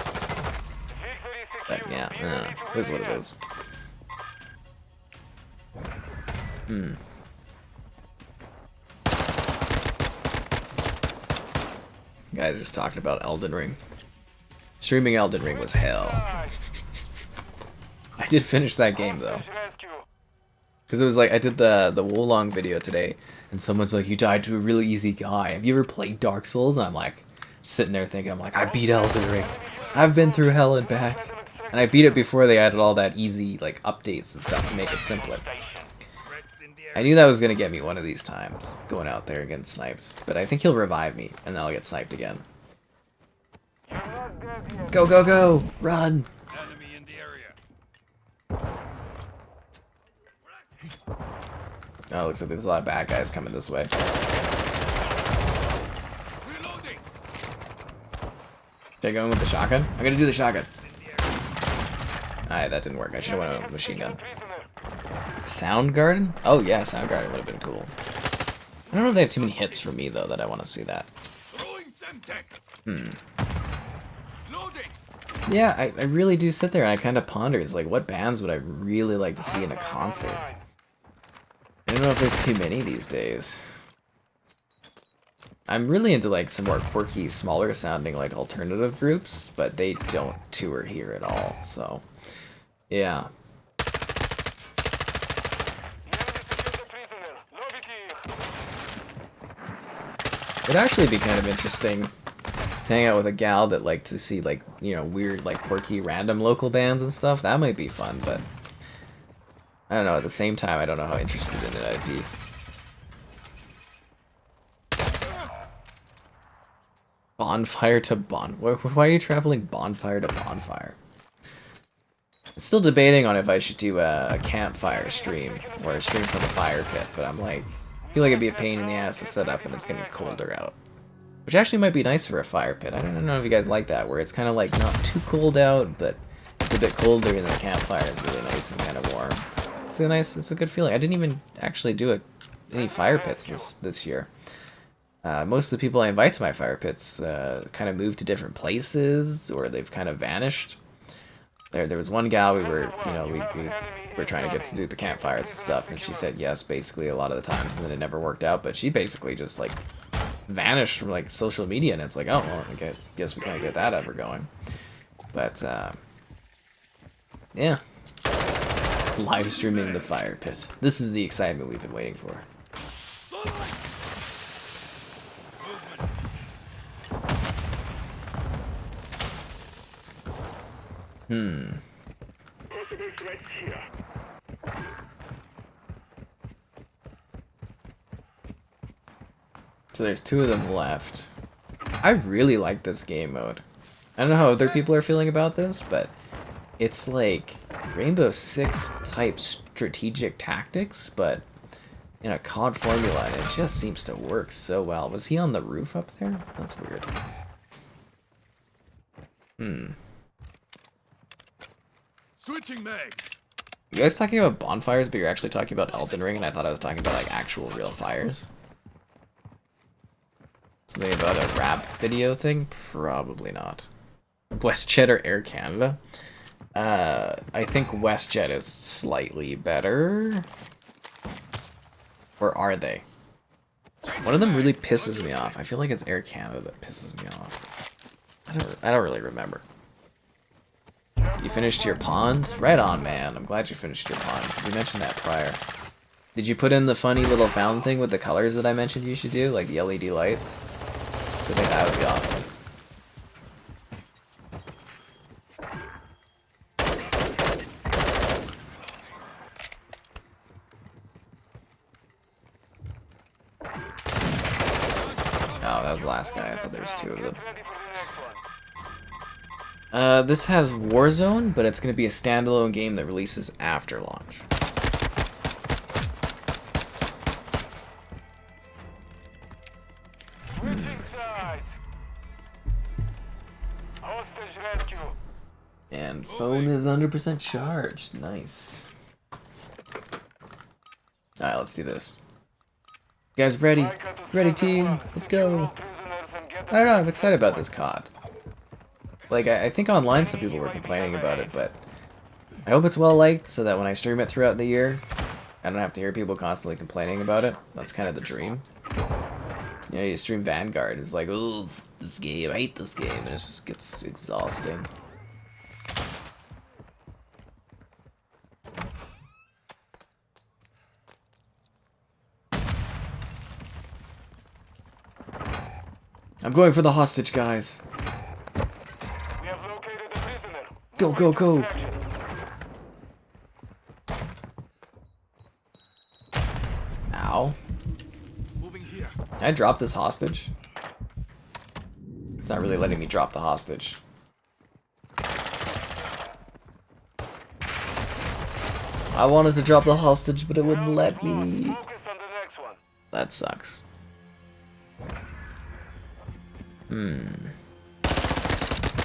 But yeah, I don't know. It is what it is. Guys just talking about Elden Ring. Streaming Elden Ring was hell. I did finish that game though. Because it was like, I did the Wolong video today, and someone's like, you died to a really easy guy. Have you ever played Dark Souls? And I'm like, sitting there thinking, I'm like, I beat Elden Ring. I've been through hell and back. And I beat it before they added all that easy, like, updates and stuff to make it simpler. I knew that was going to get me one of these times, going out there and getting sniped. But I think he'll revive me, and then I'll get sniped again. Go, go, go! Run! Enemy in the area. Oh, looks like there's a lot of bad guys coming this way. Reloading. Should I go in with the shotgun? I'm gonna do the shotgun. Alright, that didn't work. I should have went with a machine gun. Soundgarden? Oh yeah, Soundgarden would have been cool. I don't know if they have too many hits for me though that I want to see that. Throwing Semtex. Loading. Yeah, I really do sit there and I kind of ponder. It's like, what bands would I really like to see in a concert? I don't know if there's too many these days. I'm really into like some more quirky, smaller sounding like alternative groups, but they don't tour here at all, so yeah. It'd actually be kind of interesting to hang out with a gal that liked to see like, you know, weird like quirky random local bands and stuff. That might be fun, but I don't know, at the same time I don't know how interested in it I'd be. Bonfire to why are you traveling bonfire to bonfire? Still debating on if I should do a campfire stream or a stream from the fire pit, but I'm like, I feel like it'd be a pain in the ass to set up and it's getting colder out. Which actually might be nice for a fire pit. I don't know if you guys like that, where it's kind of like not too cold out, but it's a bit colder and the campfire is really nice and kind of warm. It's a good feeling. I didn't even actually do any fire pits this year. Most of the people I invite to my fire pits kind of moved to different places, or they've kind of vanished. There was one gal we were trying to get to do the campfires and stuff, and she said yes basically a lot of the times, and then it never worked out. But she basically just like vanished from like social media, and it's like, oh well, I guess we can't get that ever going. But yeah, live streaming the fire pit. This is the excitement we've been waiting for. Possible threats here. So there's 2 of them left. I really like this game mode. I don't know how other people are feeling about this, but it's like Rainbow Six type strategic tactics, but in a COD formula, and it just seems to work so well. Was he on the roof up there? That's weird. Switching mag. You guys talking about bonfires, but you're actually talking about Elden Ring, and I thought I was talking about like actual real fires. Something about a rap video thing? Probably not. WestJet or Air Canada? I think WestJet is slightly better. Or are they? One of them really pisses me off. I feel like it's Air Canada that pisses me off. I don't really remember. You finished your pond? Right on, man. I'm glad you finished your pond. You mentioned that prior. Did you put in the funny little fountain thing with the colors that I mentioned you should do? Like the LED lights? I think that would be awesome. Oh, that was the last guy. I thought there was 2 of them. This has Warzone, but it's going to be a standalone game that releases after launch. Switching sides. Hostage rescue. And phone is 100% charged. Nice. Alright, let's do this. You guys ready? Ready, team? Let's go. I don't know, I'm excited about this COD. Like, I think online some people were complaining about it, but I hope it's well liked so that when I stream it throughout the year, I don't have to hear people constantly complaining about it. That's kind of the dream. You know, you stream Vanguard, it's like, oh, this game, I hate this game, and it just gets exhausting. I'm going for the hostage, guys. We have located the prisoner. Go, go, go. Ow. Moving here. Can I drop this hostage? It's not really letting me drop the hostage. I wanted to drop the hostage, but it wouldn't let me. Focus on the next one. That sucks.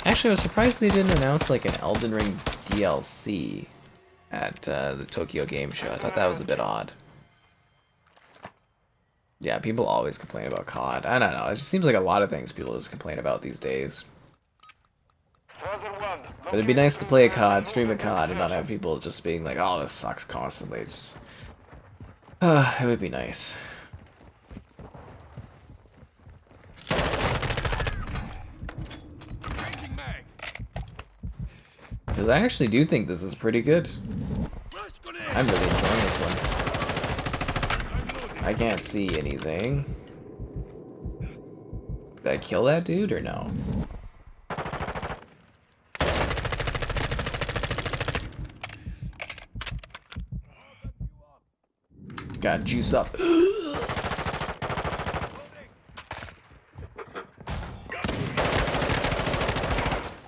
Actually, I was surprised they didn't announce like an Elden Ring DLC at the Tokyo Game Show. I thought that was a bit odd. Yeah, people always complain about COD. I don't know. It just seems like a lot of things people just complain about these days. But it'd be nice to play a COD, stream a COD, and not have people just being like, "Oh, this sucks" constantly. Just, it would be nice. Changing mag. Because I actually do think this is pretty good. Flash grenade. I'm really enjoying this one. I'm loading. I can't see anything. Did I kill that dude or no? Got juice up.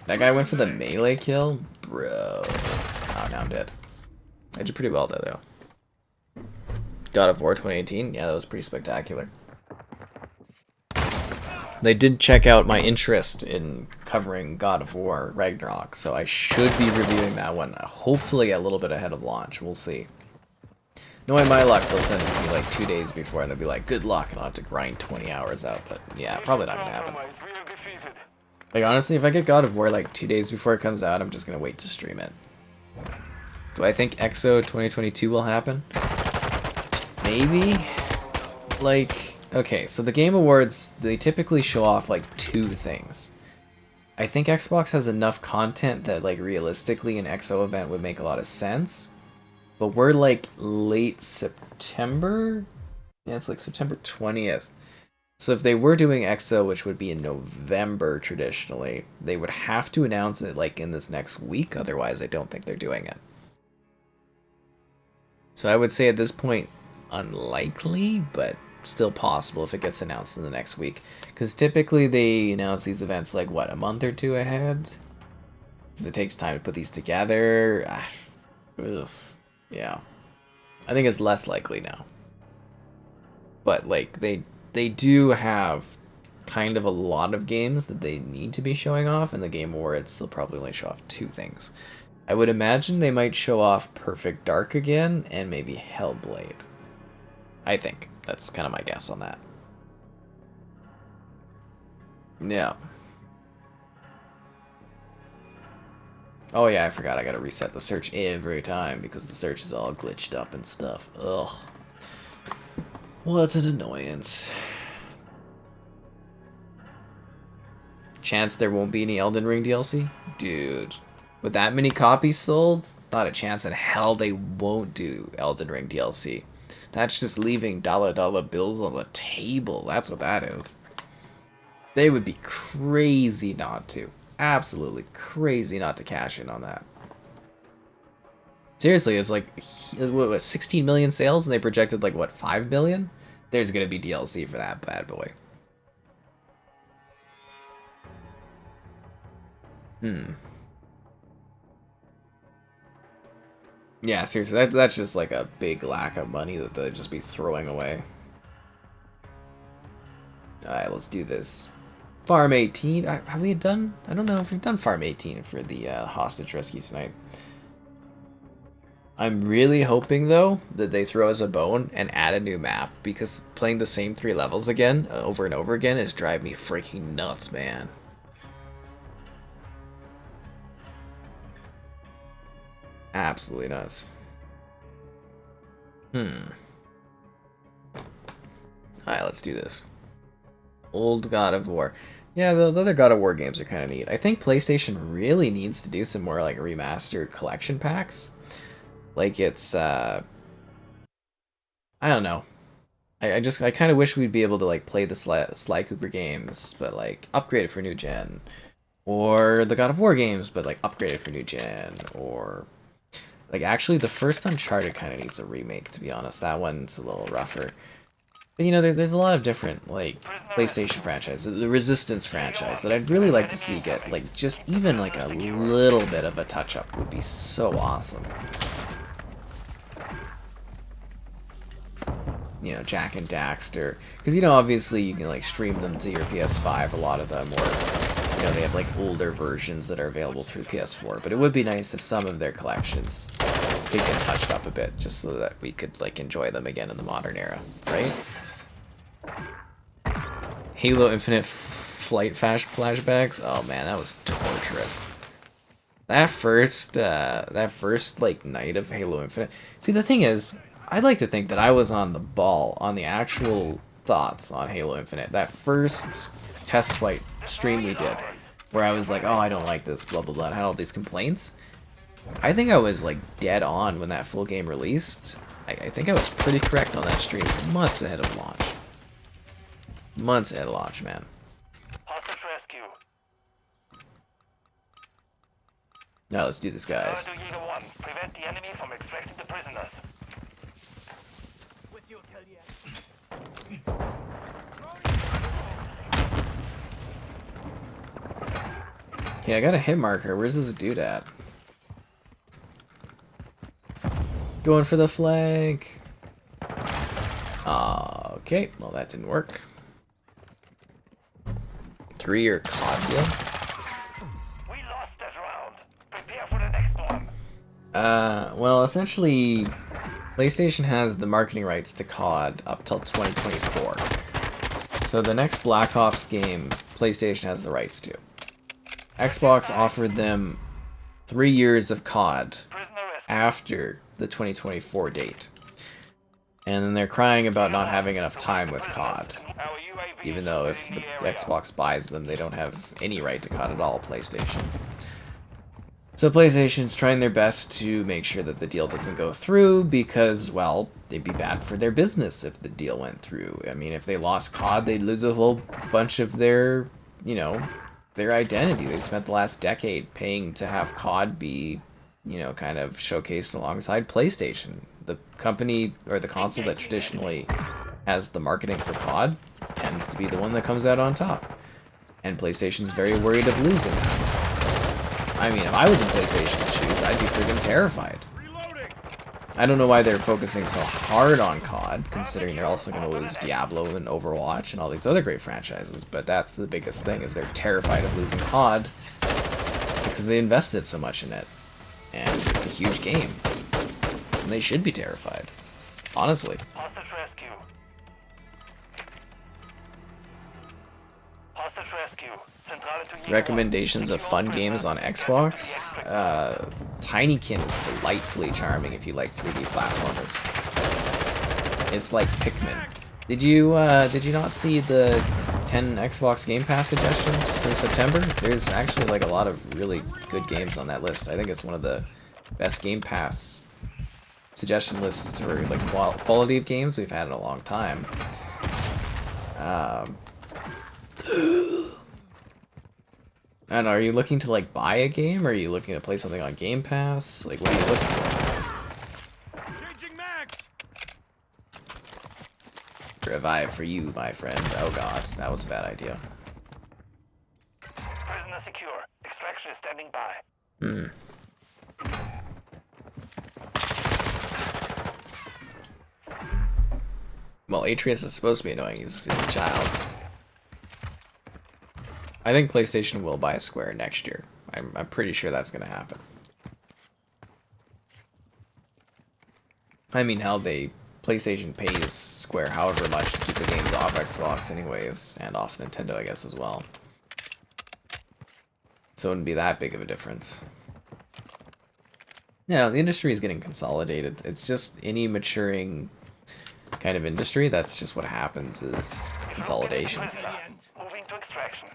That guy went for the melee kill? Bro. Oh, now I'm dead. I did pretty well though. God of War 2018? Yeah, that was pretty spectacular. They did check out my interest in covering God of War Ragnarok, so I should be reviewing that one, hopefully a little bit ahead of launch. We'll see. Knowing my luck, they'll send it to me like 2 days before, and they'll be like, good luck, and I'll have to grind 20 hours out, but yeah, probably not gonna happen. Like, honestly, if I get God of War like 2 days before it comes out, I'm just gonna wait to stream it. Do I think EXO 2022 will happen? Maybe? Like... Okay, so the Game Awards, they typically show off like 2 things. I think Xbox has enough content that like realistically an EXO event would make a lot of sense. But we're like late September? Yeah, it's like September 20th. So if they were doing EXO, which would be in November traditionally, they would have to announce it like in this next week, otherwise I don't think they're doing it. So I would say at this point, unlikely, but still possible if it gets announced in the next week, because typically they announce these events like what, a month or 2 ahead, because it takes time to put these together. Ugh. Yeah, I think it's less likely now, but like they do have kind of a lot of games that they need to be showing off, and the Game Awards they'll probably only show off 2 things. I would imagine they might show off Perfect Dark again and maybe Hellblade. I think that's kind of my guess on that. Yeah. Oh yeah, I forgot I gotta reset the search every time because the search is all glitched up and stuff. Ugh. What an annoyance. Chance there won't be any Elden Ring DLC? Dude. With that many copies sold? Not a chance in hell they won't do Elden Ring DLC. That's just leaving dollar bills on the table. That's what that is. They would be crazy not to. Absolutely crazy not to cash in on that. Seriously, it's like, what 16 million sales and they projected like, what, 5 billion? There's gonna be DLC for that bad boy. Yeah, seriously, that's just like a big lack of money that they'd just be throwing away. Alright, let's do this. Farm 18. Have we done? I don't know if we've done Farm 18 for the hostage rescue tonight. I'm really hoping, though, that they throw us a bone and add a new map, because playing the same 3 levels again, over and over again, is driving me freaking nuts, man. Absolutely nuts. Alright, let's do this. Old God of War. Yeah, the other God of War games are kind of neat. I think PlayStation really needs to do some more like remastered collection packs. Like it's, I don't know. I kind of wish we'd be able to like play the Sly Cooper games, but like upgrade it for new gen. Or the God of War games, but like upgrade it for new gen. Or like actually the first Uncharted kind of needs a remake, to be honest. That one's a little rougher. But you know, there's a lot of different like PlayStation franchises, the Resistance franchise that I'd really like to see get like just even like a little bit of a touch up would be so awesome. You know, Jack and Daxter, because you know obviously you can like stream them to your PS5, a lot of them, or you know they have like older versions that are available through PS4. But it would be nice if some of their collections could get touched up a bit, just so that we could like enjoy them again in the modern era, right? Halo Infinite flight flashbacks. Oh man, that was torturous. That first like night of Halo Infinite. See, the thing is, I'd like to think that I was on the ball on the actual thoughts on Halo Infinite. That first test flight stream we did, where I was like, oh, I don't like this, blah blah blah, and had all these complaints. I think I was like dead on when that full game released. I think I was pretty correct on that stream, months ahead of launch. Months ahead of launch, man. Hostage rescue. Now let's do this, guys. Guard to Jaeger 1. Prevent the enemy from extracting the prisoners. With you, Kelly. Okay, I got a hit marker. Where's this dude at? Going for the flag. Okay, well that didn't work. 3-year COD deal? We lost this round. Prepare for the next one. Well, essentially, PlayStation has the marketing rights to COD up till 2024. So the next Black Ops game, PlayStation has the rights to. Xbox offered them 3 years of COD Prisoner rescue. after the 2024 date. And then they're crying about not having enough time with COD. Our UAV Even though if is the in area. Xbox buys them, they don't have any right to COD at all, PlayStation. So PlayStation's trying their best to make sure that the deal doesn't go through because, well, it'd be bad for their business if the deal went through. I mean, if they lost COD, they'd lose a whole bunch of their, you know, their identity. They spent the last decade paying to have COD be, you know, kind of showcased alongside PlayStation. The company or the console that traditionally has the marketing for COD tends to be the one that comes out on top. And PlayStation's very worried of losing that. I mean, if I was in PlayStation's shoes, I'd be freaking terrified. Reloading. I don't know why they're focusing so hard on COD, considering they're also going to lose Diablo and Overwatch and all these other great franchises, but that's the biggest thing, is they're terrified of losing COD because they invested so much in it. And it's a huge game. And they should be terrified. Honestly. Hostage rescue. Hostage rescue. Centrale to Jäger. Recommendations of fun games on Xbox. Tinykin is delightfully charming if you like 3D platformers. It's like Pikmin. Did you not see the 10 Xbox Game Pass suggestions for September? There's actually like a lot of really good games on that list. I think it's one of the best Game Pass suggestion lists for like quality of games we've had in a long time. And are you looking to like buy a game, or are you looking to play something on Game Pass? Like, what are you looking for? Changing mags. Revive for you, my friend. Oh god, that was a bad idea. Prisoner secure. Extraction is standing by. Well, Atreus is supposed to be annoying. He's a child. I think PlayStation will buy Square next year. I'm pretty sure that's going to happen. I mean, hell, PlayStation pays Square however much to keep the games off Xbox anyways, and off Nintendo, I guess, as well. So it wouldn't be that big of a difference. Yeah, the industry is getting consolidated. It's just any maturing kind of industry, that's just what happens, is consolidation. Prisoner. Moving to extraction.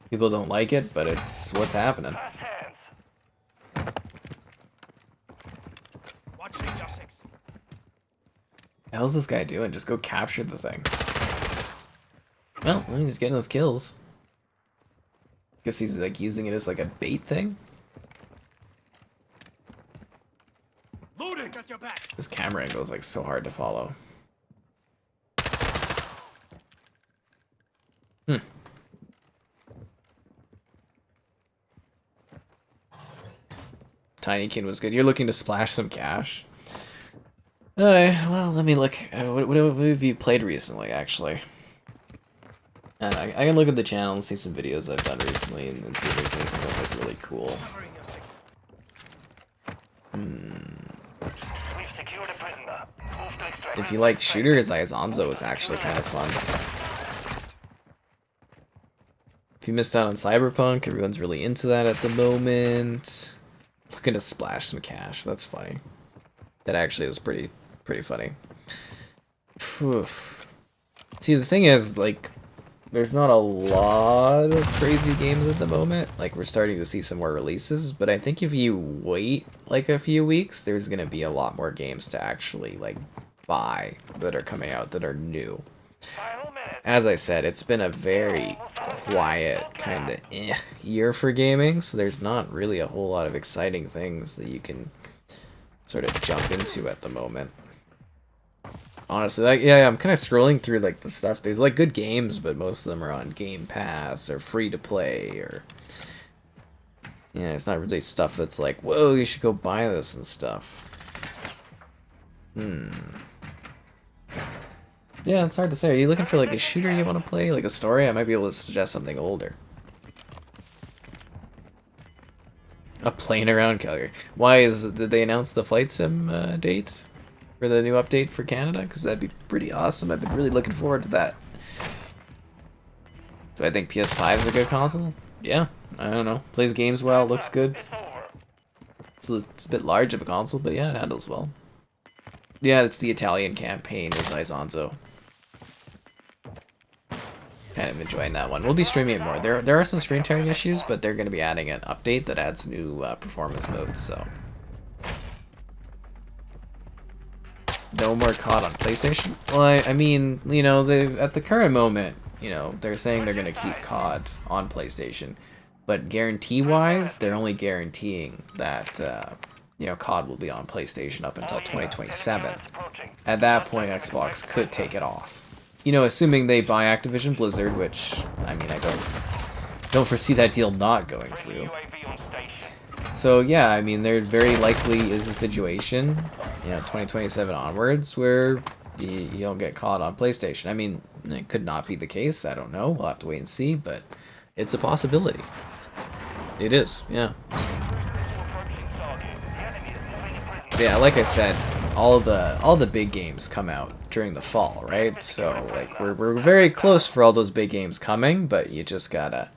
People don't like it, but it's what's happening. Fast hands. Watching your six. The hell's this guy doing? Just go capture the thing. Well, he's getting those kills. Guess he's like using it as like a bait thing. Loading. Got your back. This camera angle is like so hard to follow. Tinykin was good. You're looking to splash some cash? Alright, well, let me look. What have you played recently, actually? I can look at the channel and see some videos I've done recently and see if there's anything that's like really cool. Covering your six. We've secured a prisoner. Move to extraction. If you like shooters, Izanzo is actually kind of fun. If you missed out on Cyberpunk, everyone's really into that at the moment. Looking to splash some cash. That's funny. That actually is pretty funny. Oof. See, the thing is, like, there's not a lot of crazy games at the moment. Like, we're starting to see some more releases, but I think if you wait like a few weeks, there's gonna be a lot more games to actually like buy that are coming out that are new. Final minute. As I said, it's been a very quiet kind of year for gaming, so there's not really a whole lot of exciting things that you can sort of jump into at the moment. honestly. Like, yeah, I'm kind of scrolling through like the stuff. There's like good games, but most of them are on Game Pass or free to play, or yeah, it's not really stuff that's like, whoa, you should go buy this and stuff. Yeah, it's hard to say. Are you looking for like a shooter you want to play, like a story? I might be able to suggest something older. A plane around Calgary. Why did they announce the flight sim date for the new update for Canada? Because that'd be pretty awesome. I've been really looking forward to that. Do I think PS5 is a good console? Yeah, I don't know. Plays games well, looks good. So it's a bit large of a console, but yeah, it handles well. Yeah, it's the Italian campaign is Isonzo. Kind of enjoying that one. We'll be streaming it more. There are some screen tearing issues, but they're going to be adding an update that adds new performance modes, so. No more COD on PlayStation? Well, I mean, you know, at the current moment, you know, they're saying they're going to keep COD on PlayStation. But guarantee-wise, they're only guaranteeing that, you know, COD will be on PlayStation up until 2027. At that point, Xbox could take it off. You know, assuming they buy Activision Blizzard, which, I mean, I don't foresee that deal not going through. So, yeah, I mean, there very likely is a situation, you know, 2027 onwards, where you don't get caught on PlayStation. I mean, it could not be the case. I don't know. We'll have to wait and see, but it's a possibility. It is, yeah. Yeah, like I said, all the big games come out during the fall, right? So like we're very close for all those big games coming, but you just gotta,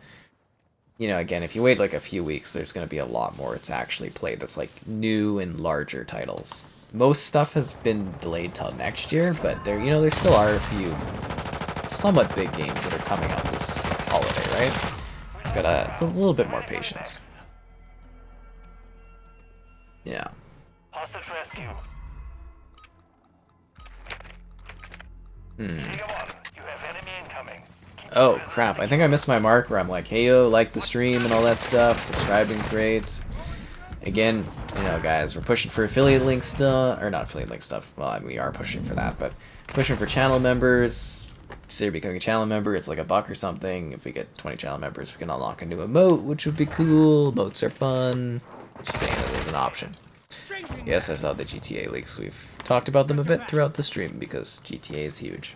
you know, again, if you wait like a few weeks, there's gonna be a lot more to actually play that's like new and larger titles. Most stuff has been delayed till next year, but there, you know, there still are a few somewhat big games that are coming out this holiday, right? Just gotta a little bit more patience. Yeah. Hostage rescue. Hmm. You have enemy incoming. Oh crap, I think I missed my mark where I'm like, hey yo, like the stream and all that stuff, subscribing great. Again, you know guys, we're pushing for affiliate link stuff, or not affiliate link stuff, well I mean, we are pushing for that, but pushing for channel members. Consider becoming a channel member, it's like $1 or something. If we get 20 channel members, we can unlock a new emote, which would be cool. Emotes are fun. Just saying that there's an option. Yes, I saw the GTA leaks. We've talked about them a bit throughout the stream because GTA is huge.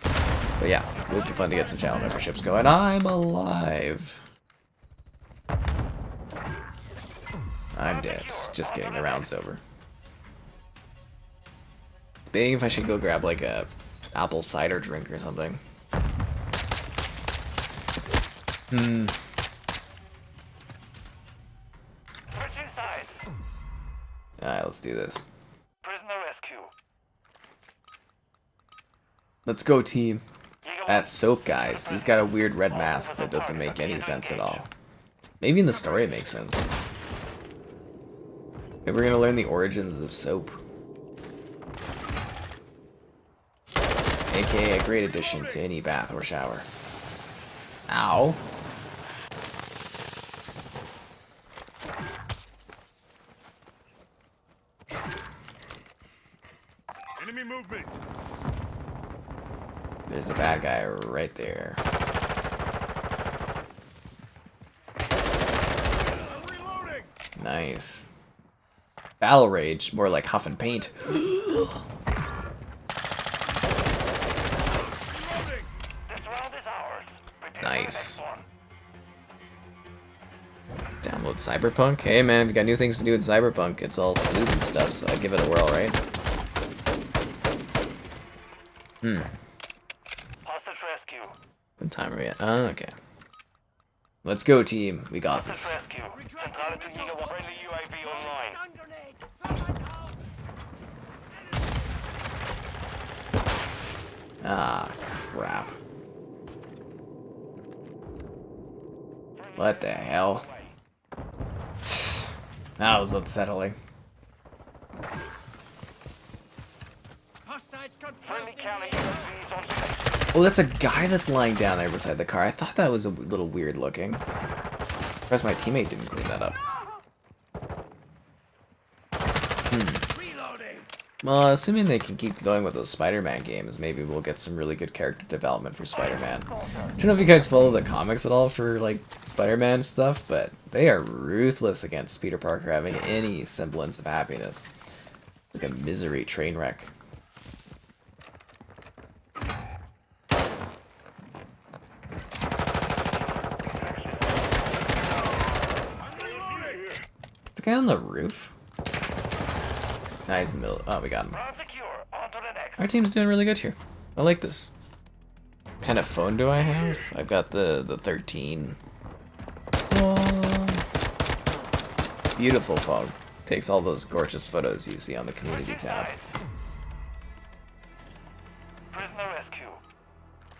But yeah, it would be fun to get some channel memberships going. I'm alive. I'm dead. Just kidding, the round's over. Debating if I should go grab like a apple cider drink or something. Alright, let's do this. Prisoner rescue. Let's go, team. That soap, guys. He's got a weird red mask that doesn't make any sense at all. Maybe in the story it makes sense. Maybe we're gonna learn the origins of soap. AKA a great addition to any bath or shower. Ow. Enemy movement. There's a bad guy right there. Reloading. Nice. Battle rage, more like huff and paint. Reloading. This round is ours. Prepare Nice. for the next one. Download Cyberpunk. Hey man, if you got new things to do in Cyberpunk, it's all smooth and stuff, so I'd give it a whirl, right? Hostage rescue. What time are we at? Oh, okay. Let's go, team. We got Hostage this. rescue. Centrale to Gigawatt. Friendly UAV online. Ah, crap. What the hell? That was unsettling. Friendly counter UAVs on station. Oh, that's a guy that's lying down there beside the car. I thought that was a little weird looking. Surprised my teammate didn't clean that up. Reloading. Well, assuming they can keep going with those Spider-Man games, maybe we'll get some really good character development for Spider-Man. I don't know if you guys follow the comics at all for, like, Spider-Man stuff, but they are ruthless against Peter Parker having any semblance of happiness. Like a misery train wreck. The guy on the roof? Nah, he's in the middle. Oh, we got him. Ground secure. On to the next. Our team's doing really good here. I like this. What kind of phone do I have? I've got the 13. Oh. Beautiful phone. Takes all those gorgeous photos you see on the community tab. Prisoner rescue.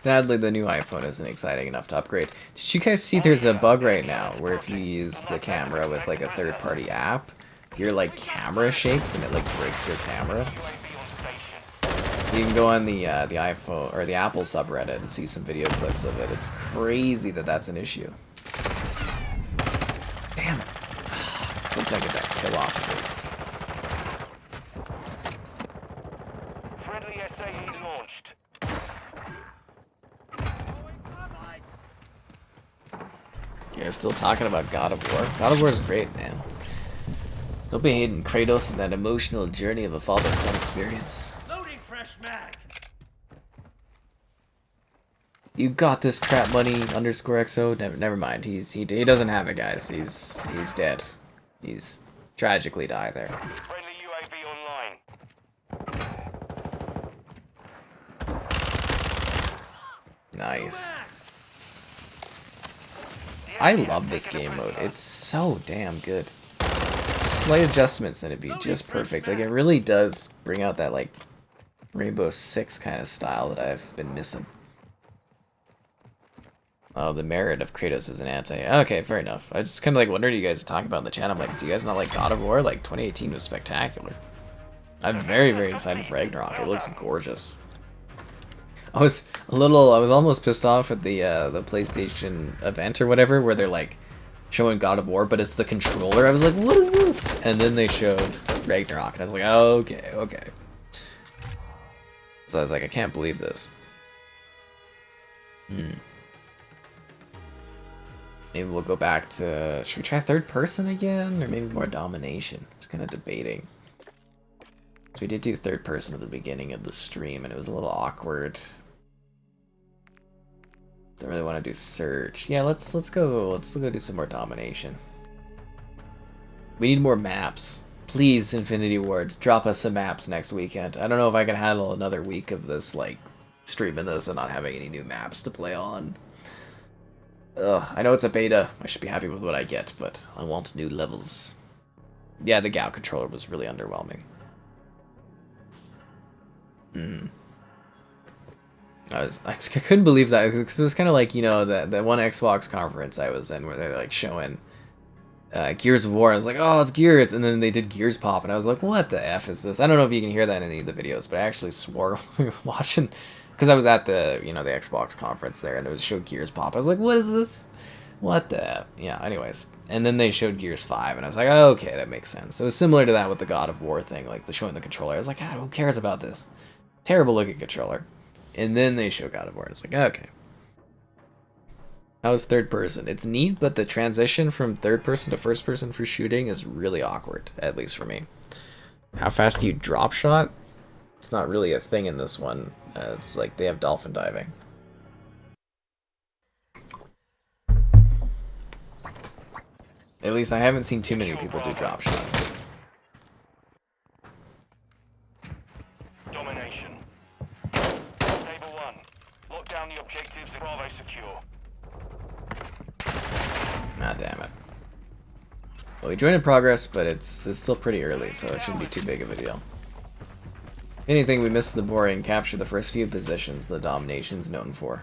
Sadly, the new iPhone isn't exciting enough to upgrade. Did you guys see there's a bug right now where if you use the camera with like a third-party app, your like camera shakes and it like breaks your camera? You can go on the iPhone or the Apple subreddit and see some video clips of it. It's crazy that that's an issue. Damn it. Just hope I get that kill off first. Friendly SAE launched. You guys still talking about God of War? God of War is great, man. Don't be hating Kratos in that emotional journey of a father-son experience. Loading fresh mag. You got this, trap money _XO. Never mind. He doesn't have it, guys. He's dead. He's tragically died there. Friendly UAV online. Nice. I love this game mode. It's so damn good. Slight adjustments and it'd be just perfect. Like, it really does bring out that, like, Rainbow Six kind of style that I've been missing. Oh, the merit of Kratos is an anti. Okay, fair enough. I just kind of like wondered you guys are talking about in the chat. I'm like, do you guys not like God of War? Like, 2018 was spectacular. I'm very, very excited for Ragnarok. It looks gorgeous. I was almost pissed off at the PlayStation event or whatever, where they're like showing God of War, but it's the controller. I was like, what is this? And then they showed Ragnarok, and I was like, okay, okay. So I was like, I can't believe this. Maybe we'll go back to, should we try third person again? Or maybe more domination? Just kind of debating. So we did do third person at the beginning of the stream, and it was a little awkward. Don't really want to do search. Yeah, let's go do some more domination. We need more maps. Please, Infinity Ward, drop us some maps next weekend. I don't know if I can handle another week of this, like, streaming this and not having any new maps to play on. Ugh, I know it's a beta. I should be happy with what I get, but I want new levels. Yeah, the GAO controller was really underwhelming. I couldn't believe that, because it was kind of like, you know, that one Xbox conference I was in where they're like showing Gears of War. I was like, oh, it's Gears, and then they did Gears Pop, and I was like, what the F is this? I don't know if you can hear that in any of the videos, but I actually swore watching, because I was at the, you know, the Xbox conference there, and it was showed Gears Pop. I was like, what is this? What the F? Yeah, anyways. And then they showed Gears 5, and I was like, oh, okay, that makes sense. It was similar to that with the God of War thing, like the showing the controller. I was like, who cares about this? Terrible looking controller. And then they show God of War. It's like, okay. How is third person? It's neat, but the transition from third person to first person for shooting is really awkward, at least for me. How fast do you drop shot? It's not really a thing in this one. It's like they have dolphin diving. At least I haven't seen too many people do drop shot. Domination. Table 1. Lock down the objectives. Bravo secure. Ah, damn it. Well, we joined in progress, but it's still pretty early, so it shouldn't be too big of a deal. If anything, we missed the boring capture the first few positions the Domination's known for.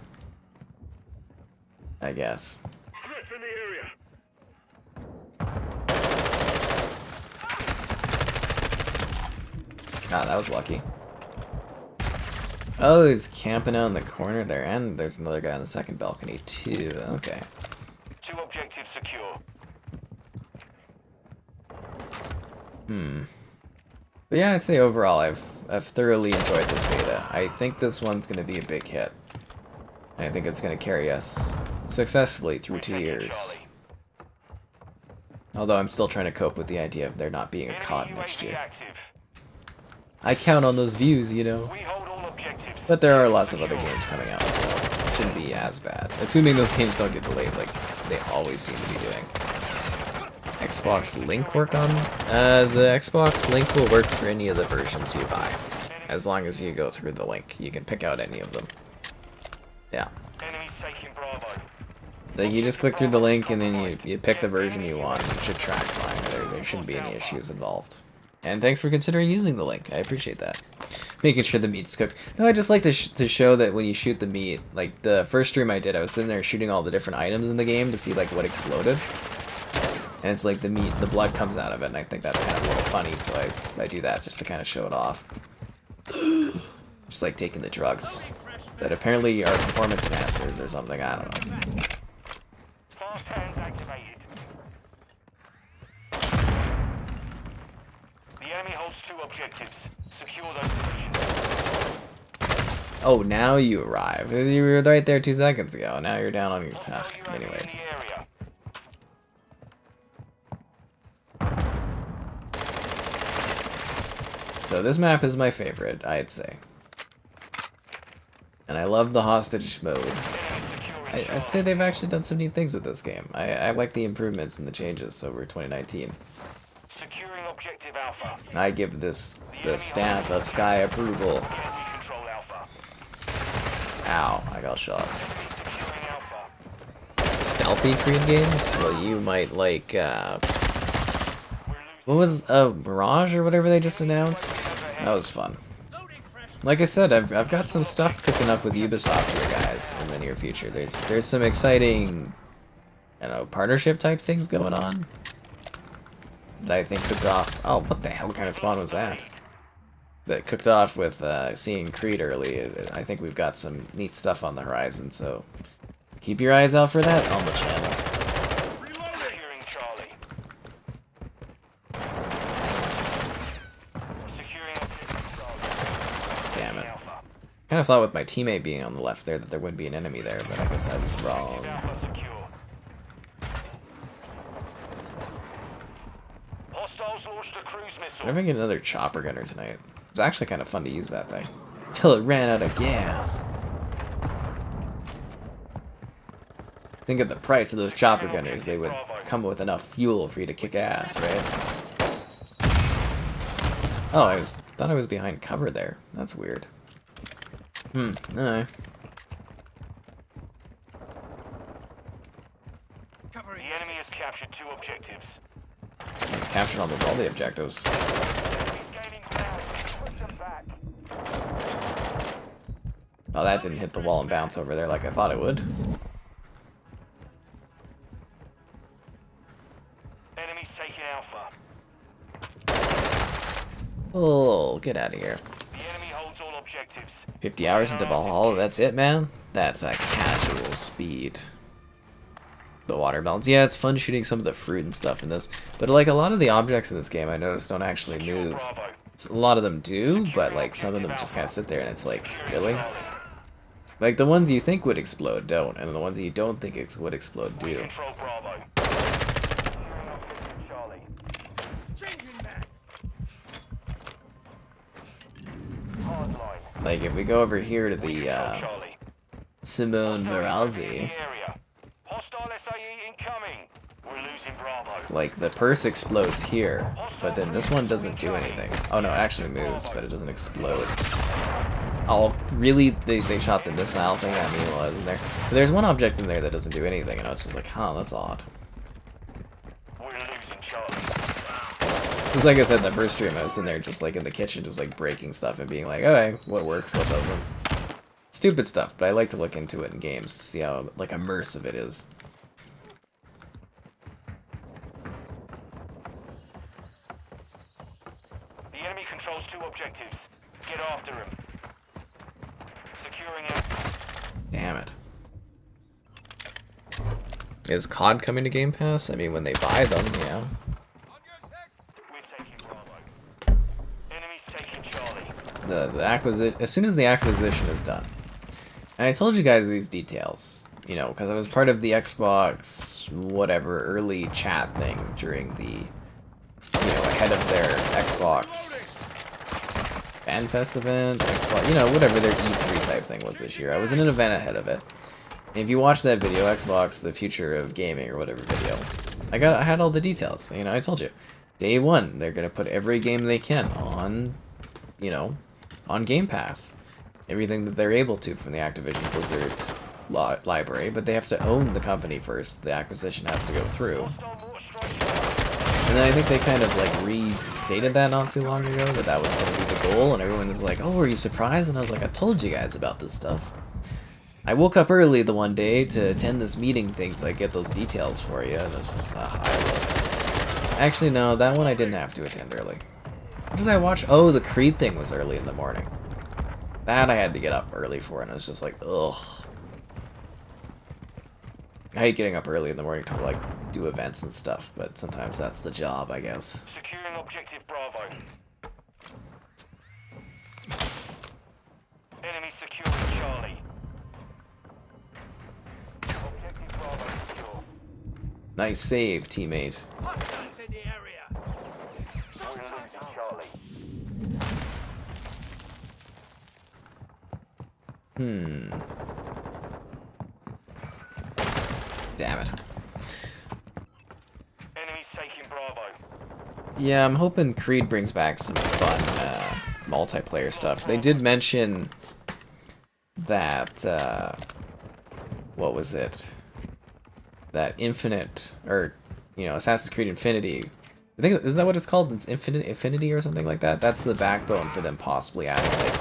I guess. Threats in the area. Ah, that was lucky. Oh, he's camping out in the corner there, and there's another guy on the second balcony too. Okay. 2 objectives secure. But yeah, I'd say overall I've thoroughly enjoyed this beta. I think this one's gonna be a big hit. I think it's gonna carry us successfully through 2 years. Although I'm still trying to cope with the idea of there not being a COD next year. I count on those views, you know. But there are lots of other games coming out, so it shouldn't be as bad. Assuming those games don't get delayed like they always seem to be doing. Xbox Link work on? The Xbox Link will work for any of the versions you buy. As long as you go through the link. You can pick out any of them. Yeah. Like you just click through the link and then you pick the version you want. It should track fine. There shouldn't be any issues involved. And thanks for considering using the link. I appreciate that. Making sure the meat's cooked. No, I just like to show that when you shoot the meat, like the first stream I did, I was sitting there shooting all the different items in the game to see like what exploded. And it's like the meat, the blood comes out of it, and I think that's kind of a little funny, so I do that just to kind of show it off. Just like taking the drugs that apparently are performance enhancers or something, I don't know. Fast hands activated. The enemy holds 2 objectives. Secure those positions. Oh, now you arrive. You were right there 2 seconds ago. Now you're down on your anyway. In the area. So this map is my favorite, I'd say. And I love the hostage mode. I'd say they've actually done some neat things with this game. I like the improvements and the changes over 2019. Securing objective Alpha. I give this the stamp of Sky approval. Enemy control Alpha. Ow, I got shot. Securing Alpha. Stealthy Creed games? Well, you might like, what was, Mirage or whatever they just announced? That was fun. Like I said, I've got some stuff cooking up with Ubisoft here, guys, in the near future. There's some exciting, I don't know, partnership type things going on that I think cooked off. Oh, what the hell kind of spawn was that? That cooked off with seeing Creed early. I think we've got some neat stuff on the horizon, so keep your eyes out for that on the channel. Securing Charlie. Securing objective Charlie. Damn it. Alpha. Kind of thought with my teammate being on the left there that there wouldn't be an enemy there, but I guess I was wrong. Alpha secure. Hostiles launched a cruise missile. I'm having another chopper gunner tonight. It was actually kind of fun to use that thing. Till it ran out of gas. Think of the price of those chopper gunners. They would come with enough fuel for you to kick ass, right? Oh, thought I was behind cover there. That's weird. Alright. The enemy has captured 2 objectives. Captured almost all the objectives. Enemies gaining ground. Push them back. Oh, that didn't hit the wall and bounce over there like I thought it would. Enemies taking Alpha. Oh, get out of here. The enemy holds all objectives. 50 hours into Valhalla, that's it, man? That's a casual speed. The watermelons. Yeah, it's fun shooting some of the fruit and stuff in this. But like a lot of the objects in this game I noticed don't actually move. Bravo. A lot of them do, but like some of them just kind of sit there and it's like, really? Like the ones you think would explode don't, and the ones that you don't think would explode do. Control Bravo. Charlie. Hardline. Like if we go over here to the Charlie. Simone Barazzi, Area. Hostile SAE incoming. We're losing Bravo. like the purse explodes here, but then this one doesn't do anything. Oh no, it actually moves, but it doesn't explode. Oh, really? They shot the missile thing at me while I was in there. But there's one object in there that doesn't do anything, and I was just like, huh, that's odd. We're losing Charlie. Because like I said, the first stream I was in there just like in the kitchen, just like breaking stuff and being like, okay, what works, what doesn't. Stupid stuff, but I like to look into it in games to see how like immersive it is. The enemy controls 2 objectives. Get after him. Securing Alpha. Damn it. Is COD coming to Game Pass? I mean, when they buy them, yeah. We're taking Bravo. Enemy the acquisition, as soon as the acquisition is done. And I told you guys these details, you know, because I was part of the Xbox whatever early chat thing during the, you know, ahead of their Xbox Fan Fest event, Xbox, you know, whatever their E3 type thing was this year. I was in an event ahead of it. And if you watch that video, Xbox, the future of gaming or whatever video, I had all the details. You know, I told you. Day one, they're gonna put every game they can on, you know, on Game Pass. Everything that they're able to from the Activision Blizzard library, but they have to own the company first. The acquisition has to go through. And then I think they kind of like restated that not too long ago, that was going to be the goal, and everyone was like, oh, were you surprised? And I was like, I told you guys about this stuff. I woke up early the one day to attend this meeting thing so I get those details for you, and it was just Actually, no, that one I didn't have to attend early. What did I watch? Oh, the Creed thing was early in the morning. That I had to get up early for, and I was just like, ugh. I hate getting up early in the morning to, like, do events and stuff, but sometimes that's the job, I guess. Securing objective Bravo. Enemy securing Charlie. Objective Bravo secure. Nice save, teammate. Hostiles in the area. We're losing Charlie. Damn it. Enemies taking Bravo. Yeah, I'm hoping Creed brings back some fun multiplayer stuff. They did mention that, what was it? That Infinite, or, you know, Assassin's Creed Infinity. I think, isn't that what it's called? It's Infinity or something like that? That's the backbone for them possibly adding, like,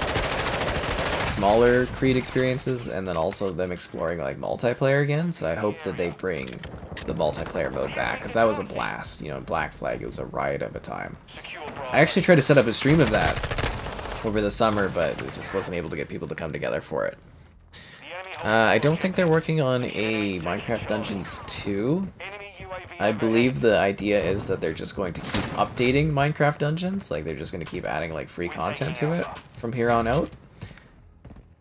smaller Creed experiences, and then also them exploring, like, multiplayer again. So I hope that they bring the multiplayer mode back, because that was a blast. You know, Black Flag, it was a riot of a time. Secure Bravo. I actually tried to set up a stream of that over the summer, but it just wasn't able to get people to come together for it. I don't think they're working on a Minecraft Dungeons 2. Enemy UAV I believe the idea is that they're just going to keep updating Minecraft Dungeons. Like, they're just going to keep adding, like, free content to it from here on out.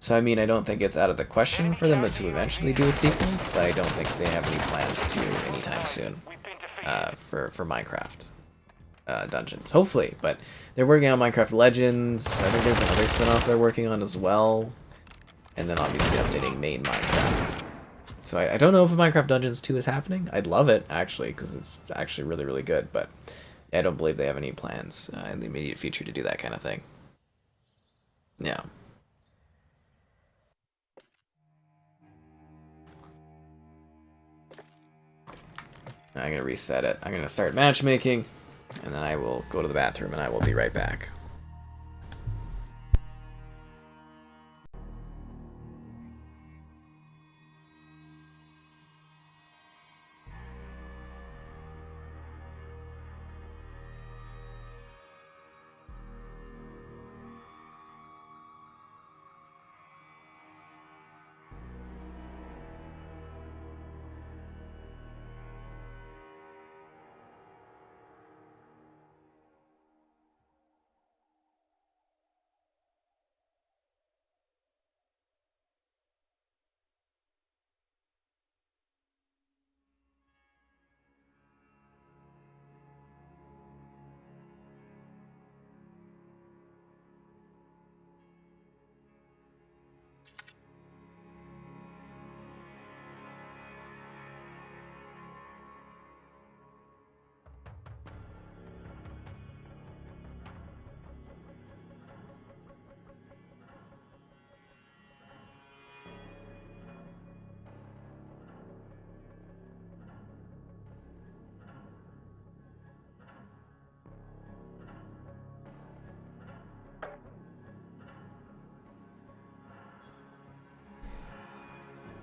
So, I mean, I don't think it's out of the question for them to eventually do a sequel, but I don't think they have any plans to anytime soon for Minecraft Dungeons. Hopefully, but they're working on Minecraft Legends. I think there's another spin-off they're working on as well. And then obviously updating main Minecraft. So I don't know if Minecraft Dungeons 2 is happening. I'd love it, actually, because it's actually really, really good. But I don't believe they have any plans in the immediate future to do that kind of thing. Yeah. I'm going to reset it. I'm going to start matchmaking, and then I will go to the bathroom, and I will be right back.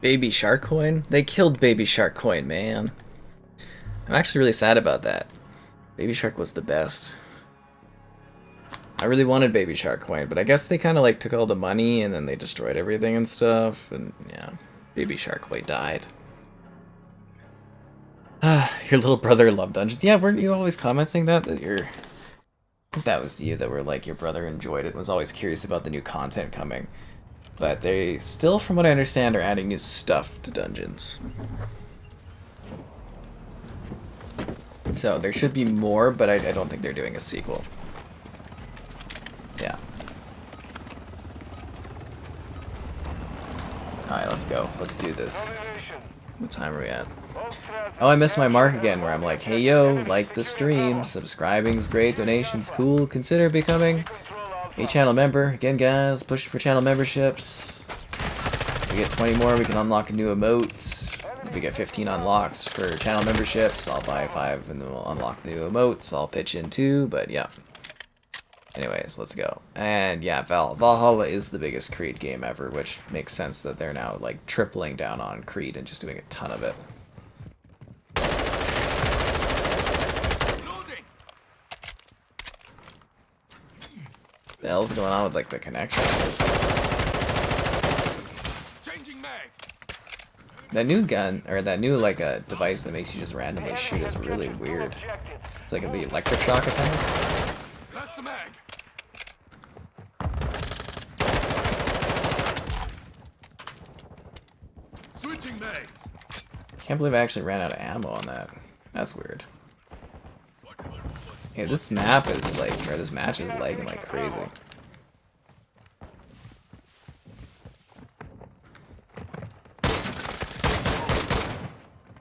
Baby Shark Coin? They killed Baby Shark Coin, man. I'm actually really sad about that. Baby Shark was the best. I really wanted Baby Shark Coin, but I guess they kind of like took all the money and then they destroyed everything and stuff, and yeah, Baby Shark Coin died. Your little brother loved dungeons. Yeah, weren't you always commenting that your That was you that were like your brother enjoyed it and was always curious about the new content coming. But they still, from what I understand, are adding new stuff to dungeons. So there should be more, but I don't think they're doing a sequel. Yeah. Alright, let's go. Let's do this. Domination. What time are we at? Ultra- Oh, I missed my mark again where I'm like, hey yo, like the stream, subscribing's great, donations cool, consider becoming Control Alpha. a channel member. Again guys, pushing for channel memberships. If we get 20 more, we can unlock a new emote. If we get 15 unlocks for channel memberships, I'll buy 5 and then we'll unlock the new emotes. I'll pitch in 2, but yeah. Anyways, let's go. And yeah, Valhalla is the biggest Creed game ever, which makes sense that they're now like tripling down on Creed and just doing a ton of it. Loading. The hell's going on with like the connections? Changing mag. That new gun, or that new like a device that makes you just randomly shoot is really weird. It's like the electric shock attack. Blast the mag. Switching mags. Can't believe I actually ran out of ammo on that. That's weird. Okay, this map is like, or this match is lagging like crazy.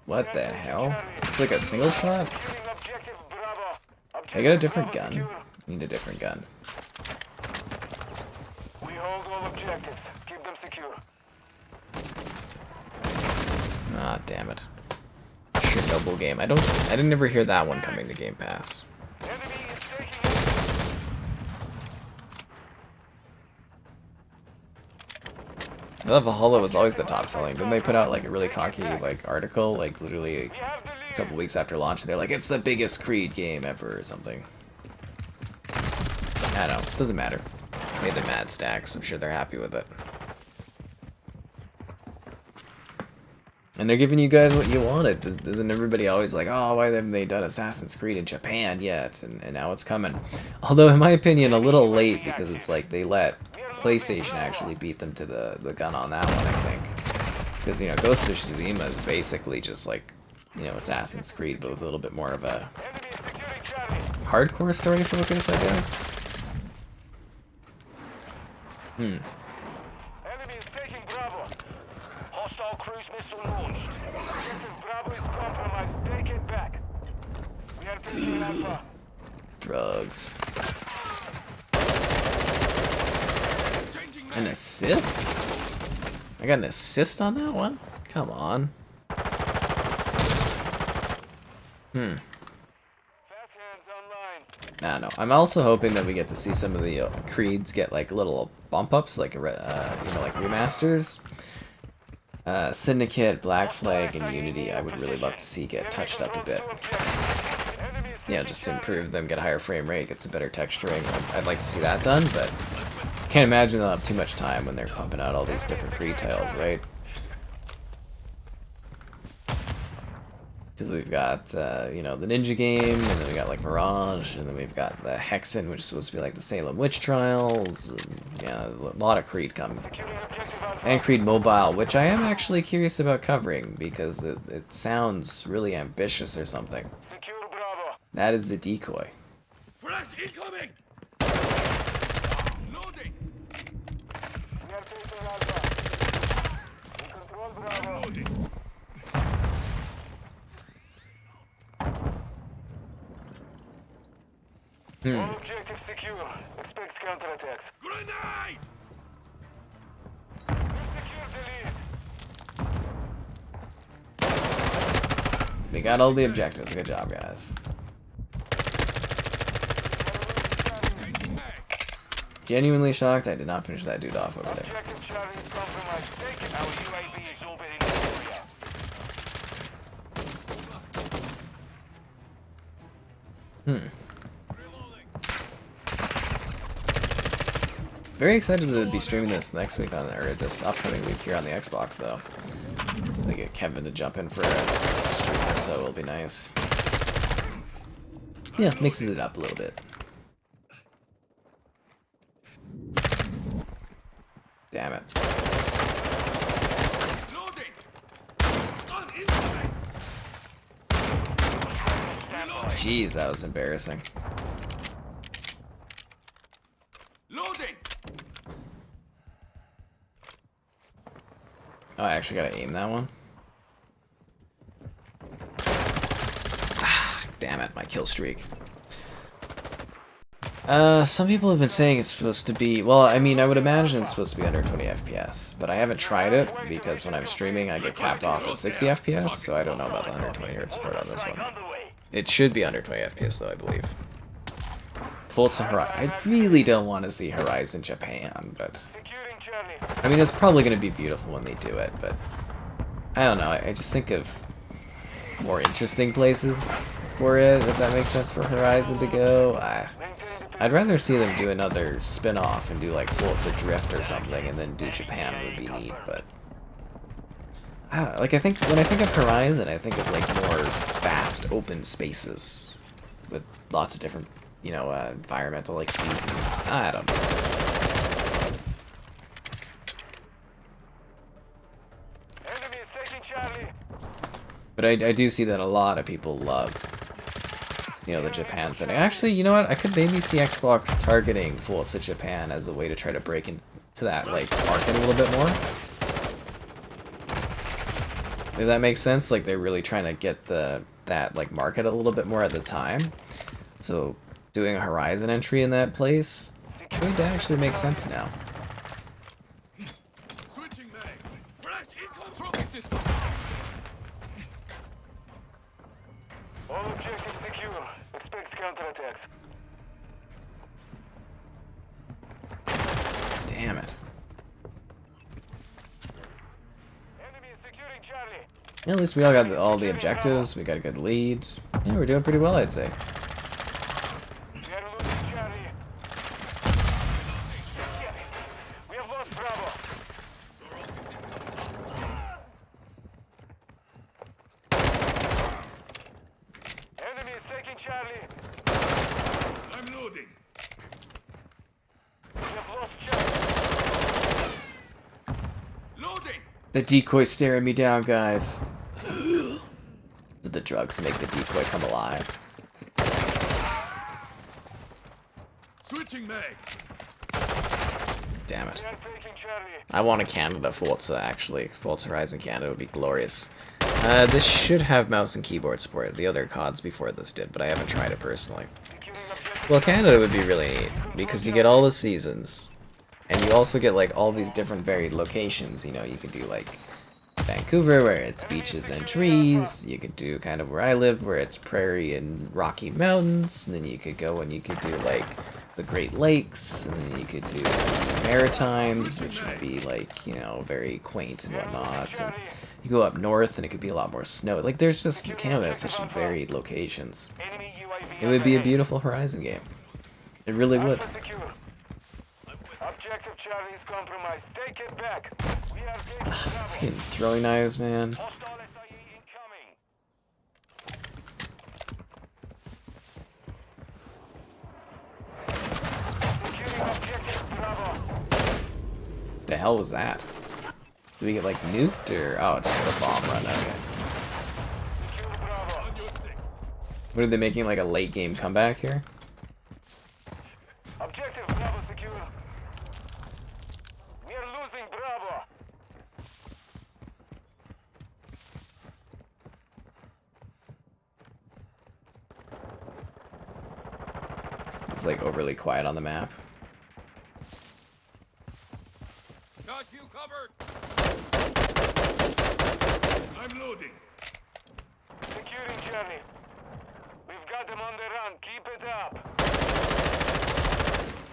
What the hell? It's like a single shot? Objective Bravo. I get a different gun. Need a different gun. We hold all objectives. Keep them secure. Ah, damn it. Chernobyl game. I didn't ever hear that one coming to Game Pass. Enemy is taking I thought Valhalla was always the top selling. Didn't they put out like a really cocky like article, like literally We have the a lead. couple weeks after launch, and they're like, it's the biggest Creed game ever or something. I don't know. Doesn't matter. Made their mad stacks. I'm sure they're happy with it. And they're giving you guys what you wanted. Isn't everybody always like, oh, why haven't they done Assassin's Creed in Japan yet? And now it's coming. Although, in my opinion, a little late because it's like they let PlayStation actually beat them to the gun on that one, I think. Because, you know, Ghost of Tsushima is basically just like, you know, Assassin's Creed, but with a little bit more of a Enemy is securing Charlie. hardcore story focus, I guess. Enemy is taking Bravo. Hostile cruise missile launched. Objective Bravo is compromised. Take it back. We are taking Alpha. Drugs. Changing An mag. assist? I got an assist on that one? Come on. Fast hands online. I don't know. I'm also hoping that we get to see some of the Creeds get like little bump ups, like you know, like remasters. Syndicate, Black Flag, and Unity. I would really love to see get touched up a bit. Yeah, just to improve them, get a higher frame rate, get some better texturing. I'd like to see that done, but can't imagine they'll have too much time when they're pumping out all these different Creed titles, right? Because we've got, you know, the Ninja game, and then we got, like, Mirage, and then we've got the Hexen, which is supposed to be, like, the Salem Witch Trials, and, yeah, a lot of Creed coming. Securing objective Alpha. And Creed Mobile, which I am actually curious about covering, because it sounds really ambitious or something. Secure Bravo. That is the decoy. Flash incoming. Loading. We are taking Alpha. We control Bravo. Loading. All objectives secure. Expect counterattacks. Grenade. We secured the lead. We got all the objectives. Good job, guys. Changing mag. Genuinely shocked I did not finish that dude off over there. Objective Charlie is compromised. Take it. Our UAV is orbiting the area. Reloading. Very excited to be streaming this next week on, or this upcoming week here on the Xbox, though. I get Kevin to jump in for a stream or so. It'll be nice. Yeah, mixes it up a little bit. Jeez, that was embarrassing. Loading. Oh, I actually gotta aim that one. Damn it, my kill streak. Some people have been saying it's supposed to be, well, I mean, I would imagine it's supposed to be under 20 FPS, but I haven't tried it because when I'm streaming I get capped off at 60 FPS, so I don't know about the 120 Hz support on this one. It should be under 20 FPS though, I believe. Forza Horizon. I really don't want to see Horizon Japan, but Securing Charlie. I mean, it's probably going to be beautiful when they do it, but I don't know, I just think of more interesting places for it, if that makes sense for Horizon to go. I'd rather see them do another spin-off and do like Forza Drift or something, and then do Japan would be neat, but I don't know, like when I think of Horizon, I think of like more vast open spaces with lots of different, you know, environmental like seasons. I don't know. Enemy is taking Charlie. But I do see that a lot of people love, you know, the Japan setting. Actually, you know what? I could maybe see Xbox targeting Forza Japan as a way to try to break into that, like, market a little bit more. Does that make sense? Like, they're really trying to get that like, market a little bit more at the time. So, doing a Horizon entry in that place could actually make sense now. Switching mag. Fresh income trophy system. All objectives secure. Expect counterattacks. Damn it. Enemy is securing Charlie. Yeah, at least we all got all the objectives. We got a good lead. Yeah, we're doing pretty well, I'd say. We are losing Charlie. Shit. We have lost Bravo. Enemy is taking Charlie. I'm loading. We have lost Charlie. Loading. The decoy's staring me down, guys. Did the drugs make the decoy come alive? Switching mag. Damn it. We are taking Charlie. I want a Canada Forza, actually. Forza Horizon Canada would be glorious. This should have mouse and keyboard support. The other CODs before this did, but I haven't tried it personally. Securing objective. Well, Canada would be really neat, because you get all the seasons, and you also get, like, all these different varied locations. You know, you can do, like, Vancouver, where it's beaches and trees. You could do kind of where I live, where it's prairie and rocky mountains. And then you could go and you could do, like, the Great Lakes, and then you could do the Maritimes, which would be, like, you know, very quaint and whatnot. And you go up north, and it could be a lot more snow. Like, there's just, Canada has such varied locations. Enemy UAV It would be a overhead. beautiful Horizon game. It really would. Alpha secure. Objective Charlie is compromised. Take it back. We are taking Bravo. Freaking throwing knives, man. Hostile SIE incoming. Securing objective Bravo. The hell was that? Did we get, like, nuked, or... Oh, it's just a bomb run, okay. Secure Bravo. On your six. What are they making, like, a late game comeback here? Objective Bravo secure. We are losing Bravo. It's, like, overly quiet on the map. Got you covered. I'm loading. Securing Charlie. We've got them on the run. Keep it up.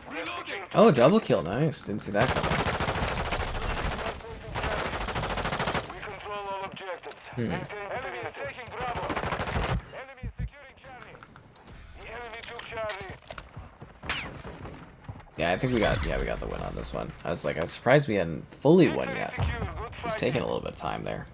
We are Reloading. securing Oh, double kill, nice. Didn't see that coming. We control all objectives. Enemy is taking Bravo. Enemy is securing Charlie. The enemy took Charlie. Yeah, I think we got the win on this one. I was surprised we hadn't fully won Victory yet. secure. Good It's fight. taking a little bit of time there.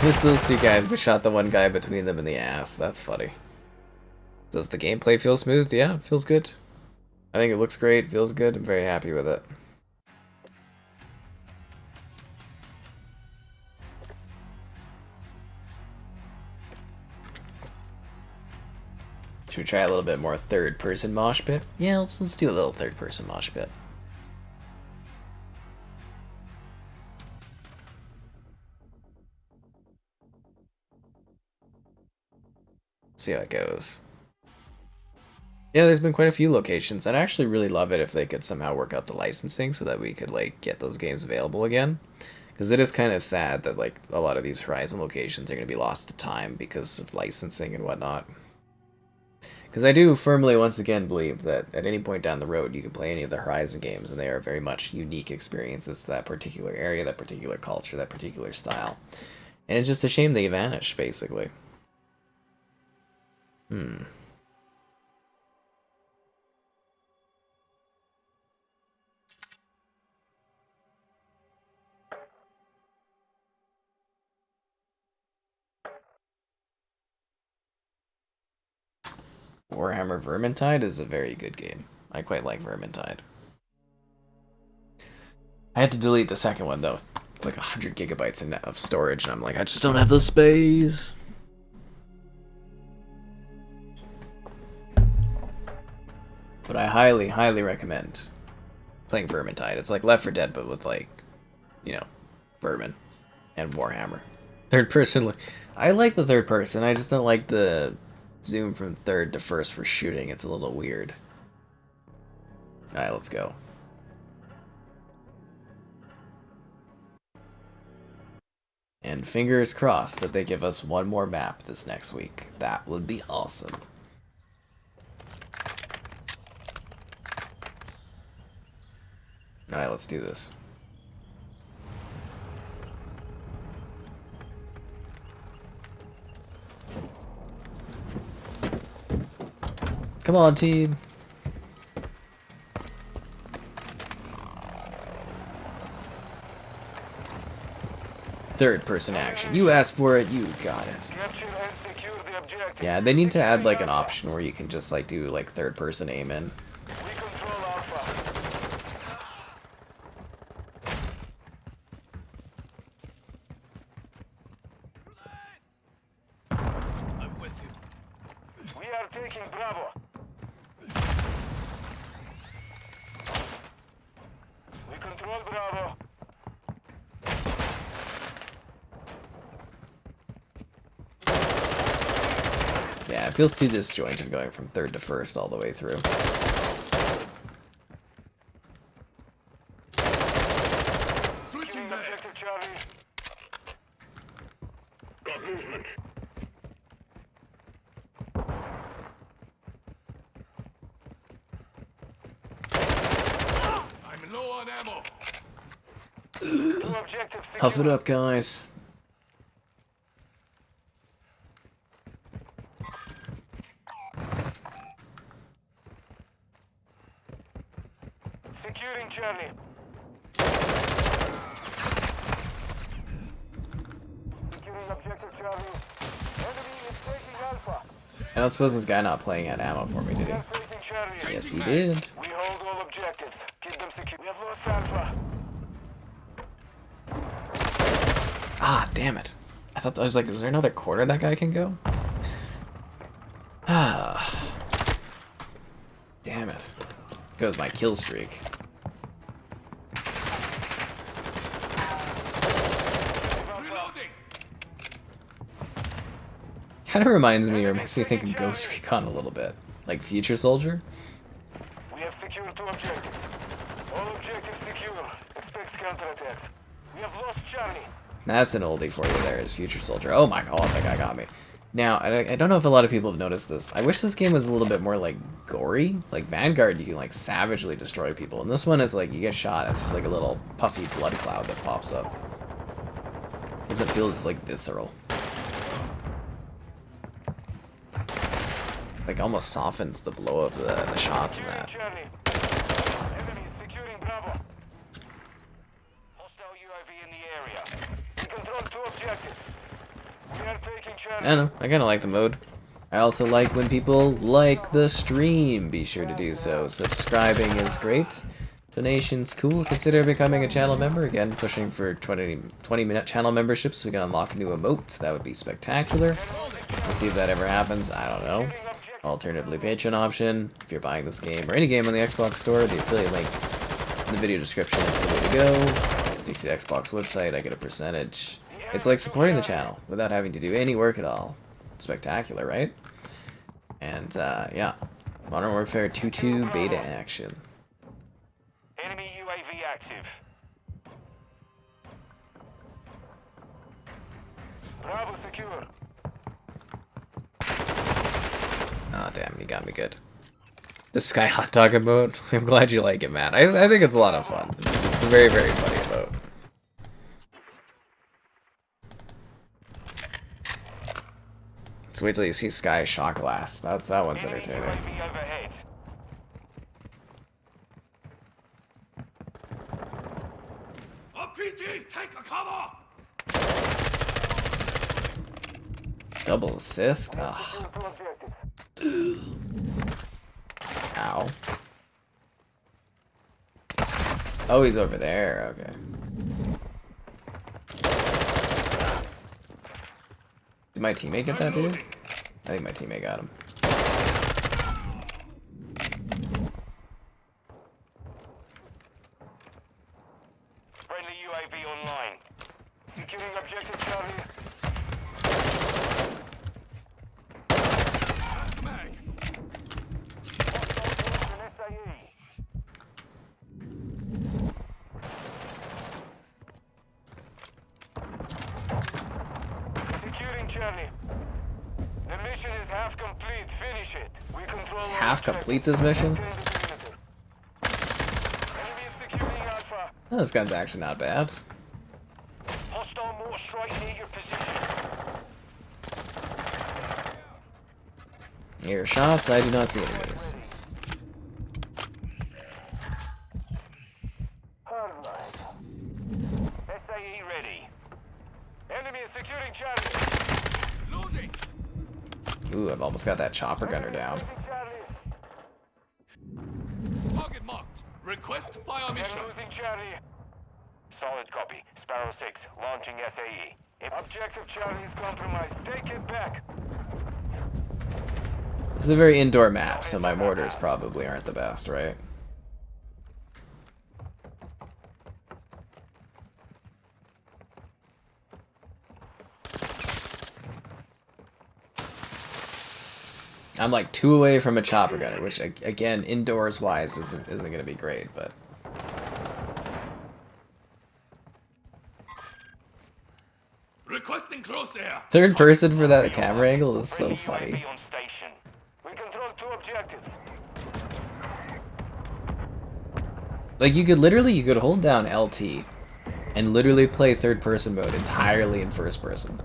Missed those two guys, but shot the one guy between them in the ass. That's funny. Does the gameplay feel smooth? Yeah, it feels good. I think it looks great, feels good. I'm very happy with it. Should we try a little bit more third-person mosh pit? Yeah, let's do a little third-person mosh pit. See how it goes. Yeah, there's been quite a few locations. I'd actually really love it if they could somehow work out the licensing so that we could like get those games available again. Because it is kind of sad that like a lot of these Horizon locations are going to be lost to time because of licensing and whatnot. Because I do firmly, once again, believe that at any point down the road, you can play any of the Horizon games, and they are very much unique experiences to that particular area, that particular culture, that particular style. And it's just a shame they vanish, basically. Warhammer Vermintide is a very good game. I quite like Vermintide. I had to delete the second one, though. It's like 100 gigabytes of storage, and I'm like, I just don't have the space. But I highly, highly recommend playing Vermintide. It's like Left 4 Dead, but with, like, you know, vermin and Warhammer. Third person. I like the third person. I just don't like the zoom from third to first for shooting. It's a little weird. Alright, let's go. And fingers crossed that they give us one more map this next week. That would be awesome. Alright, let's do this. Come on, team. Third person action. You asked for it, you got it. Capture and secure the objective. Yeah, they need to add like an option where you can just like do like third person aim in. We control Alpha. I'm with you. We are taking Bravo. We control Bravo. Yeah, it feels too disjointed going from third to first all the way through. Switching Securing back. objective Charlie. Got movement. I'm low on ammo. Two objectives Huff it secured. up, guys. Securing Charlie. Securing objective Charlie. Enemy is taking Alpha. I don't suppose this guy not playing had ammo for me, did We he? are taking Charlie. Yes, he did. We hold all objectives. Keep them secure. We have lost Alpha. Ah, damn it. I was like, is there another corner that guy can go? Ah. Damn it. Goes my kill streak. Reloading. Kind of reminds me or makes me think of Ghost Recon a little bit. Like Future Soldier. We have secured two objectives. All objectives secure. Expect counterattacks. We have lost Charlie. That's an oldie for you there, is Future Soldier. Oh my god, that guy got me. Now, I don't know if a lot of people have noticed this. I wish this game was a little bit more, like, gory. Like, Vanguard, you can, like, savagely destroy people. And this one is, like, you get shot, it's just, like, a little puffy blood cloud that pops up. Doesn't feel as, like, visceral. Like, almost softens the blow of the shots in that. Charlie. Enemy securing Bravo. Hostile UAV in the area. We control two objectives. We are taking Charlie. I don't know, I kind of like the mode. I also like when people like the stream. Be sure to do so. Subscribing is great. Donations cool. Consider becoming a channel member. Again, pushing for 20-minute channel memberships so we can unlock a new emote. That would be spectacular. We'll see if that ever happens. I don't know. Alternatively, Patreon option. If you're buying this game or any game on the Xbox store, the affiliate link in the video description is the way to go. It takes you to the Xbox website. I get a percentage. It's like supporting the channel without having to do any work at all. Spectacular, right? And, yeah. Modern Warfare 2.2 beta action. Enemy UAV active. Bravo secure. Oh, damn, you got me good. The Sky Hot Dog emote. I'm glad you like it, Matt. I think it's a lot of fun. It's a very, very funny emote. Let's wait till you see Sky Shot Glass. That one's entertaining. UAV overhead. RPG, take a cover! Double assist? Ugh. Ow. Oh, he's over there. Okay. Did my teammate get that dude? I think my teammate got him. Friendly UAV online. Securing objective Charlie. Mag. Securing Charlie. The mission is half complete. Finish it. We control. It's half complete this mission? Enemy is securing Alpha. Oh, this gun's actually not bad. Hostile mortar strike near your position. Air shots, I do not see enemies. Alright. SAE ready. Enemy is securing Charlie. Loading! Ooh, I've almost got that chopper gunner down. Charlie. Target marked. Request fire They're mission. losing Charlie. Solid copy. Sparrow 6, launching SAE. Objective Charlie is compromised. Take it back. This is a very indoor map, so my mortars probably aren't the best, right? I'm like 2 away from a chopper gunner, which again, indoors wise, isn't gonna be great, but Requesting close air. third person for that camera angle is so funny. UAV on station. We control 2 objectives. Like you could hold down LT and literally play third person mode entirely in first person.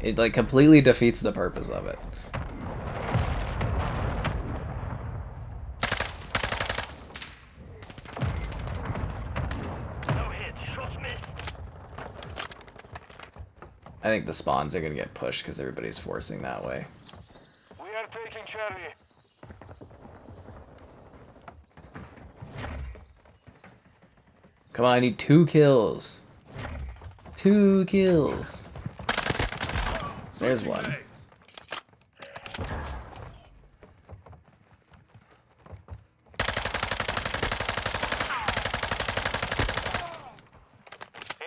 It like completely defeats the purpose of it. No hits. Shots missed. I think the spawns are gonna get pushed because everybody's forcing that way. We are taking Charlie. Come on, I need 2 kills. 2 kills. There's Switching one. legs.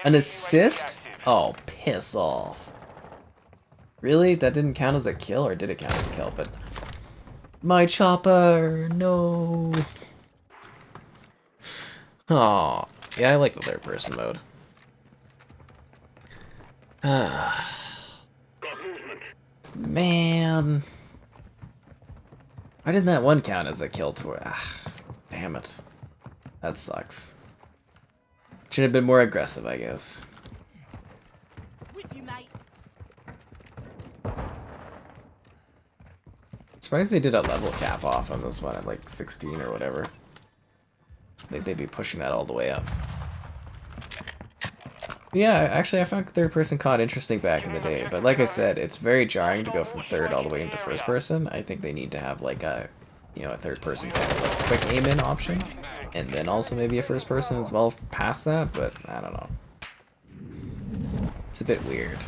An Enemy assist? UAV active. Oh, piss off. Really? That didn't count as a kill, or did it count as a kill? But my chopper, no. Oh, yeah, I like the third person mode. Got movement. Man. Why didn't that one count as a kill to damn it. That sucks. Should have been more aggressive, I guess. With you, mate. Surprised they did a level cap off on this one at like 16 or whatever. They'd be pushing that all the way up. Yeah, actually, I found third-person COD interesting back in the day, but like I said, it's very jarring to go from third all the way into first person. I think they need to have like a, a third-person kind of like quick aim-in option, and then also maybe a first-person as well past that. But I don't know. It's a bit weird.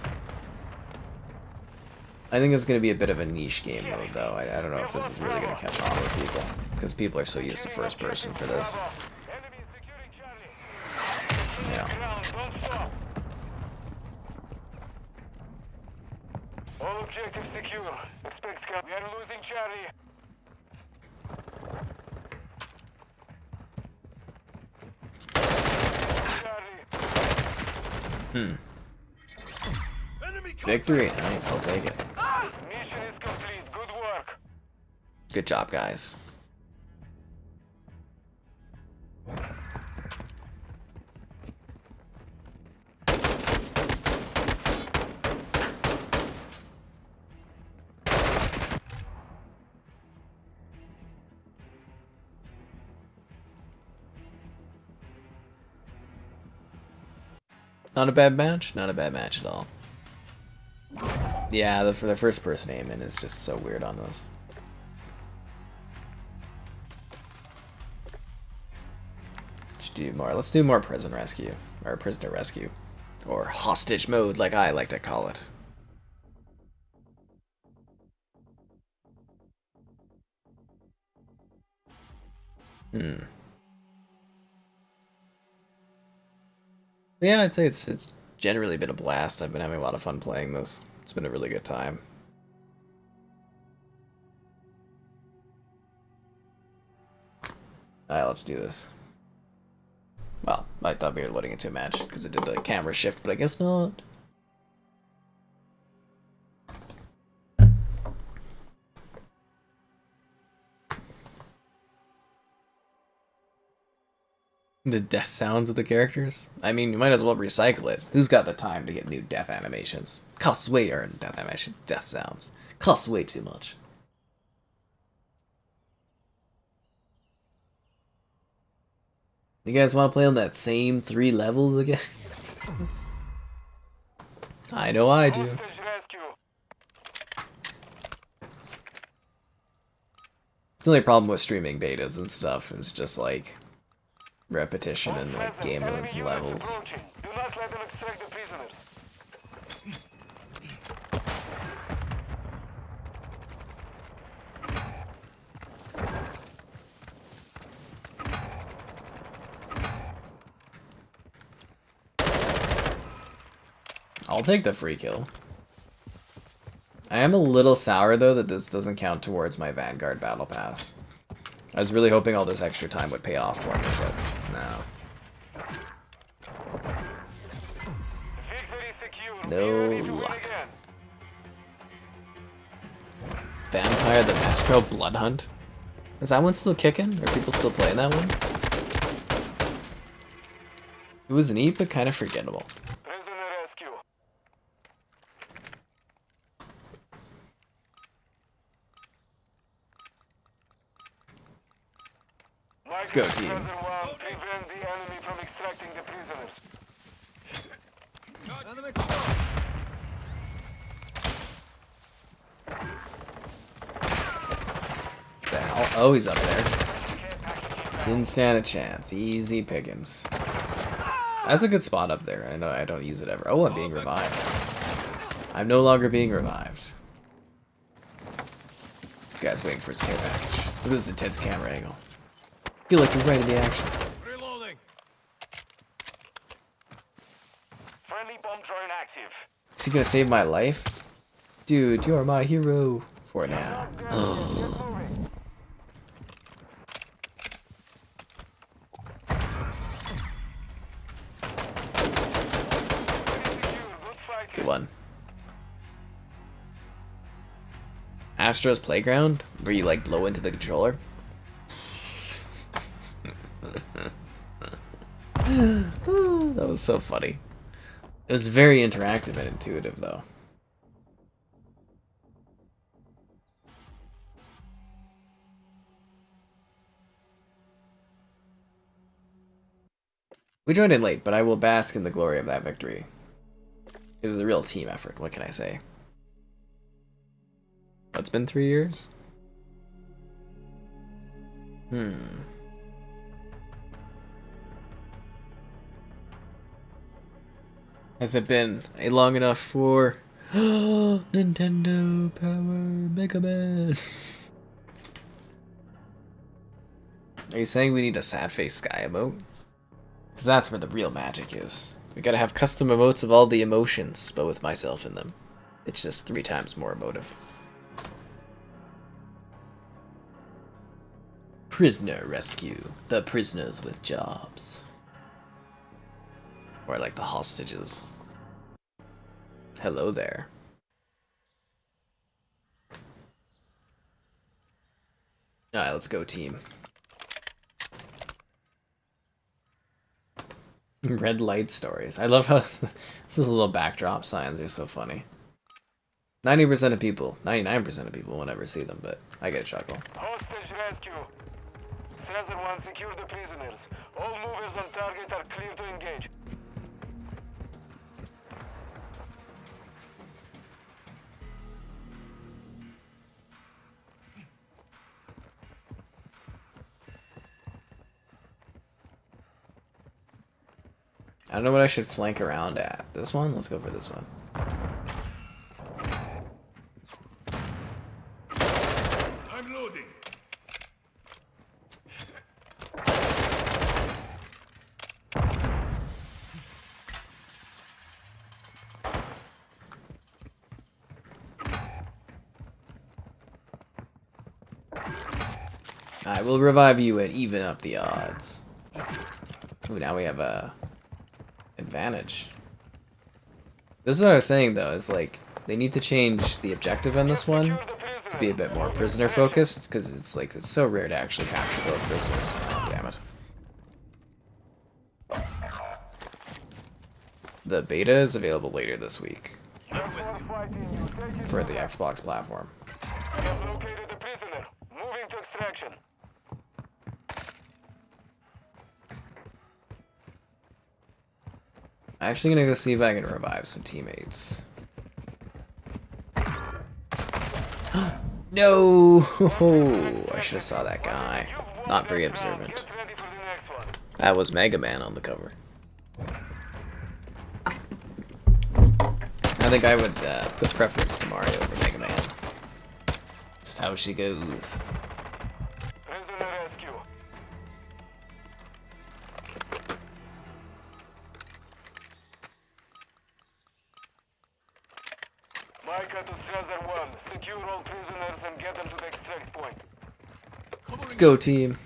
I think it's going to be a bit of a niche game mode, though. I don't know if this is really going to catch on with people, because people are so used to first-person for this. Enemy securing Charlie. Yeah. Ground, don't stop. All objectives secure. Expect scout. We are losing Charlie. Charlie. Enemy Victory, nice. I'll take it. Mission is complete. Good work. Good job, guys. Not a bad match? Not a bad match at all. Yeah, for the first person aim-in is just so weird on this. Let's do more. Let's do more prison rescue. Or prisoner rescue. Or hostage mode, like I like to call it. Yeah, I'd say it's generally been a blast. I've been having a lot of fun playing this. It's been a really good time. Alright, let's do this. Well, I thought we were loading into a match because it did the camera shift, but I guess not. The death sounds of the characters? I mean, you might as well recycle it. Who's got the time to get new death animations? Costs way, or death animation, death sounds. Costs way too much. You guys want to play on that same 3 levels again? I know I do. Hostage rescue. The only problem with streaming betas and stuff is just like repetition and like game modes and levels. Approaching. Do not let them extract the prisoners. I'll take the free kill. I am a little sour though that this doesn't count towards my Vanguard Battle Pass. I was really hoping all this extra time would pay off for me, but no. Victory secured. No Be ready to win luck. again. Vampire the Mastro Blood Hunt? Is that one still kicking? Are people still playing that one? It was neat, but kind of forgettable. Prisoner rescue. Let's go, team. Prevent the enemy from extracting the prisoners. Enemy The hell? Oh, he's up there. Didn't stand a chance. Easy pickings. That's a good spot up there. I know I don't use it ever. Oh, I'm being revived. I'm no longer being revived. This guy's waiting for his care package. Look at this intense camera angle. Feel like you're right in the action. reloading. Friendly bomb drone active. Is he gonna save my life? Dude, you're my hero. For now. Get moving. Good fight. Good one. Astro's Playground? Where you like blow into the controller? That was so funny. It was very interactive and intuitive though. We joined in late, but I will bask in the glory of that victory. It was a real team effort, what can I say? It's been 3 years? Has it been long enough for Nintendo Power Mega Man? Are you saying we need a sad face sky emote? Because that's where the real magic is. We gotta have custom emotes of all the emotions, but with myself in them. It's just 3 times more emotive. Prisoner rescue. The prisoners with jobs. Or like the hostages. Hello there. Alright, let's go team. Red light stories. I love how this is a little backdrop signs are so funny. 90% of people, 99% of people will never see them, but I get a chuckle. Hostage rescue. Cesar 1, secure the prisoners. All movers on target are clear to engage. I don't know what I should flank around at. This one? Let's go for this one. I'm loading. I will revive you and even up the odds. Ooh, now we have a advantage. This is what I was saying though, is like they need to change the objective on this one to be a bit more prisoner focused, because it's like it's so rare to actually capture both prisoners. Oh, damn it. The beta is available later this week for the Xbox platform. We have located the prisoner. Moving to extraction. I'm actually gonna go see if I can revive some teammates. No! I should have saw that guy. Not very observant. Get ready for the next one. That was Mega Man on the cover. I think I would put preference to Mario over Mega Man. Just how she goes. Prisoner rescue. Micah to Cesar 1. Secure all prisoners and get them to the extract point. Let's go, team.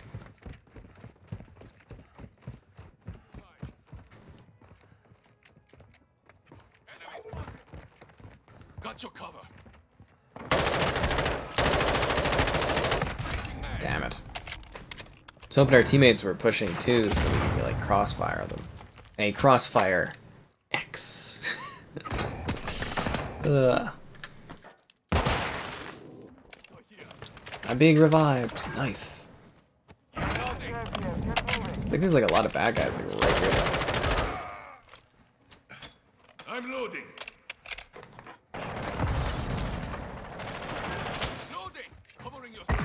Got your cover. Damn it. I was hoping our teammates were pushing too, so we could like crossfire them. A crossfire X. Ugh. I'm being revived. Nice. I think there's like a lot of bad guys like right here. I'm loading. Loading. Covering your six.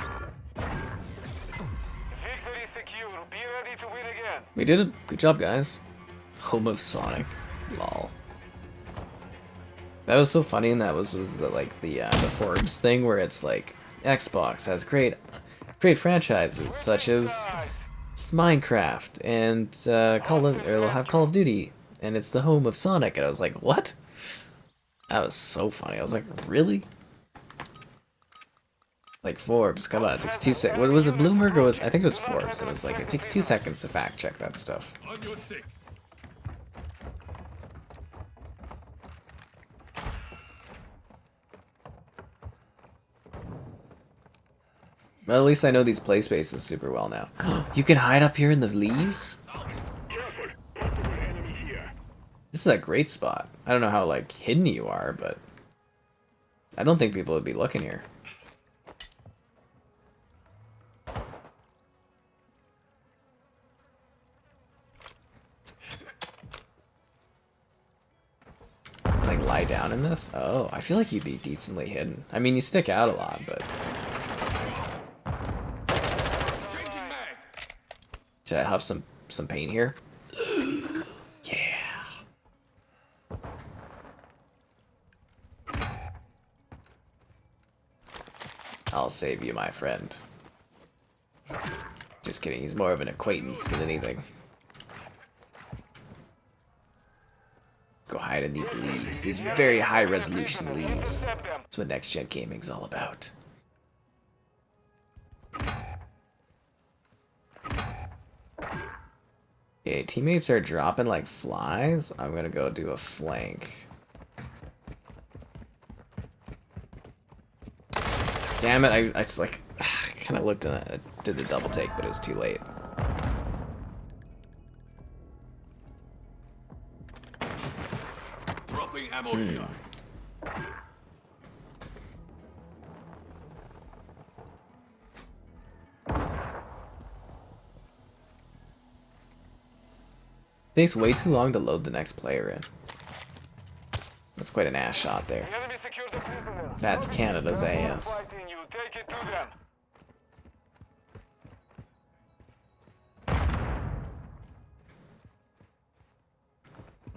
Victory secure. Be ready to win again. We did it. Good job, guys. Home of Sonic. Lol. That was so funny, and that was the Forbes thing where it's like Xbox has great franchises such as Minecraft and they'll have Call of Duty, and it's the home of Sonic, and I was like, what? That was so funny. I was like, really? Like Forbes, come on, it takes 2 seconds. What was it, Bloomberg or I think it was Forbes, and it's like it takes 2 seconds to fact check that stuff. On your six. Well, at least I know these play spaces super well now. You can hide up here in the leaves? Careful. Possible enemy here. This is a great spot. I don't know how like hidden you are, but I don't think people would be looking here. lie down in this? Oh, I feel like you'd be decently hidden. I mean, you stick out a lot, but... Changing mag. Should I huff some paint here? Yeah. I'll save you, my friend. Just kidding, he's more of an acquaintance than anything. Go hide in these leaves, these very high resolution leaves. That's what next gen gaming's all about. Okay, teammates are dropping like flies. I'm gonna go do a flank. Damn it, I just like kind of looked at it, did the double take, but it was too late. Dropping ammo here. Takes way too long to load the next player in. That's quite an ass shot there. The enemy secured the prisoner. That's Canada's ass. Fighting you. Take it to them.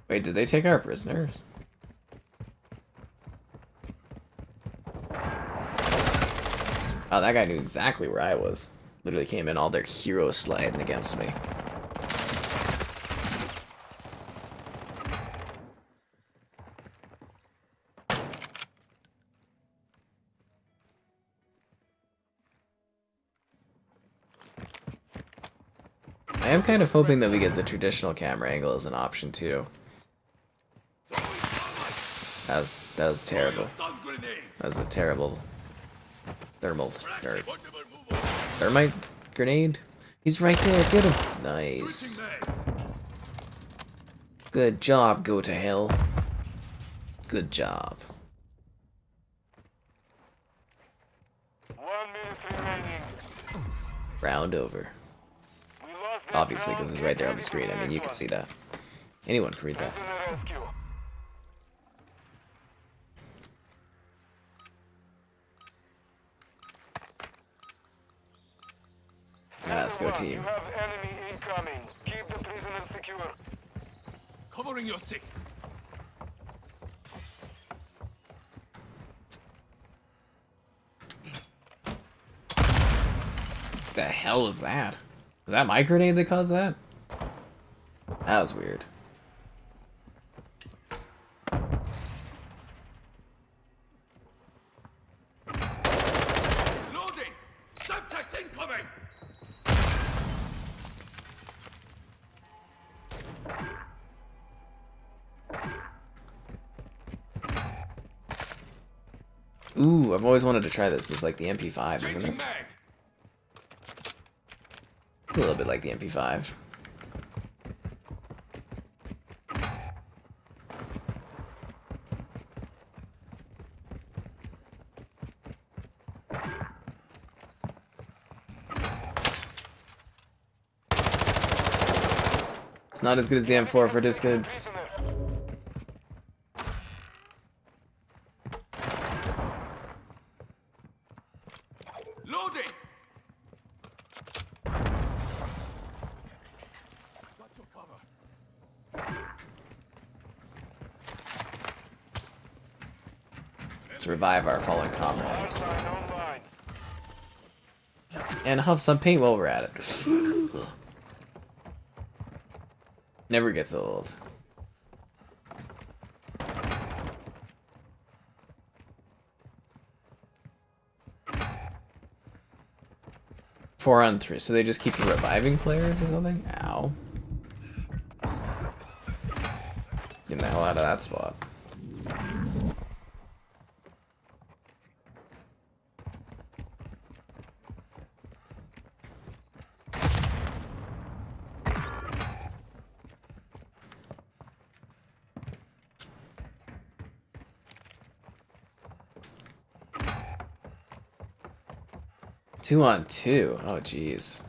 Wait, did they take our prisoners? Oh, that guy knew exactly where I was. Literally came in all their heroes sliding against me. I am kind of hoping that we get the traditional camera angle as an option too. That was terrible. Stun grenade. That was a terrible thermite grenade. He's right there. Get him. Nice. Switching mags. Good job. Go to hell. Good job. 1 minute remaining. Round over. We lost that Obviously, round. because it's right there on the screen. I mean, you can see that. Anyone can read that. Prisoner rescue. Let's go, You team. have enemy incoming. Keep the prisoner secure. Covering your six. The hell is that? Was that my grenade that caused that? That was weird. Loading. Subtext incoming. Ooh, I've always wanted to try this. It's like the MP5, isn't Changing it? mag. A little bit like the MP5. It's not as good as the M4 for distance. Prisoner. Loading. Got your cover. Let's revive our fallen comrades. Online, online. And huff some paint while we're at it. Never gets old. Four on three, so they just keep reviving players or something? Ow. Get the hell out of that spot. Two on two. Oh, jeez.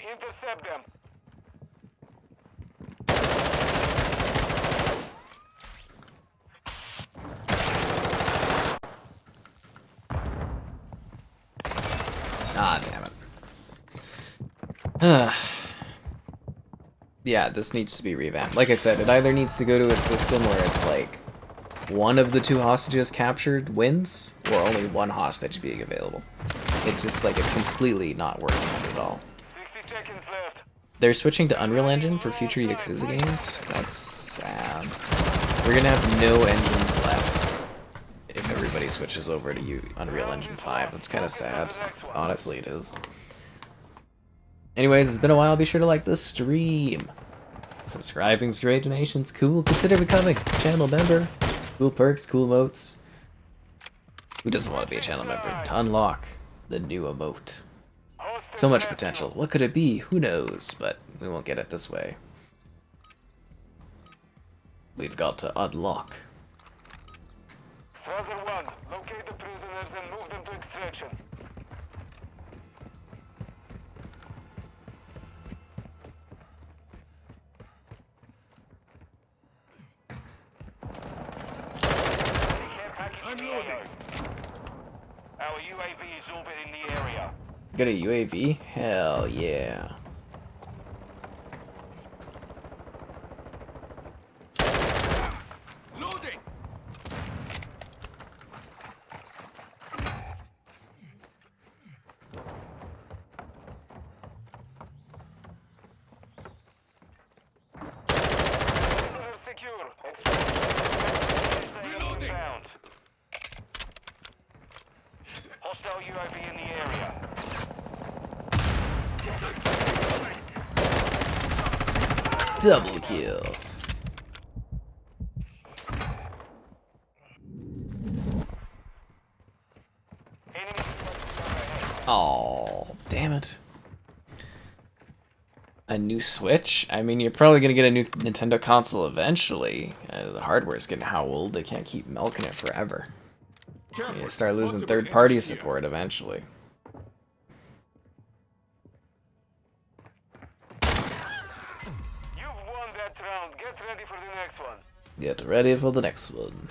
Intercept them. Ah, damn it. Yeah, this needs to be revamped. Like I said, it either needs to go to a system where it's like one of the two hostages captured wins, or only one hostage being available. It's just like it's completely not working at all. 60 seconds left. They're switching to Unreal Engine for future Yakuza games? That's sad. We're gonna have no engines left if everybody switches over to Unreal Engine 5. That's kind of sad. Honestly, it is. Anyways, it's been a while. Be sure to like the stream. Subscribing's great, donations cool. Consider becoming a channel member. Cool perks, cool emotes. Who doesn't want to be a channel member? To unlock the new emote. So much potential. What could it be? Who knows? But we won't get it this way. We've got to unlock. Strasser 1, locate the prisoners and move them to extraction. I'm loading. Our UAV is orbiting the area. Got a UAV? Hell yeah. Loading. Prisoners secure. Reloading. Inbound. Hostile UAV in the area. Double kill. Enemy Oh, damn it. A new Switch? I mean, you're probably gonna get a new Nintendo console eventually. The hardware's getting how old? They can't keep milking it forever. You start losing third-party support eventually. You've won that round. Get ready for the next one. Get ready for the next one.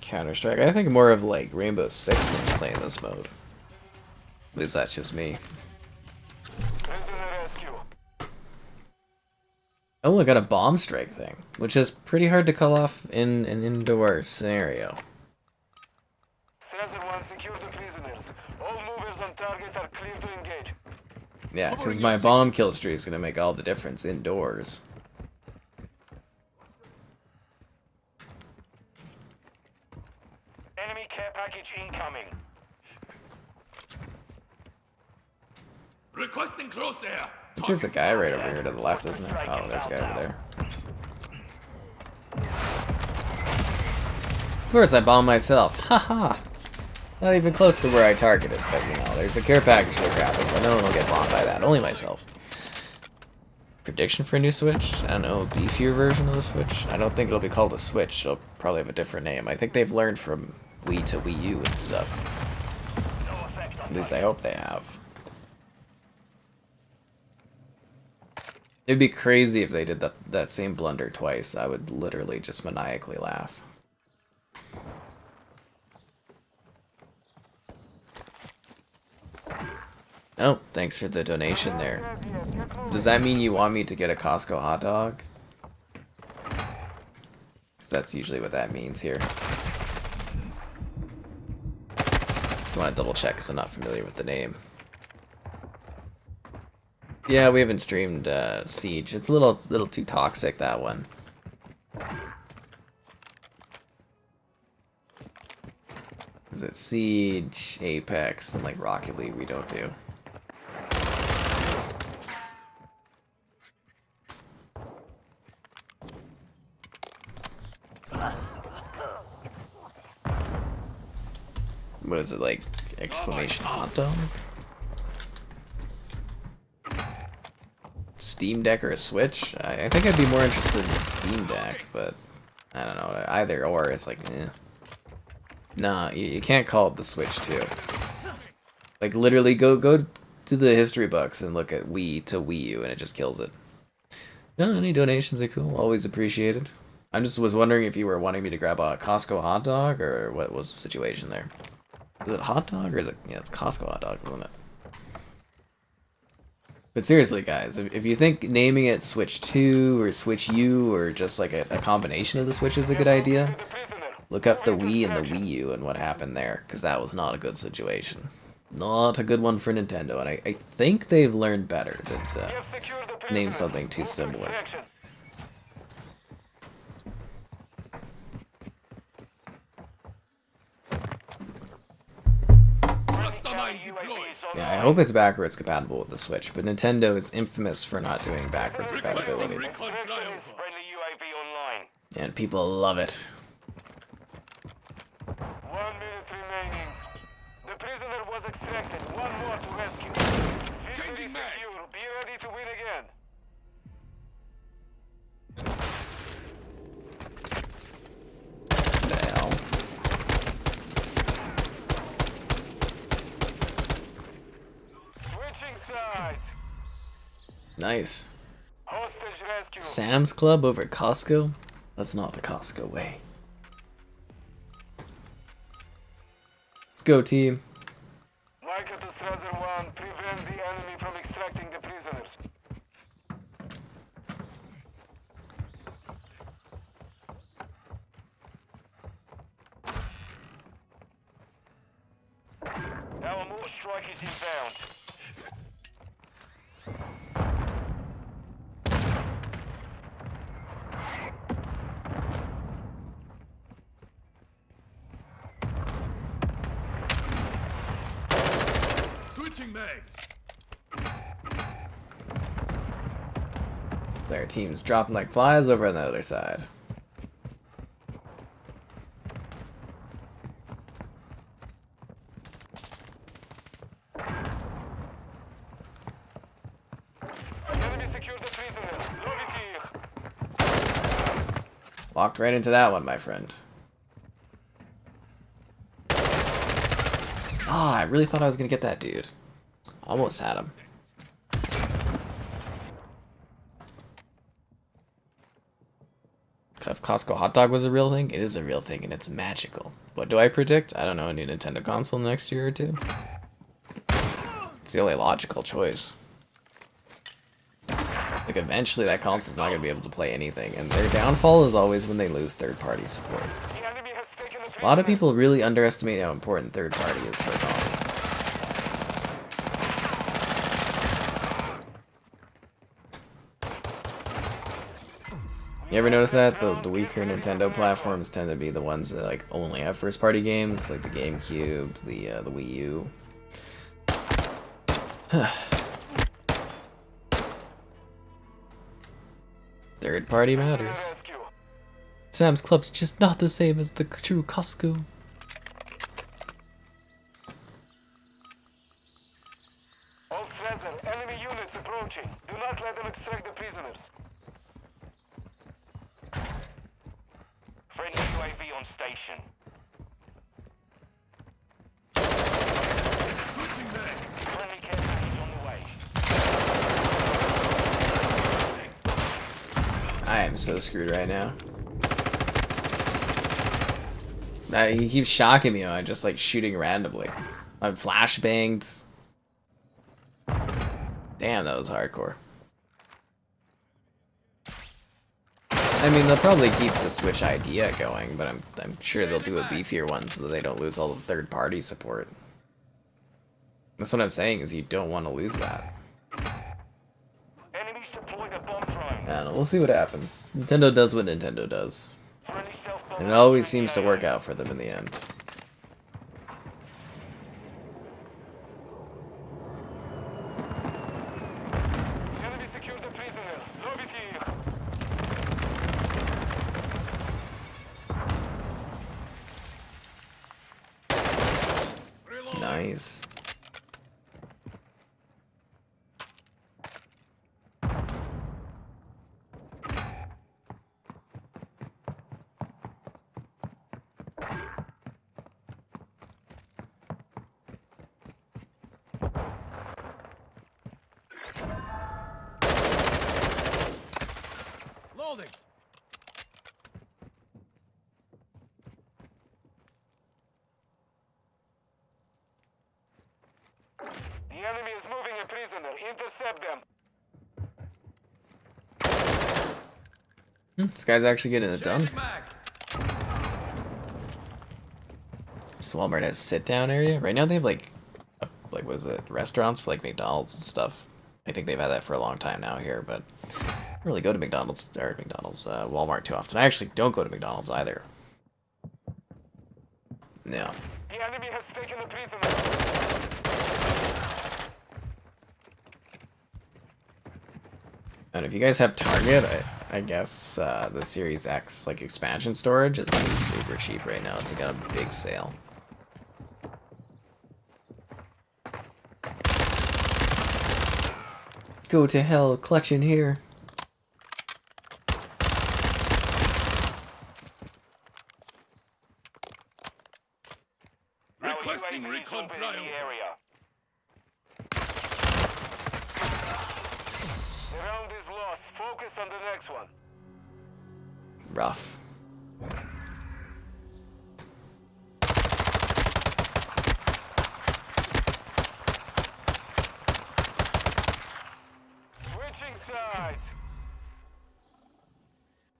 Counter-Strike. I think more of like Rainbow Six when you're playing this mode. At least that's just me. Prisoner rescue. Oh, I got a bomb strike thing, which is pretty hard to call off in an indoor scenario. Strasser 1, secure the prisoners. All movers on target are clear to engage. Yeah, because my bomb kill streak is gonna make all the difference indoors. Enemy care package incoming. Requesting close air. There's a guy right over here to the left, isn't there? Oh, there's a guy over there. Of course I bombed myself. Haha. Not even close to where I targeted, but you know, there's a care package to grab it, but no one will get bombed by that. Only myself. Prediction for a new Switch? I don't know, a beefier version of the Switch? I don't think it'll be called a Switch. It'll probably have a different name. I think they've learned from Wii to Wii U and stuff. At least I hope they have. It'd be crazy if they did that same blunder twice. I would literally just maniacally laugh. Oh, thanks for the donation there. Does that mean you want me to get a Costco hot dog? 'Cause that's usually what that means here. Just want to double check because I'm not familiar with the name. Yeah, we haven't streamed Siege. It's a little too toxic, that one. Is it Siege, Apex, and like Rocket League we don't do. What is it, like exclamation hot dog? Steam Deck or a Switch? I think I'd be more interested in the Steam Deck, but I don't know, either or, it's like, eh. Nah, you can't call it the Switch too. Like literally go to the history books and look at Wii to Wii U and it just kills it. No, any donations are cool. Always appreciated. I just was wondering if you were wanting me to grab a Costco hot dog or what was the situation there. Is it a hot dog or is it... Yeah, it's Costco hot dog, isn't it? But seriously, guys, if you think naming it Switch 2 or Switch U or just like a combination of the Switch is a good idea, look up the Wii and the Wii U and what happened there, because that was not a good situation. Not a good one for Nintendo, and I think they've learned better than to name something too similar. Mastermind deployed. Yeah, I hope it's backwards compatible with the Switch, but Nintendo is infamous for not doing backwards Requesting compatibility. recon flyover. Friendly UAV online. And people love it. 1 minute remaining. The prisoner was extracted. One more to rescue. Changing mag. Secure. Be ready to win again. The hell? Switching sides. Nice. Hostage rescue. Sam's Club over Costco? That's not the Costco way. Let's go, team. Micah to Strazer 1. Prevent the enemy from extracting the prisoners. Our more strike is inbound. Switching mags. Their team's dropping like flies over on the other side. Enemy secured the prisoner. Lobby clear. Walked right into that one, my friend. Ah, I really thought I was gonna get that dude. Almost had him. If Costco hot dog was a real thing, it is a real thing and it's magical. What do I predict? I don't know, a new Nintendo console next year or two? It's the only logical choice. Like eventually that console's not gonna be able to play anything, and their downfall is always when they lose third-party support. The enemy has taken the A lot of prisoner. people really underestimate how important third-party is for a console. You ever notice that? The weaker Nintendo platforms tend to be the ones that like only have first-party games, like the GameCube, the Wii U. Third-party matters. Rescue. Sam's Club's just not the same as the true Costco. All Strazer, enemy units approaching. Do not let them extract the prisoners. Friendly UAV on station. Switching mags. Friendly care package on the way. I am so screwed right now. He keeps shocking me. I'm just like shooting randomly. I'm flashbanged. Damn, that was hardcore. I mean, they'll probably keep the Switch idea going, but I'm sure they'll do a beefier one so that they don't lose all the third-party support. That's what I'm saying, is you don't want to lose that. Enemies deployed a bomb drone. I don't know, we'll see what happens. Nintendo does what Nintendo does. Friendly stealth bomb. And it always seems to work out for them in the end. Enemy secured the prisoner. Lobby clear. Reload. Nice. Reloading. The enemy is moving a prisoner. Intercept them. This guy's actually getting it done. Changing mag. This Walmart has sit-down area. Right now they have like what is it? Restaurants for like McDonald's and stuff. I think they've had that for a long time now here, but I don't really go to Walmart too often. I actually don't go to McDonald's either. No. The enemy has taken a prisoner. And if you guys have Target, I guess the Series X like expansion storage is like super cheap right now. It's like got a big sale. Go to hell, collection here. Requesting UAV is recon open in the flyover. area. The round is lost. Focus on the next one. Rough. Switching sides.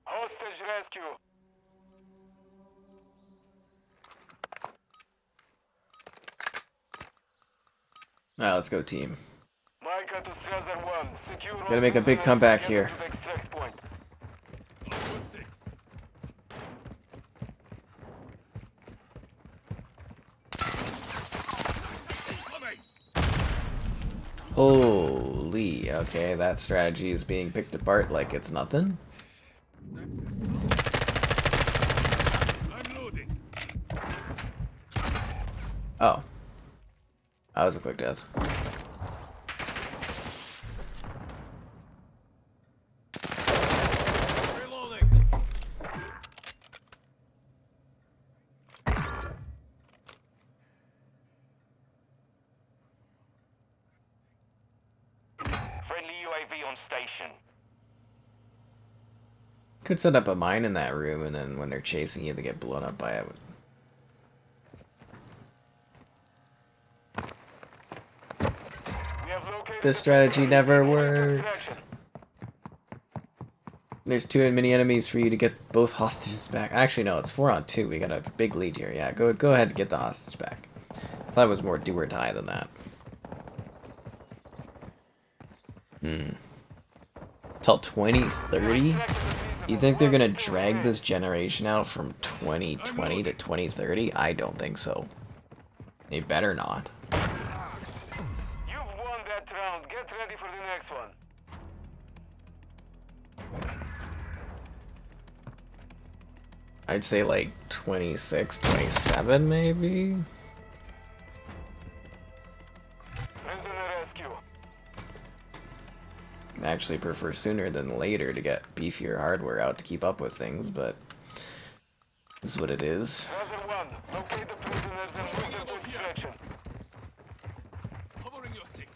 Hostage rescue. Alright, let's go team. Micah to Cesar 1. Secure all Gotta make a big prisoners comeback and here. get to the extract point. Good 6. Incoming. Holy, okay, that strategy is being picked apart like it's nothing. I'm loading. Oh. That was a quick death. Reloading. Friendly UAV on station. Could set up a mine in that room and then when they're chasing you they get blown up by it. We have located This the strategy prisoner. never Monitor works. extraction. There's too many enemies for you to get both hostages back. Actually, no, it's 4 on 2. We got a big lead here. Yeah, go ahead and get the hostage back. I thought it was more do or die than that. Till 2030? You think they're gonna drag this generation out from 2020 to 2030? I don't think so. They better not. You've won that round. Get ready for the next one. I'd say like 26, 27 maybe? Prisoner rescue. I actually prefer sooner than later to get beefier hardware out to keep up with things, but this is what it is. Cesar 1. Locate the prisoners and move them to extraction. Covering your 6.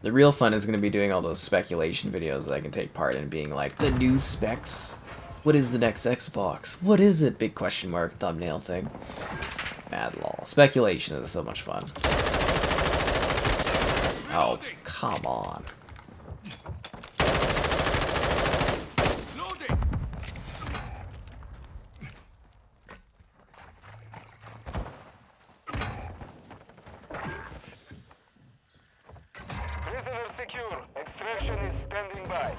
The real fun is going to be doing all those speculation videos that I can take part in, being like, the new specs? What is the next Xbox? What is it? Big question mark thumbnail thing. Mad lol. Speculation is so much fun. Oh, come on. Loading. Prisoner secure. Extraction is standing by.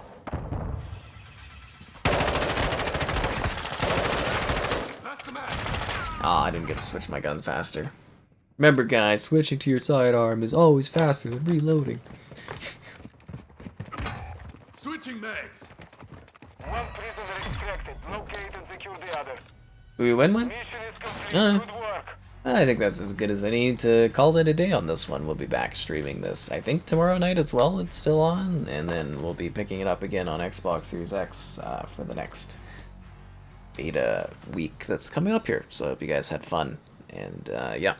Pass the mag. Ah, I didn't get to switch my gun faster. Remember guys, switching to your sidearm is always faster than reloading. Switching mags. One prisoner extracted. Locate and secure the other. Do we win one? Mission is complete. Uh. Good work. I think that's as good as any to call it a day on this one. We'll be back streaming this, I think, tomorrow night as well. It's still on. And then we'll be picking it up again on Xbox Series X for the next beta week that's coming up here. So I hope you guys had fun. And yeah.